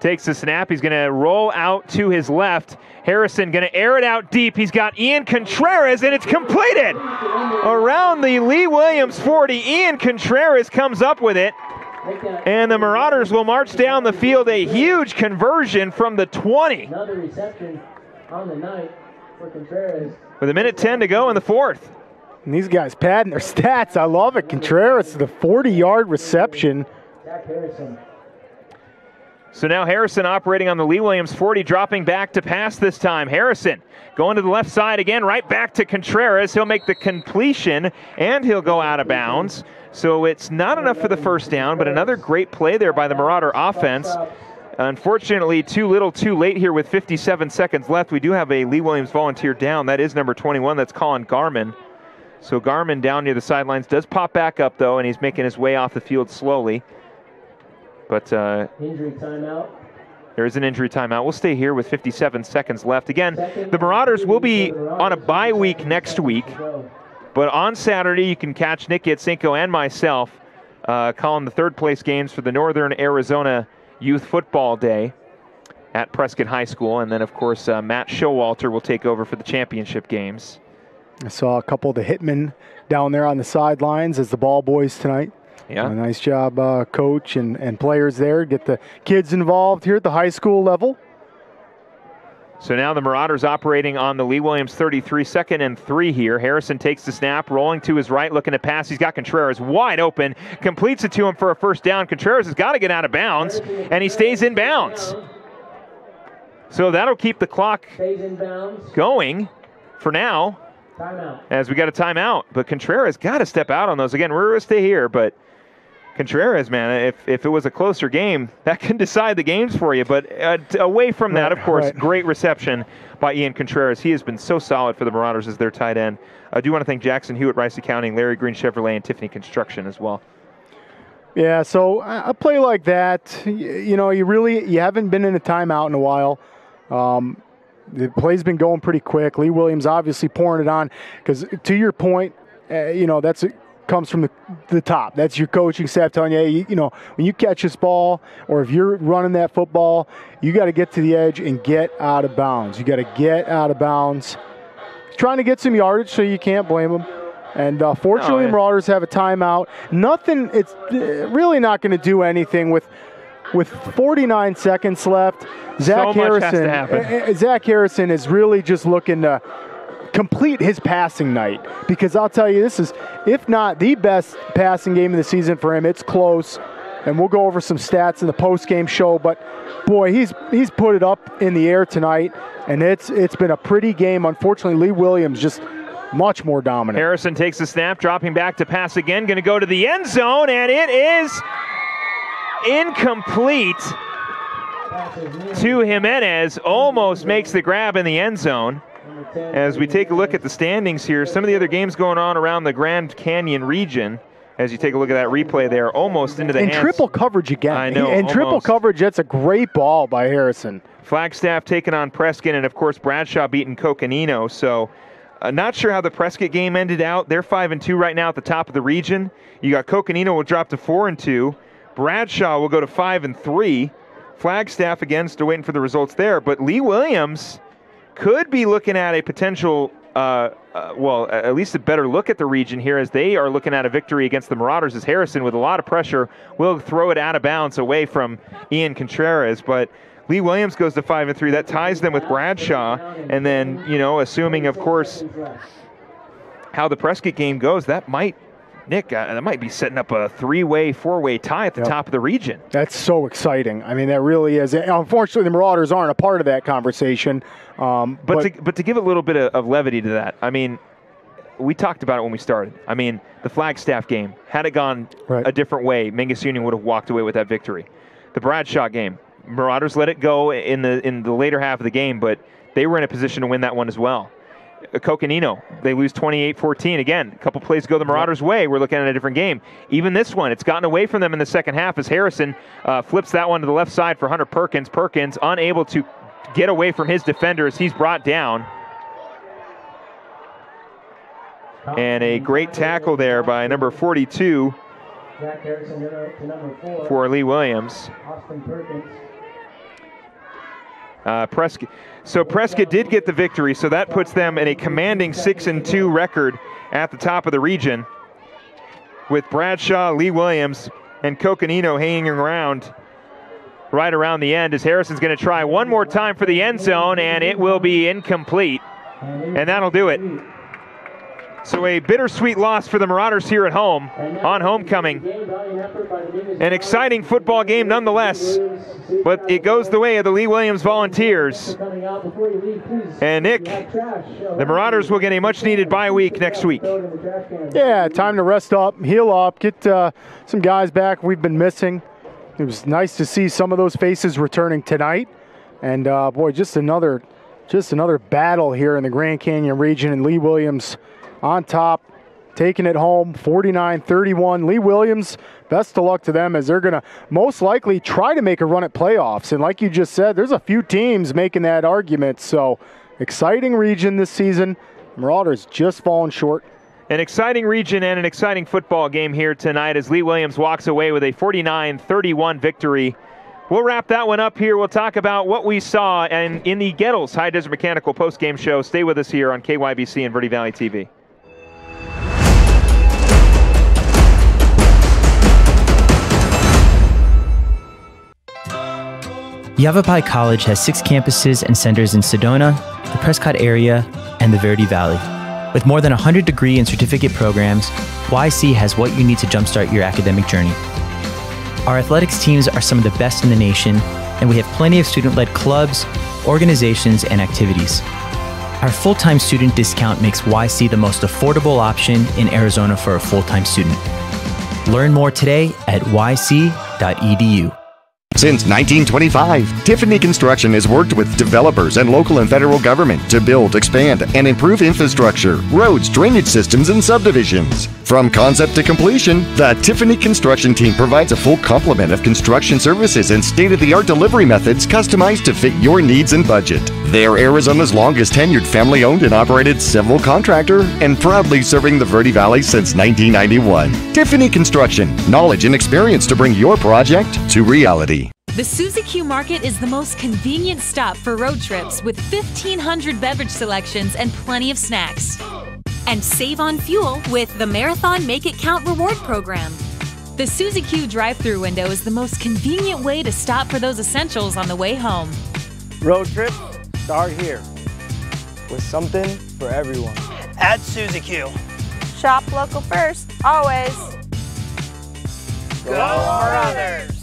Takes the snap. He's going to roll out to his left. Harrison going to air it out deep. He's got Ian Contreras, and it's completed. Around the Lee Williams 40, Ian Contreras comes up with it. And the Marauders will march down the field. A huge conversion from the 20. Another reception on the night for Contreras. With 1:10 to go in the fourth. And these guys padding their stats. I love it. Contreras, the 40-yard reception. Jack Harrison. So now Harrison operating on the Lee Williams 40, dropping back to pass this time. Harrison going to the left side again, right back to Contreras. He'll make the completion, and he'll go out of bounds. So it's not enough for the first down, but another great play there by the Marauder offense. Unfortunately, too little, too late here with 57 seconds left. We do have a Lee Williams volunteer down. That is number 21. That's Colin Garman. So Garman down near the sidelines does pop back up, though, and he's making his way off the field slowly. But Injury timeout. there is an injury timeout. We'll stay here with 57 seconds left. Again, the Marauders will be on a bye week next week. But on Saturday, you can catch Nick Yatsinko and myself calling the third-place games for the Northern Arizona Youth Football Day at Prescott High School. And then, of course, Matt Showalter will take over for the championship games. I saw a couple of the hitmen down there on the sidelines as the ball boys tonight. Yeah. Nice job, coach and players there. Get the kids involved here at the high school level. So now the Marauders operating on the Lee Williams 33, 2nd and 3 here. Harrison takes the snap, rolling to his right, looking to pass. He's got Contreras wide open, completes it to him for a first down. Contreras has got to get out of bounds, and he stays in bounds. So that'll keep the clock going for now. Timeout. As we got a timeout. But Contreras got to step out on those. Again, we're going to stay here, but Contreras, man, if it was a closer game, that can decide the games for you. But away from that, of course, great reception by Ian Contreras. He has been so solid for the Marauders as their tight end. I do want to thank Jackson Hewitt, Rice Accounting, Larry Green Chevrolet, and Tiffany Construction as well. Yeah, so a play like that, you haven't been in a timeout in a while. The play's been going pretty quick. Lee Williams obviously pouring it on because, to your point, that's it comes from the top. That's your coaching staff telling you, when you catch this ball or if you're running that football, you got to get to the edge and get out of bounds. You got to get out of bounds. Trying to get some yardage, so you can't blame them. And fortunately, Marauders have a timeout. Nothing. It's really not going to do anything with 49 seconds left. Zach Harrison is really just looking to complete his passing night, because I'll tell you, this is, if not the best passing game of the season for him. It's close, and we'll go over some stats in the post-game show, but boy, he's put it up in the air tonight, and it's been a pretty game. Unfortunately, Lee Williams just much more dominant. Harrison takes the snap, dropping back to pass again, going to go to the end zone, and it is incomplete to Jimenez. Almost makes the grab in the end zone. As we take a look at the standings here, some of the other games going on around the Grand Canyon region, as you take a look at that replay there, almost into the hands. And triple coverage again. I know. And triple coverage, that's a great ball by Harrison. Flagstaff taking on Prescott, and of course Bradshaw beating Coconino. So not sure how the Prescott game ended out. They're 5-2 right now at the top of the region. You got Coconino will drop to 4-2. Bradshaw will go to 5-3. Flagstaff, again, still waiting for the results there. But Lee Williams could be looking at a potential, at least a better look at the region here, as they are looking at a victory against the Marauders, as Harrison, with a lot of pressure, will throw it out of bounds away from Ian Contreras. But Lee Williams goes to 5-3. That ties them with Bradshaw. And then, assuming, of course, how the Prescott game goes, that might Nick, that might be setting up a 3-way, 4-way tie at the top of the region. That's so exciting. I mean, that really is. Unfortunately, the Marauders aren't a part of that conversation. But to give a little bit of levity to that, I mean, we talked about it when we started. I mean, the Flagstaff game, had it gone a different way, Mingus Union would have walked away with that victory. The Bradshaw game, Marauders let it go in the later half of the game, but they were in a position to win that one as well. Coconino, they lose 28-14. Again, a couple plays go the Marauders' way. We're looking at a different game. Even this one, it's gotten away from them in the second half as Harrison flips that one to the left side for Hunter Perkins. Perkins unable to get away from his defenders. He's brought down. And a great tackle there by number 42 for Lee Williams. Prescott did get the victory, so that puts them in a commanding 6-2 record at the top of the region, with Bradshaw, Lee Williams, and Coconino hanging around right around the end, as Harrison's going to try one more time for the end zone, and it will be incomplete, and that'll do it. So a bittersweet loss for the Marauders here at home on homecoming. An exciting football game nonetheless, but it goes the way of the Lee Williams Volunteers. And Nick, the Marauders will get a much-needed bye week next week. Yeah, time to rest up, heal up, get some guys back we've been missing. It was nice to see some of those faces returning tonight. And boy, just another battle here in the Grand Canyon region, and Lee Williams on top, taking it home, 49-31. Lee Williams, best of luck to them, as they're going to most likely try to make a run at playoffs. And like you just said, there's a few teams making that argument. So exciting region this season. Marauders just falling short. An exciting region and an exciting football game here tonight as Lee Williams walks away with a 49-31 victory. We'll wrap that one up here. We'll talk about what we saw in the Gettles High Desert Mechanical postgame show. Stay with us here on KYBC and Verde Valley TV. Yavapai College has 6 campuses and centers in Sedona, the Prescott area, and the Verde Valley. With more than 100 degree and certificate programs, YC has what you need to jumpstart your academic journey. Our athletics teams are some of the best in the nation, and we have plenty of student-led clubs, organizations, and activities. Our full-time student discount makes YC the most affordable option in Arizona for a full-time student. Learn more today at yc.edu. Since 1925, Tiffany Construction has worked with developers and local and federal government to build, expand, and improve infrastructure, roads, drainage systems, and subdivisions. From concept to completion, the Tiffany Construction team provides a full complement of construction services and state-of-the-art delivery methods customized to fit your needs and budget. They're Arizona's longest tenured family-owned and operated civil contractor and proudly serving the Verde Valley since 1991. Tiffany Construction, knowledge and experience to bring your project to reality. The Suzy Q Market is the most convenient stop for road trips with 1,500 beverage selections and plenty of snacks. And save on fuel with the Marathon Make It Count reward program. The Suzy Q drive-thru window is the most convenient way to stop for those essentials on the way home. Road trips start here with something for everyone. At Suzy Q. Shop local first, always. Go Marauders!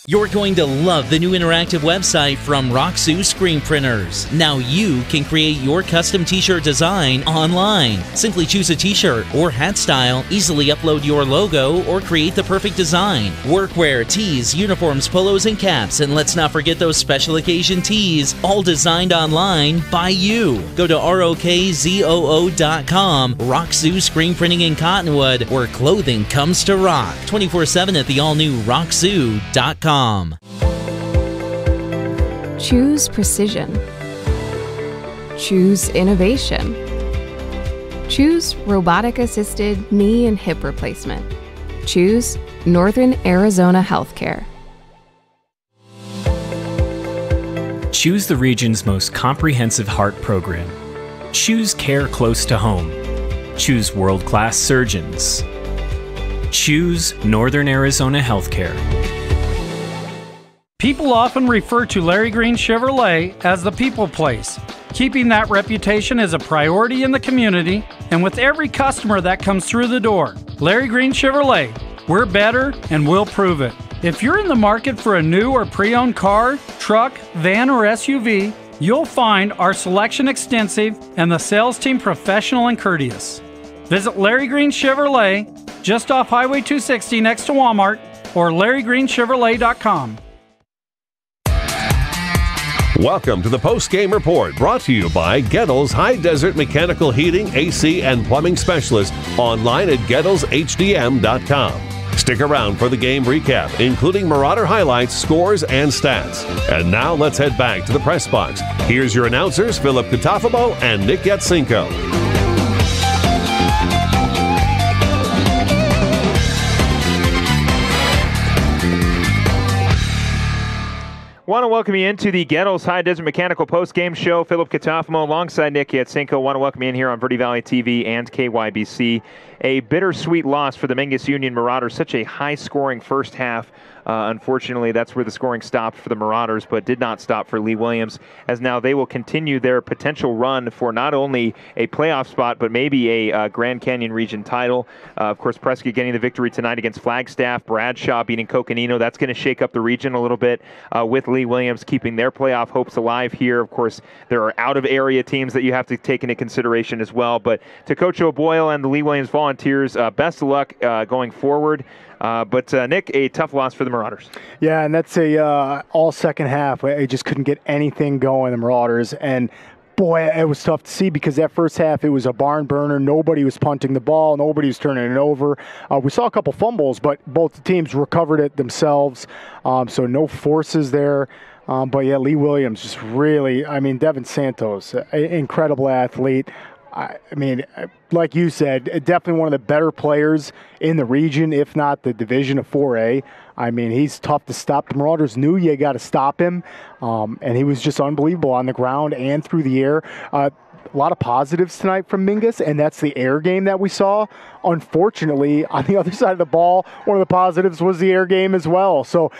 You're going to love the new interactive website from Roxu Screen Printers. Now you can create your custom t-shirt design online. Simply choose a t-shirt or hat style, easily upload your logo, or create the perfect design. Workwear, tees, uniforms, polos, and caps, and let's not forget those special occasion tees, all designed online by you. Go to ROKZOO.com, Roxu Screen Printing in Cottonwood, where clothing comes to rock. 24/7 at the all-new Roxu.com. Choose precision. Choose innovation. Choose robotic-assisted knee and hip replacement. Choose Northern Arizona Healthcare. Choose the region's most comprehensive heart program. Choose care close to home. Choose world-class surgeons. Choose Northern Arizona Healthcare. People often refer to Larry Green Chevrolet as the people place. Keeping that reputation is a priority in the community and with every customer that comes through the door. Larry Green Chevrolet. We're better and we'll prove it. If you're in the market for a new or pre-owned car, truck, van, or SUV, you'll find our selection extensive and the sales team professional and courteous. Visit Larry Green Chevrolet just off Highway 260 next to Walmart or LarryGreenChevrolet.com. Welcome to the post-game report, brought to you by Gettles High Desert Mechanical Heating, AC, and Plumbing Specialist, online at GettlesHDM.com. Stick around for the game recap, including Marauder highlights, scores, and stats. And now let's head back to the press box. Here's your announcers, Philip Catalfamo and Nick Yatsinko. Want to welcome you into the Gettles High Desert Mechanical post-game show. Philip Catalfamo alongside Nick Yatsinko. Want to welcome you in here on Verde Valley TV and KYBC. A bittersweet loss for the Mingus Union Marauders. Such a high-scoring first half. Unfortunately, that's where the scoring stopped for the Marauders, but did not stop for Lee Williams, as now they will continue their potential run for not only a playoff spot, but maybe a Grand Canyon region title. Of course, Prescott getting the victory tonight against Flagstaff. Bradshaw beating Coconino. That's going to shake up the region a little bit, with Lee Williams keeping their playoff hopes alive here. Of course, there are out-of-area teams that you have to take into consideration as well. But to Coach O'Boyle and the Lee Williams Volunteers, best of luck going forward. But Nick, a tough loss for the Marauders. Yeah, and that's a all second half. I just couldn't get anything going, the Marauders. And boy, it was tough to see because that first half, it was a barn burner. Nobody was punting the ball. Nobody was turning it over. We saw a couple fumbles, but both the teams recovered it themselves. So no forces there. But yeah, Lee Williams just really, Devin Santos, incredible athlete. I mean, like you said, definitely one of the better players in the region, if not the division of 4A. I mean, he's tough to stop. The Marauders knew you got to stop him, and he was just unbelievable on the ground and through the air. A lot of positives tonight from Mingus, and that's the air game that we saw. Unfortunately, on the other side of the ball, one of the positives was the air game as well. So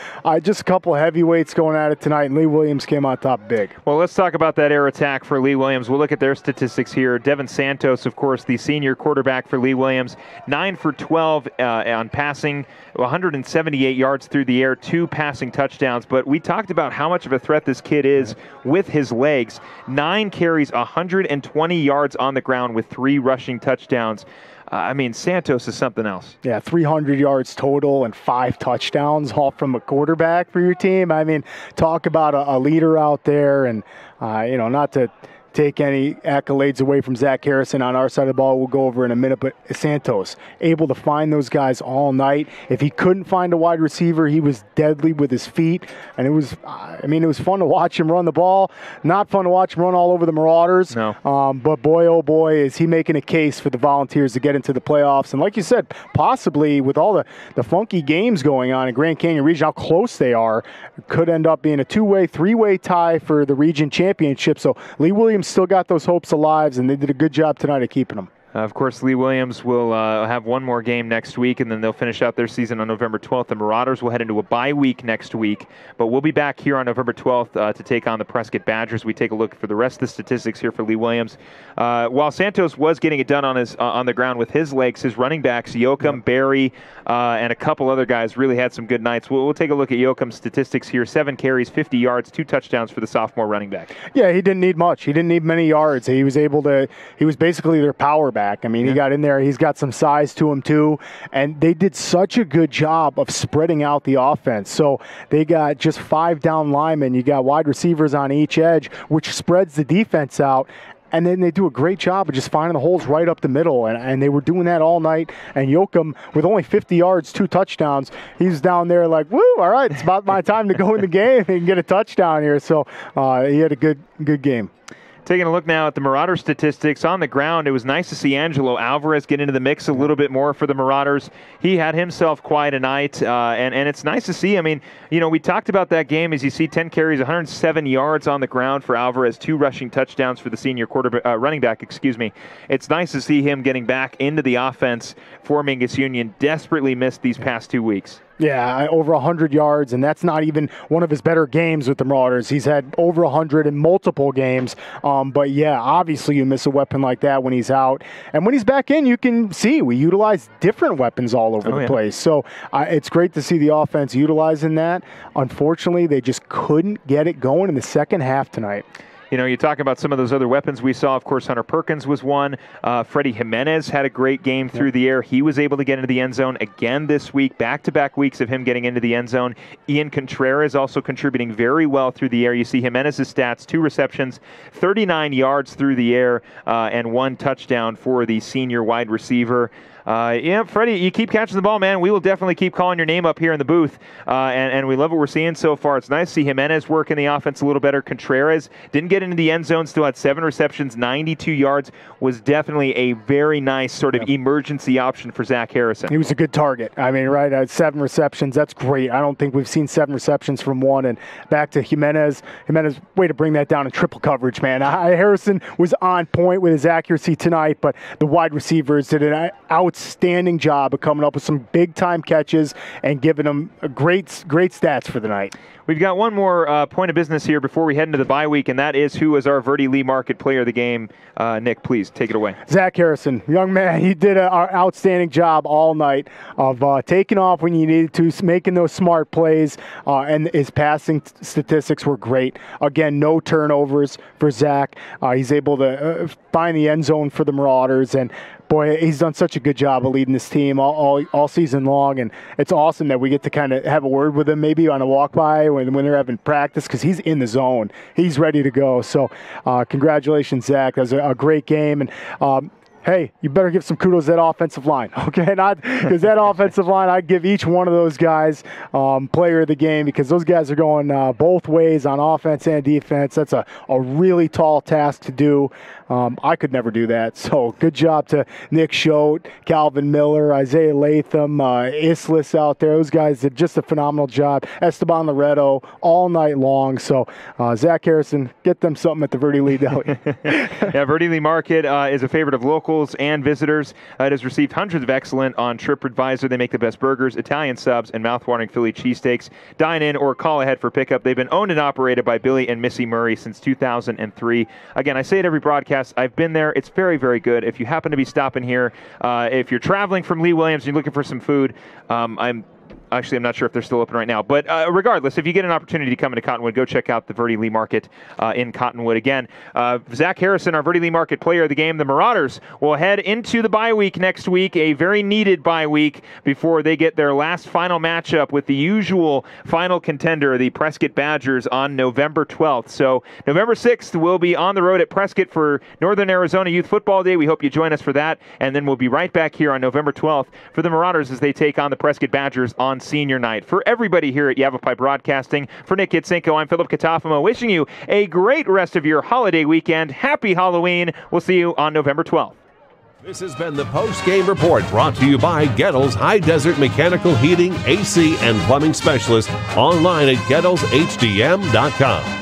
just a couple of heavyweights going at it tonight, and Lee Williams came on top big. Well, let's talk about that air attack for Lee Williams. We'll look at their statistics here. Devin Santos, of course, the senior quarterback for Lee Williams, 9 for 12 on passing, 178 yards through the air, 2 passing touchdowns. But we talked about how much of a threat this kid is with his legs. 9 carries, 120 yards on the ground with 3 rushing touchdowns. Santos is something else. Yeah, 300 yards total and 5 touchdowns, all from a quarterback for your team. Talk about a leader out there, and, not to take any accolades away from Zach Harrison on our side of the ball. We'll go over in a minute, but Santos, able to find those guys all night. If he couldn't find a wide receiver, he was deadly with his feet, and it was fun to watch him run the ball. Not fun to watch him run all over the Marauders. No. But boy, oh boy, is he making a case for the Volunteers to get into the playoffs. And like you said, possibly with all the funky games going on in Grand Canyon region, how close they are, could end up being a 2-way, 3-way tie for the region championship. So Lee Williams still got those hopes alive, and they did a good job tonight of keeping them. Of course, Lee Williams will have one more game next week, and then they'll finish out their season on November 12th. The Marauders will head into a bye week next week, but we'll be back here on November 12th to take on the Prescott Badgers. We take a look for the rest of the statistics here for Lee Williams. While Santos was getting it done on the ground with his legs, his running backs, Yoakum, Barry, and a couple other guys really had some good nights. We'll take a look at Yoakum's statistics here. 7 carries, 50 yards, 2 touchdowns for the sophomore running back. Yeah, he didn't need much. He didn't need many yards. He was basically their power back. He got in there. He's got some size to him, too. And they did such a good job of spreading out the offense. So they got just 5 down linemen. You got wide receivers on each edge, which spreads the defense out. And then they do a great job of just finding the holes right up the middle. And they were doing that all night. And Yoakum, with only 50 yards, 2 touchdowns, he's down there like, woo, all right, it's about my time to go in the game and get a touchdown here. So he had a good game. Taking a look now at the Marauder statistics on the ground, it was nice to see Angelo Alvarez get into the mix a little bit more for the Marauders. He had himself quite a night, and it's nice to see. We talked about that game. As you see, 10 carries, 107 yards on the ground for Alvarez, 2 rushing touchdowns for the senior running back. It's nice to see him getting back into the offense for Mingus Union. Desperately missed these past 2 weeks. Yeah, over 100 yards, and that's not even one of his better games with the Marauders. He's had over 100 in multiple games. But, yeah, obviously you miss a weapon like that when he's out. And when he's back in, you can see we utilize different weapons all over the place. So it's great to see the offense utilizing that. Unfortunately, they just couldn't get it going in the second half tonight. You know, you talk about some of those other weapons we saw. Of course, Hunter Perkins was one. Freddie Jimenez had a great game through the air. He was able to get into the end zone again this week, back-to-back weeks of him getting into the end zone. Ian Contreras also contributing very well through the air. You see Jimenez's stats, 2 receptions, 39 yards through the air, and 1 touchdown for the senior wide receiver. Yeah, Freddie, you keep catching the ball, man. We will definitely keep calling your name up here in the booth, and we love what we're seeing so far. It's nice to see Jimenez work in the offense a little better. Contreras didn't get into the end zone, still had 7 receptions, 92 yards, was definitely a very nice sort of emergency option for Zach Harrison. He was a good target. I mean, right, 7 receptions, that's great. I don't think we've seen 7 receptions from one. And back to Jimenez. Jimenez, way to bring that down in triple coverage, man. Harrison was on point with his accuracy tonight, but the wide receivers did an outstanding job of coming up with some big-time catches and giving them great stats for the night. We've got one more point of business here before we head into the bye week, and that is who is our Verde Lee Market player of the game. Nick, please take it away. Zach Harrison, young man, he did an outstanding job all night of taking off when you needed to, making those smart plays, and his passing statistics were great. Again, no turnovers for Zach. He's able to find the end zone for the Marauders, and boy, he's done such a good job of leading this team all season long, and it's awesome that we get to kind of have a word with him maybe on a walk-by when they're having practice, because he's in the zone. He's ready to go. So congratulations, Zach. That was a great game. And hey, you better give some kudos to that offensive line, okay? Because that offensive line, I'd give each one of those guys player of the game, because those guys are going both ways on offense and defense. That's a really tall task to do. I could never do that. So good job to Nick Schote, Calvin Miller, Isaiah Latham, Islis out there. Those guys did just a phenomenal job. Esteban Loretto all night long. So Zach Harrison, get them something at the Verde Lee Deli. Yeah, Verde Lee Market is a favorite of locals and visitors. It has received hundreds of excellent on TripAdvisor. They make the best burgers, Italian subs, and mouthwatering Philly cheesesteaks. Dine in or call ahead for pickup. They've been owned and operated by Billy and Missy Murray since 2003. Again, I say it every broadcast. I've been there. It's very, very good. If you happen to be stopping here, if you're traveling from Lee Williams and you're looking for some food, I'm not sure if they're still open right now. But regardless, if you get an opportunity to come into Cottonwood, go check out the Verde Lee Market in Cottonwood. Again, Zach Harrison, our Verde Lee Market player of the game. The Marauders will head into the bye week next week, a very needed bye week before they get their last final matchup with the usual final contender, the Prescott Badgers, on November 12th. So November 6th, we'll be on the road at Prescott for Northern Arizona Youth Football Day. We hope you join us for that. And then we'll be right back here on November 12th for the Marauders as they take on the Prescott Badgers on senior night. For everybody here at Yavapai Broadcasting, for Nick Yatsinko, I'm Philip Catalfamo, wishing you a great rest of your holiday weekend. Happy Halloween. We'll see you on November 12th. This has been the post-game report brought to you by Gettles High Desert Mechanical Heating, AC, and Plumbing Specialist, online at GettlesHDM.com.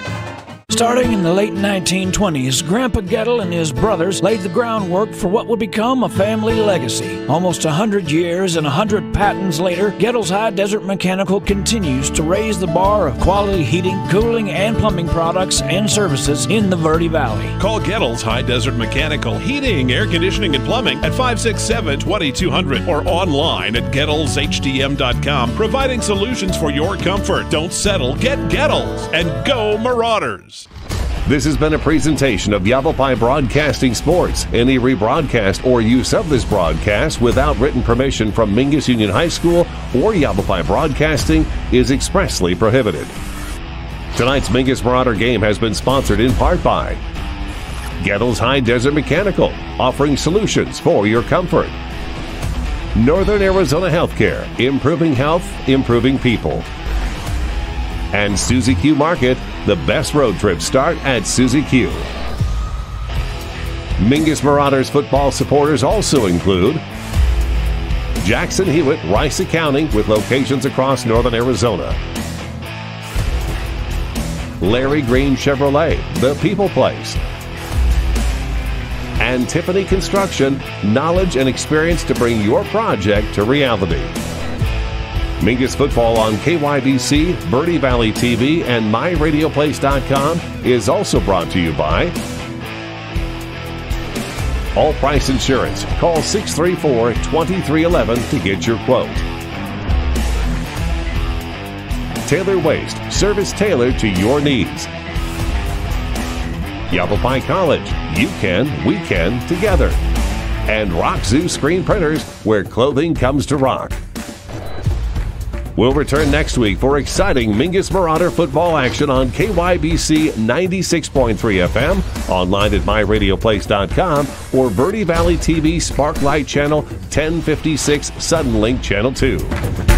Starting in the late 1920s, Grandpa Gettle and his brothers laid the groundwork for what would become a family legacy. Almost 100 years and 100 patents later, Gettle's High Desert Mechanical continues to raise the bar of quality heating, cooling, and plumbing products and services in the Verde Valley. Call Gettles High Desert Mechanical Heating, Air Conditioning, and Plumbing at 567-2200 or online at GettlesHDM.com, providing solutions for your comfort. Don't settle, get Gettles, and go Marauders! This has been a presentation of Yavapai Broadcasting Sports. Any rebroadcast or use of this broadcast without written permission from Mingus Union High School or Yavapai Broadcasting is expressly prohibited. Tonight's Mingus Marauder game has been sponsored in part by Gettles High Desert Mechanical, offering solutions for your comfort. Northern Arizona Healthcare, improving health, improving people. And Suzy Q Market, the best road trips start at Suzy Q. Mingus Marauders football supporters also include Jackson Hewitt Rice Accounting with locations across Northern Arizona. Larry Green Chevrolet, the People Place. And Tiffany Construction, knowledge and experience to bring your project to reality. Mingus football on KYBC, Verde Valley TV, and MyRadioPlace.com is also brought to you by All Price Insurance. Call 634-2311 to get your quote. Taylor Waste, service tailored to your needs. Yavapai College, you can, we can, together. And Rock Zoo Screen Printers, where clothing comes to rock. We'll return next week for exciting Mingus Marauder football action on KYBC 96.3 FM, online at MyRadioPlace.com, or Verde Valley TV Sparklight Channel 1056 Suddenlink Channel 2.